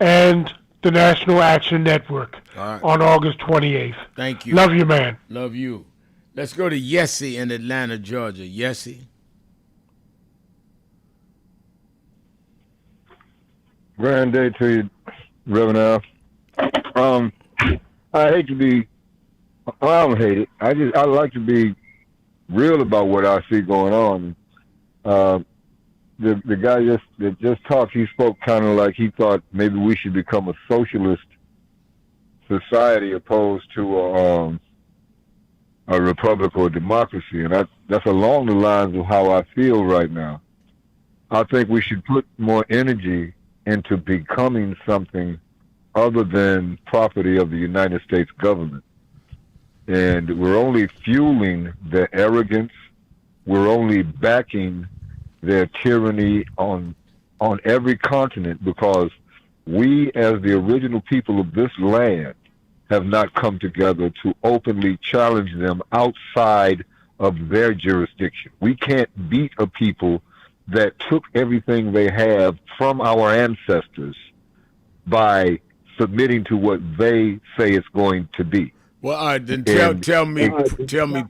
and the National Action Network on August 28th. Thank you. Love you, man. Love you. Let's go to Yessie in Atlanta, Georgia. Yessie. Grand day to you, Reverend Al. I hate to be, I don't hate it. I like to be real about what I see going on. The guy that just talked, he spoke kind of like he thought maybe we should become a socialist society opposed to a republic or democracy, and that's along the lines of how I feel right now. I think we should put more energy into becoming something other than property of the United States government. And we're only fueling their arrogance. We're only backing their tyranny on every continent because we, as the original people of this land, have not come together to openly challenge them outside of their jurisdiction. We can't beat a people that took everything they have from our ancestors by submitting to what they say it's going to be. Well, all right, then tell me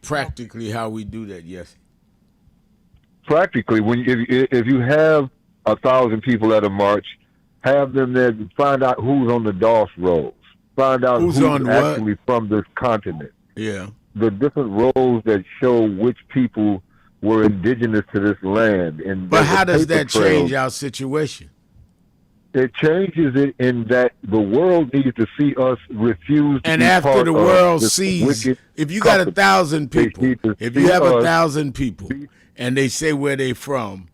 practically how we do that. Yes. Practically, if you have 1,000 people at a march, have them there. Find out who's on the DOS rolls. Find out who's actually from this continent. Yeah. The different rolls that show which people were indigenous to this land. And but how does that change our situation? It changes it in that the world needs to see us refuse to And be after part the of world this sees, wicked if you got company. 1,000 They people, need to if see you have us 1,000 people, and they say where they from,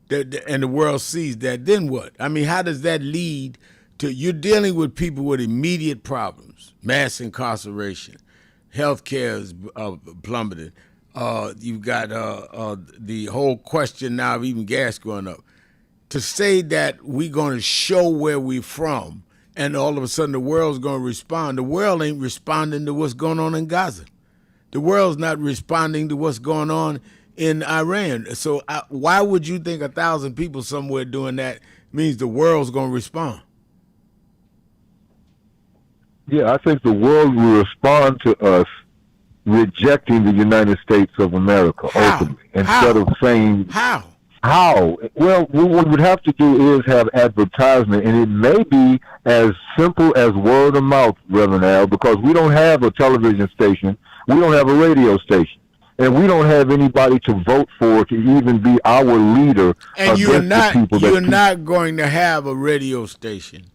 and the world sees that, then what? I mean, how does that lead to, you're dealing with people with immediate problems, mass incarceration, healthcare is plummeted. You've got the whole question now of even gas going up. To say that we're going to show where we're from and all of a sudden the world's going to respond, the world ain't responding to what's going on in Gaza. The world's not responding to what's going on in Iran. So why would you think 1,000 people somewhere doing that means the world's going to respond? Yeah, I think the world will respond to us rejecting the United States of America ultimately, instead of saying how. Well, what we would have to do is have advertisement, and it may be as simple as word of mouth, Reverend Al, because we don't have a television station, we don't have a radio station, and we don't have anybody to vote for to even be our leader. And you're not going to have a radio station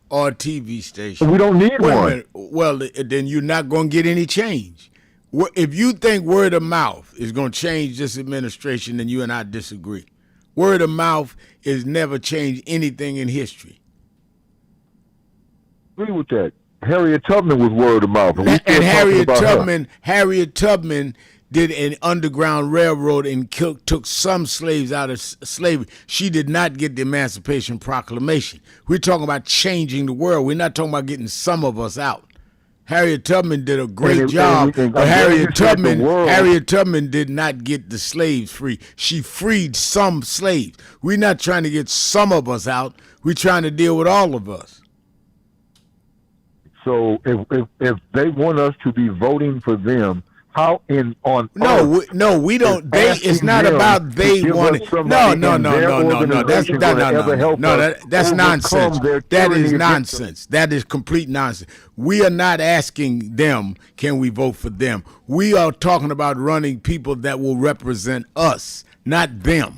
or a TV station. We don't need one. Well, then you're not going to get any change. If you think word of mouth is going to change this administration, then you and I disagree. Word of mouth has never changed anything in history. Agree with that. Harriet Tubman was word of mouth. And Harriet Tubman did an underground railroad and took some slaves out of slavery. She did not get the Emancipation Proclamation. We're talking about changing the world. We're not talking about getting some of us out. Harriet Tubman did a great job, but Harriet Tubman did not get the slaves free. She freed some slaves. We're not trying to get some of us out. We're trying to deal with all of us. So if they want us to be voting for them, how No, we don't. It's not about they wanting. No. That's nonsense. That is nonsense. That is complete nonsense. We are not asking them, can we vote for them? We are talking about running people that will represent us, not them.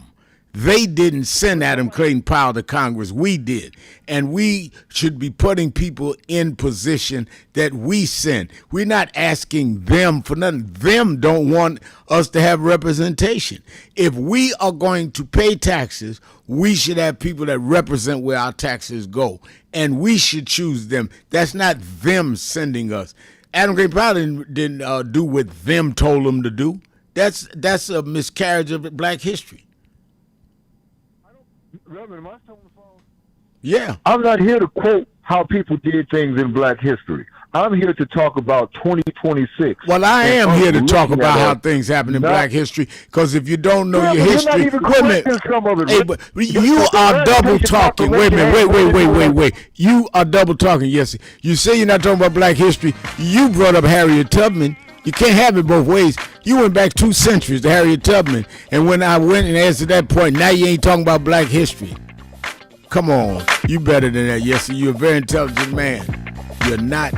They didn't send Adam Clayton Powell to Congress. We did. And we should be putting people in position that we send. We're not asking them for nothing. Them don't want us to have representation. If we are going to pay taxes, we should have people that represent where our taxes go. And we should choose them. That's not them sending us. Adam Clayton Powell didn't do what them told him to do. That's a miscarriage of Black history. Reverend, am I still on the phone? Yeah. I'm not here to quote how people did things in Black history. I'm here to talk about 2026. Well, I am here to talk about how things happen in Black history, because if you don't know your history, but you are double talking. Wait a minute, wait. You are double talking. Yes, you say you're not talking about Black history. You brought up Harriet Tubman. You can't have it both ways. You went back 2 centuries to Harriet Tubman, and when I went and answered that point, now you ain't talking about Black history. Come on, you better than that. Yes, you're a very intelligent man. You're not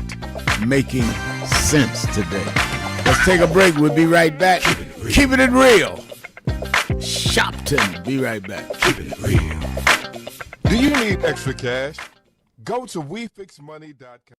making sense today. Let's take a break. We'll be right back. Keeping it real. Sharpton. Be right back. Keeping it real. Do you need extra cash? Go to WeFixMoney.com.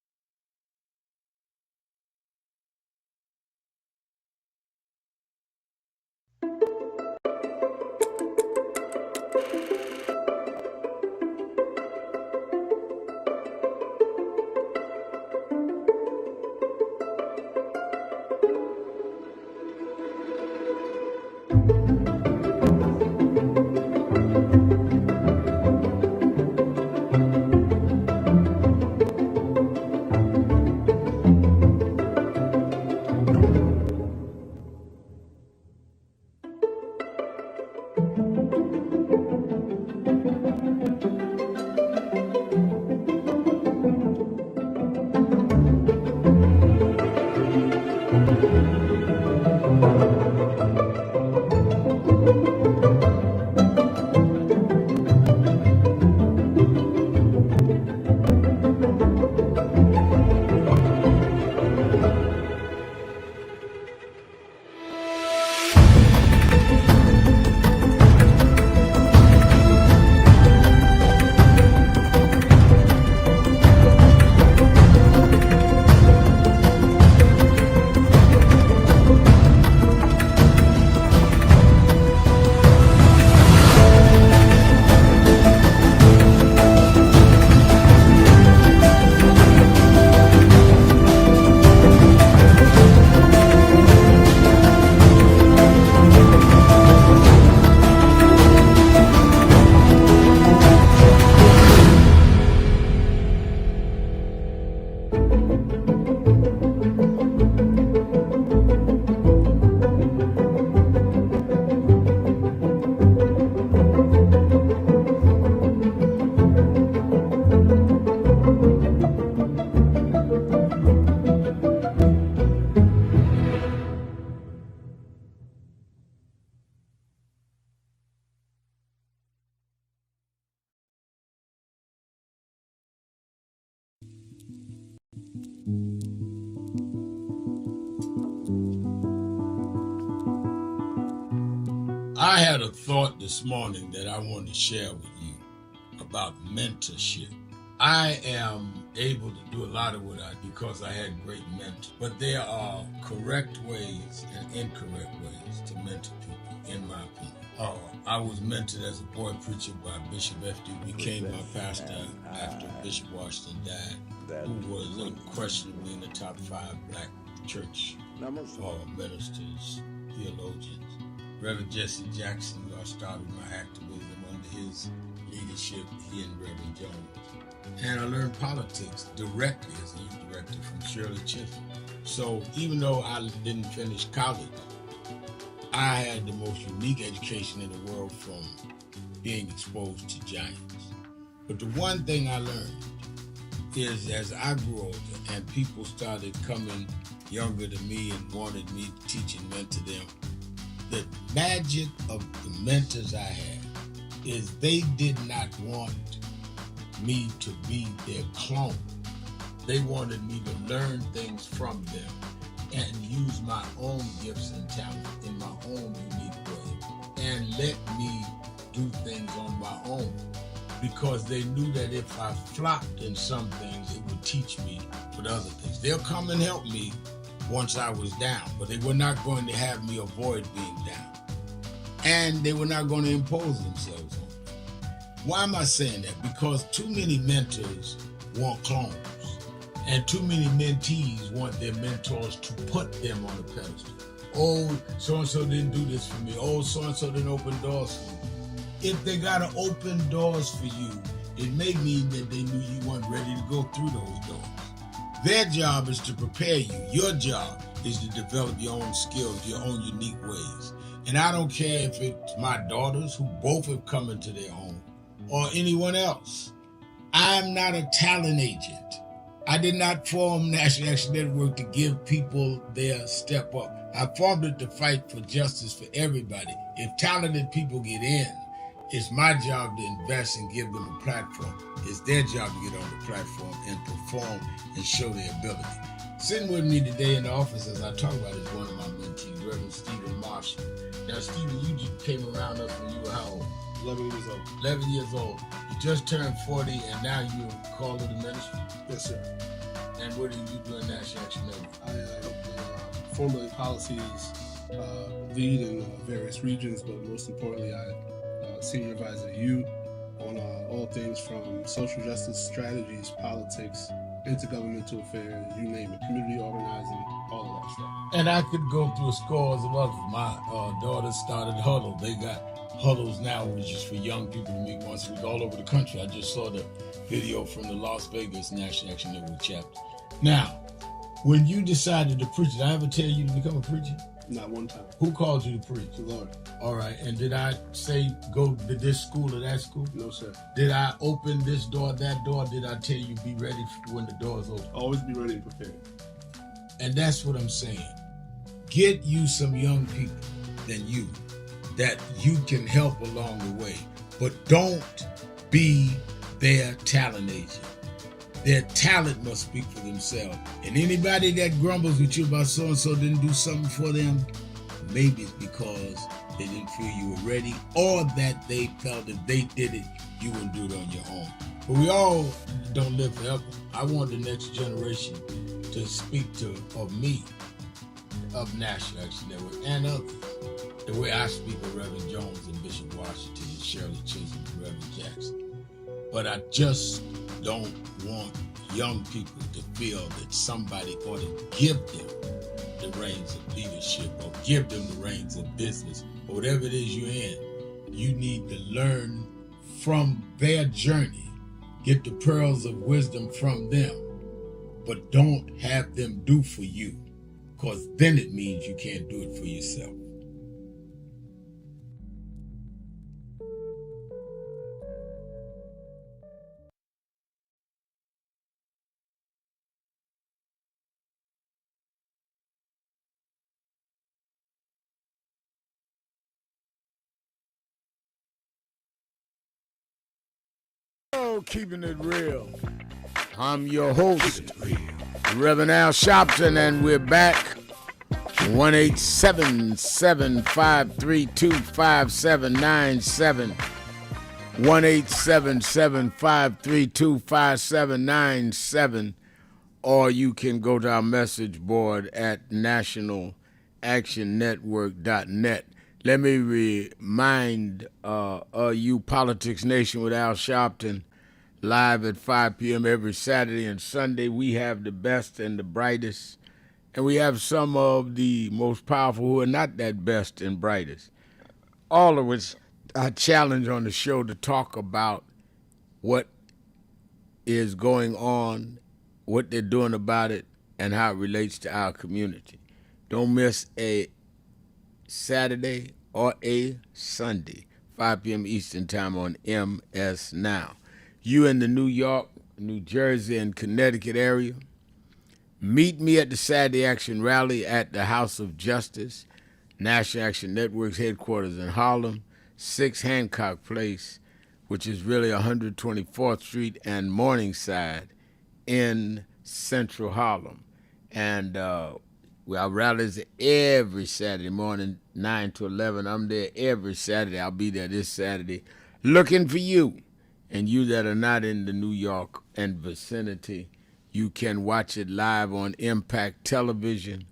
I had a thought this morning that I wanted to share with you about mentorship. I am able to do a lot of what I do because I had great mentors. But there are correct ways and incorrect ways to mentor people, in my opinion. I was mentored as a boy preacher by Bishop F.D. became my pastor after Bishop Washington died, who was unquestionably in the top 5 black church ministers, theologians. Reverend Jesse Jackson, who I started my activism under his leadership, he and Reverend Jones. And I learned politics directly as a youth director from Shirley Chisholm. So even though I didn't finish college, I had the most unique education in the world from being exposed to giants. But the one thing I learned is as I grew older and people started coming younger than me and wanted me to teach and mentor them, the magic of the mentors I had is they did not want me to be their clone. They wanted me to learn things from them and use my own gifts and talents in my own unique way and let me do things on my own, because they knew that if I flopped in some things, it would teach me for the other things. They'll come and help me once I was down, but they were not going to have me avoid being down. And they were not going to impose themselves on me. Why am I saying that? Because too many mentors want clones, and too many mentees want their mentors to put them on a pedestal. Oh, so-and-so didn't do this for me. Oh, so-and-so didn't open doors for me. If they got to open doors for you, it may mean that they knew you weren't ready to go through those doors. Their job is to prepare you. Your job is to develop your own skills, your own unique ways. And I don't care if it's my daughters, who both have come into their own, or anyone else. I'm not a talent agent. I did not form National Action Network to give people their step up. I formed it to fight for justice for everybody. If talented people get in, it's my job to invest and give them a platform. It's their job to get on the platform and perform and show their ability. Sitting with me today in the office as I talk about it is one of my mentees, Reverend Stephen Marshall. Now, Stephen, you just came around us when you were how old? 11 years old. 11 years old. You just turned 40 and now you're called to the ministry? Yes, sir. And what are you doing National Action Network? I formulate policies, lead in various regions, but most importantly, I senior advisor to you on all things from social justice strategies, politics, intergovernmental affairs, you name it, community organizing, all of that stuff. And I could go through scores of others. My daughter started Huddle. They got Huddles now, which is for young people to meet once a week all over the country. I just saw the video from the Las Vegas National Action Network chapter. Now, when you decided to preach, did I ever tell you to become a preacher? Not one time. Who called you to preach? The Lord. All right. And did I say go to this school or that school? No, sir. Did I open this door, that door? Did I tell you be ready when the doors open? Always be ready and prepared. And that's what I'm saying. Get you some young people than you that you can help along the way. But don't be their talent agent. Their talent must speak for themselves. And anybody that grumbles with you about so-and-so didn't do something for them, maybe it's because they didn't feel you were ready, or that they felt if they did it, you wouldn't do it on your own. But we all don't live forever. I want the next generation to speak of me, of National Action Network, and others, the way I speak of Reverend Jones and Bishop Washington and Shirley Chisholm and Reverend Jackson. But I just don't want young people to feel that somebody ought to give them the reins of leadership or give them the reins of business or whatever it is you're in. You need to learn from their journey, get the pearls of wisdom from them, but don't have them do for you, because then it means you can't do it for yourself. Keeping it real. I'm your host, Reverend Al Sharpton, and we're back 1-877-532-5797. 1-877-532-5797. Or you can go to our message board at nationalactionnetwork.net. Let me remind you, Politics Nation with Al Sharpton, live at 5 p.m. every Saturday and Sunday. We have the best and the brightest, and we have some of the most powerful who are not that best and brightest. All of us are challenged on the show to talk about what is going on, what they're doing about it, and how it relates to our community. Don't miss a Saturday or a Sunday, 5 p.m. Eastern Time on MS Now. You in the New York, New Jersey, and Connecticut area, meet me at the Saturday Action Rally at the House of Justice, National Action Network's headquarters in Harlem, 6 Hancock Place, which is really 124th Street and Morningside in Central Harlem. And our rallies every Saturday morning, 9 to 11. I'm there every Saturday. I'll be there this Saturday looking for you. And you that are not in the New York and vicinity, you can watch it live on Impact Television,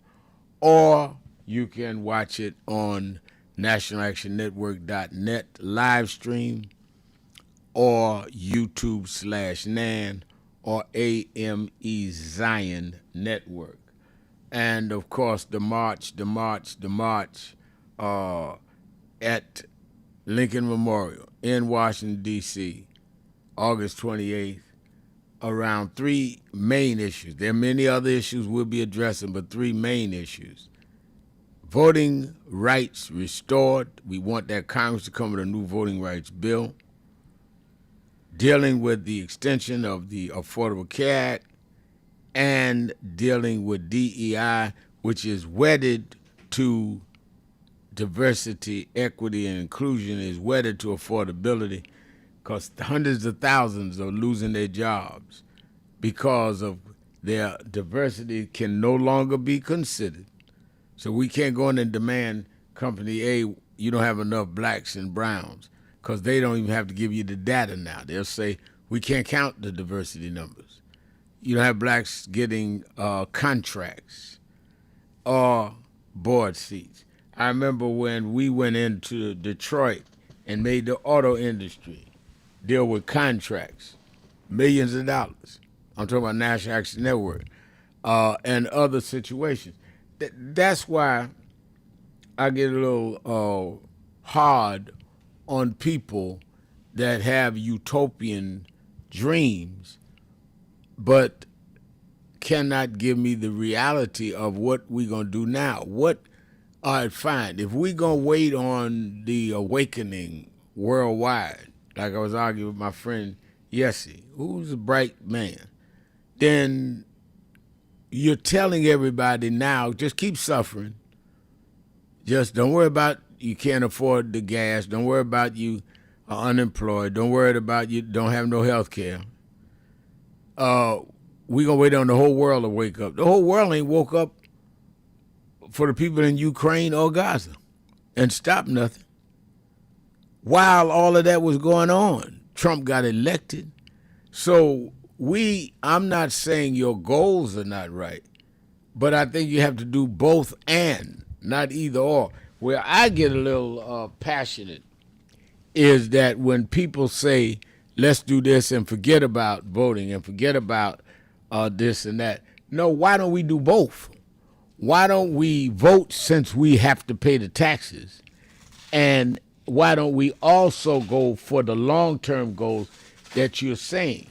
or you can watch it on nationalactionnetwork.net live stream, or YouTube/NAN, or AME Zion Network. And of course, the march at Lincoln Memorial in Washington, D.C., August 28th, around 3 main issues. There are many other issues we'll be addressing, but 3 main issues. Voting rights restored. We want that Congress to come with a new voting rights bill. Dealing with the extension of the Affordable Care Act, and dealing with DEI, which is wedded to diversity, equity, and inclusion, is wedded to affordability, because hundreds of thousands are losing their jobs because of their diversity can no longer be considered. So we can't go in and demand company A, you don't have enough blacks and browns, because they don't even have to give you the data now. They'll say, we can't count the diversity numbers. You don't have blacks getting contracts or board seats. I remember when we went into Detroit and made the auto industry deal with contracts, millions of dollars. I'm talking about National Action Network and other situations. That's why I get a little hard on people that have utopian dreams but cannot give me the reality of what we're going to do now. All right, fine. If we're going to wait on the awakening worldwide, like I was arguing with my friend Yessie, who's a bright man, then you're telling everybody now, just keep suffering. Just don't worry about you can't afford the gas. Don't worry about you are unemployed. Don't worry about you don't have no health care. We're going to wait on the whole world to wake up. The whole world ain't woke up for the people in Ukraine or Gaza and stop nothing. While all of that was going on, Trump got elected. So I'm not saying your goals are not right, but I think you have to do both and, not either or. Where I get a little passionate is that when people say, let's do this and forget about voting and forget about this and that. No, why don't we do both? Why don't we vote since we have to pay the taxes? And why don't we also go for the long-term goals that you're saying?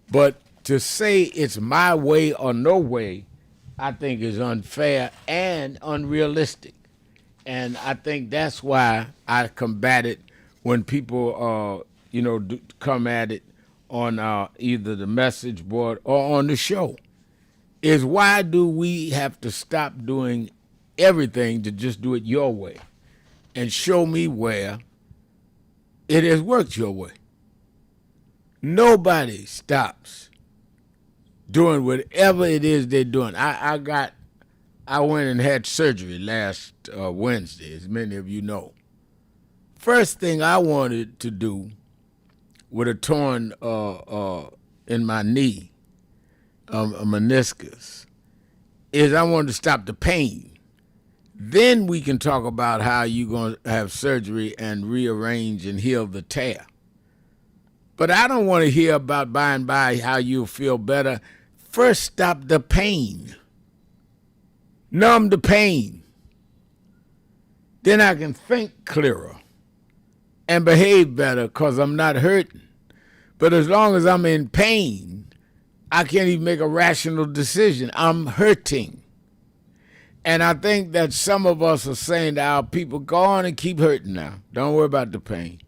But to say it's my way or no way, I think is unfair and unrealistic. And I think that's why I combat it when people, come at it on either the message board or on the show, is why do we have to stop doing everything to just do it your way? And show me where it has worked your way. Nobody stops doing whatever it is they're doing. I got I went and had surgery last Wednesday, as many of you know. First thing I wanted to do with a torn in my knee, a meniscus, is I wanted to stop the pain. Then we can talk about how you're going to have surgery and rearrange and heal the tear. But I don't want to hear about by and by how you'll feel better. First, stop the pain. Numb the pain. Then I can think clearer and behave better because I'm not hurting. But as long as I'm in pain, I can't even make a rational decision. I'm hurting. And I think that some of us are saying to our people, go on and keep hurting now. Don't worry about the pain.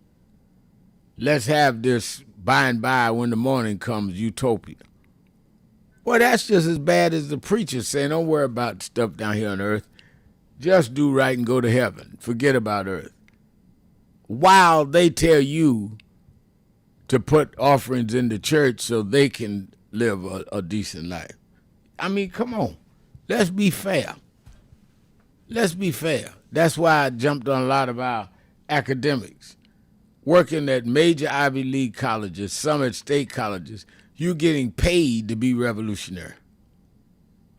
Let's have this by and by when the morning comes utopia. Well, that's just as bad as the preacher saying, don't worry about stuff down here on earth. Just do right and go to heaven. Forget about earth. While they tell you to put offerings in the church so they can live a decent life. I mean, come on. Let's be fair. Let's be fair. That's why I jumped on a lot of our academics. Working at major Ivy League colleges, some at state colleges, you're getting paid to be revolutionary.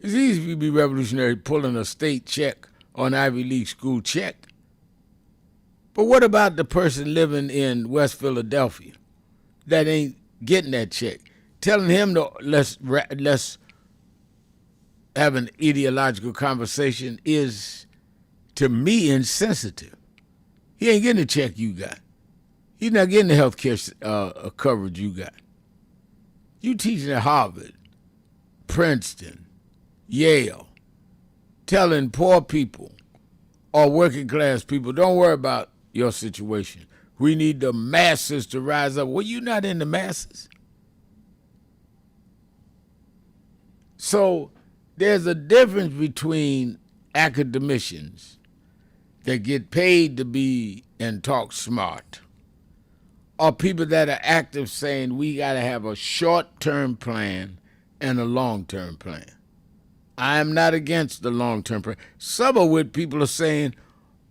It's easy to be revolutionary pulling a state check or an Ivy League school check. But what about the person living in West Philadelphia that ain't getting that check? Telling him to let's have an ideological conversation is, to me, insensitive. He ain't getting the check you got. He's not getting the health care coverage you got. You teaching at Harvard, Princeton, Yale, telling poor people or working class people, don't worry about your situation. We need the masses to rise up. Well, you're not in the masses. So there's a difference between academicians that get paid to be and talk smart, or people that are active saying we got to have a short-term plan and a long-term plan. I am not against the long-term plan. Some of what people are saying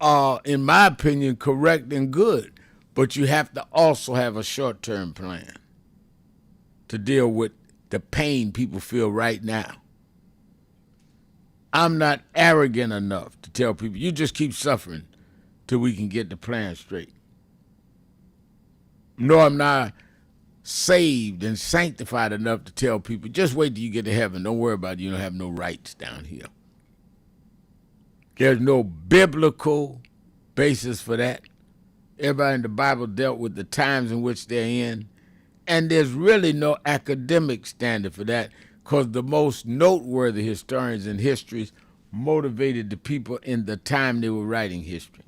are, in my opinion, correct and good, but you have to also have a short-term plan to deal with the pain people feel right now. I'm not arrogant enough to tell people, you just keep suffering till we can get the plan straight. Nor am I saved and sanctified enough to tell people, just wait till you get to heaven. Don't worry about it. You don't have no rights down here. There's no biblical basis for that. Everybody in the Bible dealt with the times in which they're in. And there's really no academic standard for that, because the most noteworthy historians in history motivated the people in the time they were writing history.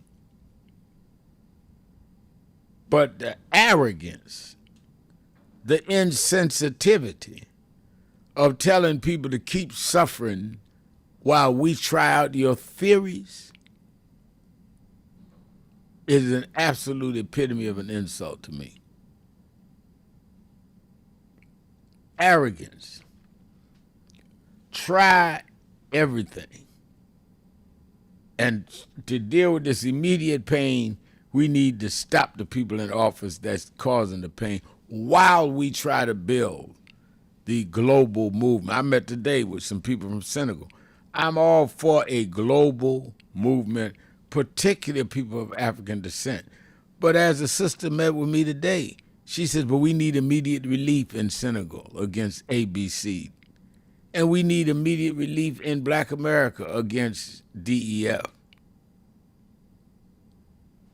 But the arrogance, the insensitivity of telling people to keep suffering while we try out your theories is an absolute epitome of an insult to me. Arrogance. Try everything. And to deal with this immediate pain, we need to stop the people in office that's causing the pain while we try to build the global movement. I met today with some people from Senegal. I'm all for a global movement, particularly people of African descent. But as a sister met with me today, she says, but we need immediate relief in Senegal against ABC. And we need immediate relief in Black America against DEF.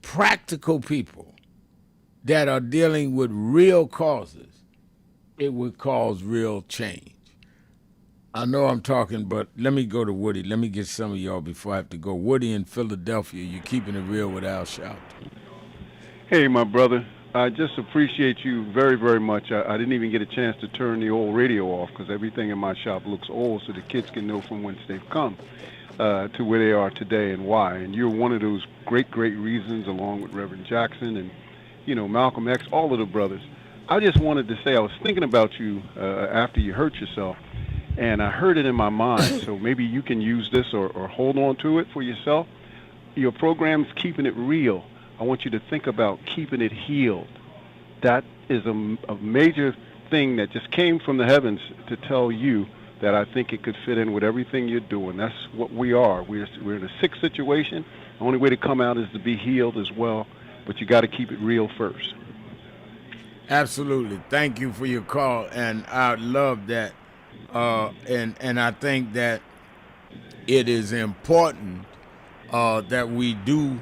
Practical people that are dealing with real causes, it would cause real change. I know I'm talking, but let me go to Woody. Let me get some of y'all before I have to go. Woody in Philadelphia, you're keeping it real with Al Sharpton. Hey, my brother. I just appreciate you very, very much. I didn't even get a chance to turn the old radio off because everything in my shop looks old so the kids can know from whence they've come to where they are today and why. And you're one of those great, great reasons, along with Reverend Jackson and, you know, Malcolm X, all of the brothers. I just wanted to say I was thinking about you after you hurt yourself. And I heard it in my mind, so maybe you can use this or hold on to it for yourself. Your program's Keeping It Real. I want you to think about keeping it healed. That is a major thing that just came from the heavens to tell you that I think it could fit in with everything you're doing. That's what we are. We're in a sick situation. The only way to come out is to be healed as well, but you got to keep it real first. Absolutely. Thank you for your call, and I love that. And I think that it is important that we do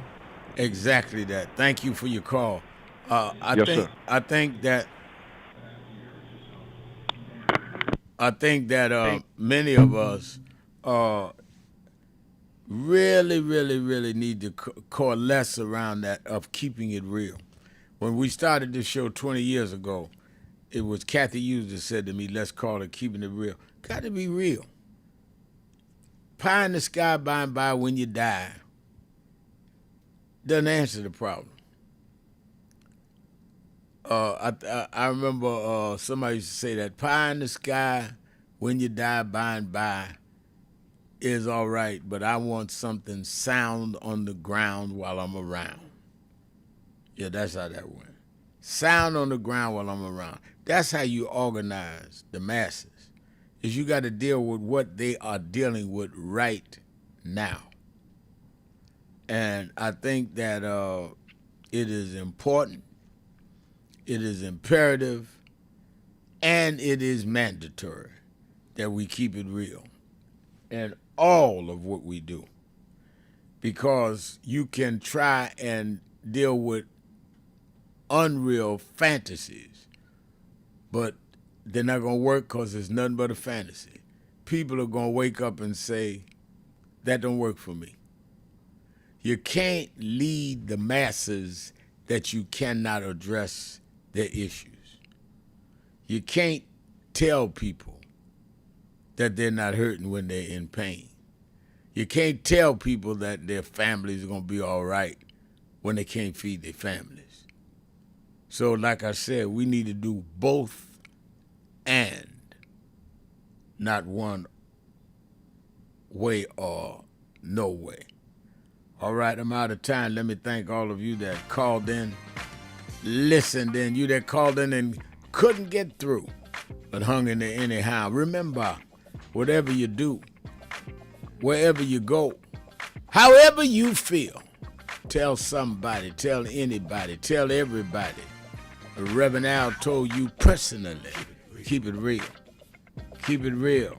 exactly that. Thank you for your call. Yes, sir. I think that many of us really need to coalesce around that of keeping it real. When we started this show 20 years ago, it was Kathy Hughes that said to me, let's call it Keeping It Real. Got to be real. Pie in the sky by and by when you die doesn't answer the problem. I remember somebody used to say that pie in the sky when you die by and by is all right, but I want something sound on the ground while I'm around. Yeah, that's how that went. Sound on the ground while I'm around. That's how you organize the masses, is you got to deal with what they are dealing with right now. And I think that it is important, it is imperative, and it is mandatory that we keep it real in all of what we do. Because you can try and deal with unreal fantasies, but they're not going to work because it's nothing but a fantasy. People are going to wake up and say, that don't work for me. You can't lead the masses that you cannot address their issues. You can't tell people that they're not hurting when they're in pain. You can't tell people that their families are going to be all right when they can't feed their families. So like I said, we need to do both and, not one way or no way. All right, I'm out of time. Let me thank all of you that called in, listened in, you that called in and couldn't get through, but hung in there anyhow. Remember, whatever you do, wherever you go, however you feel, tell somebody, tell anybody, tell everybody. Reverend Al told you personally, keep it real. Keep it real.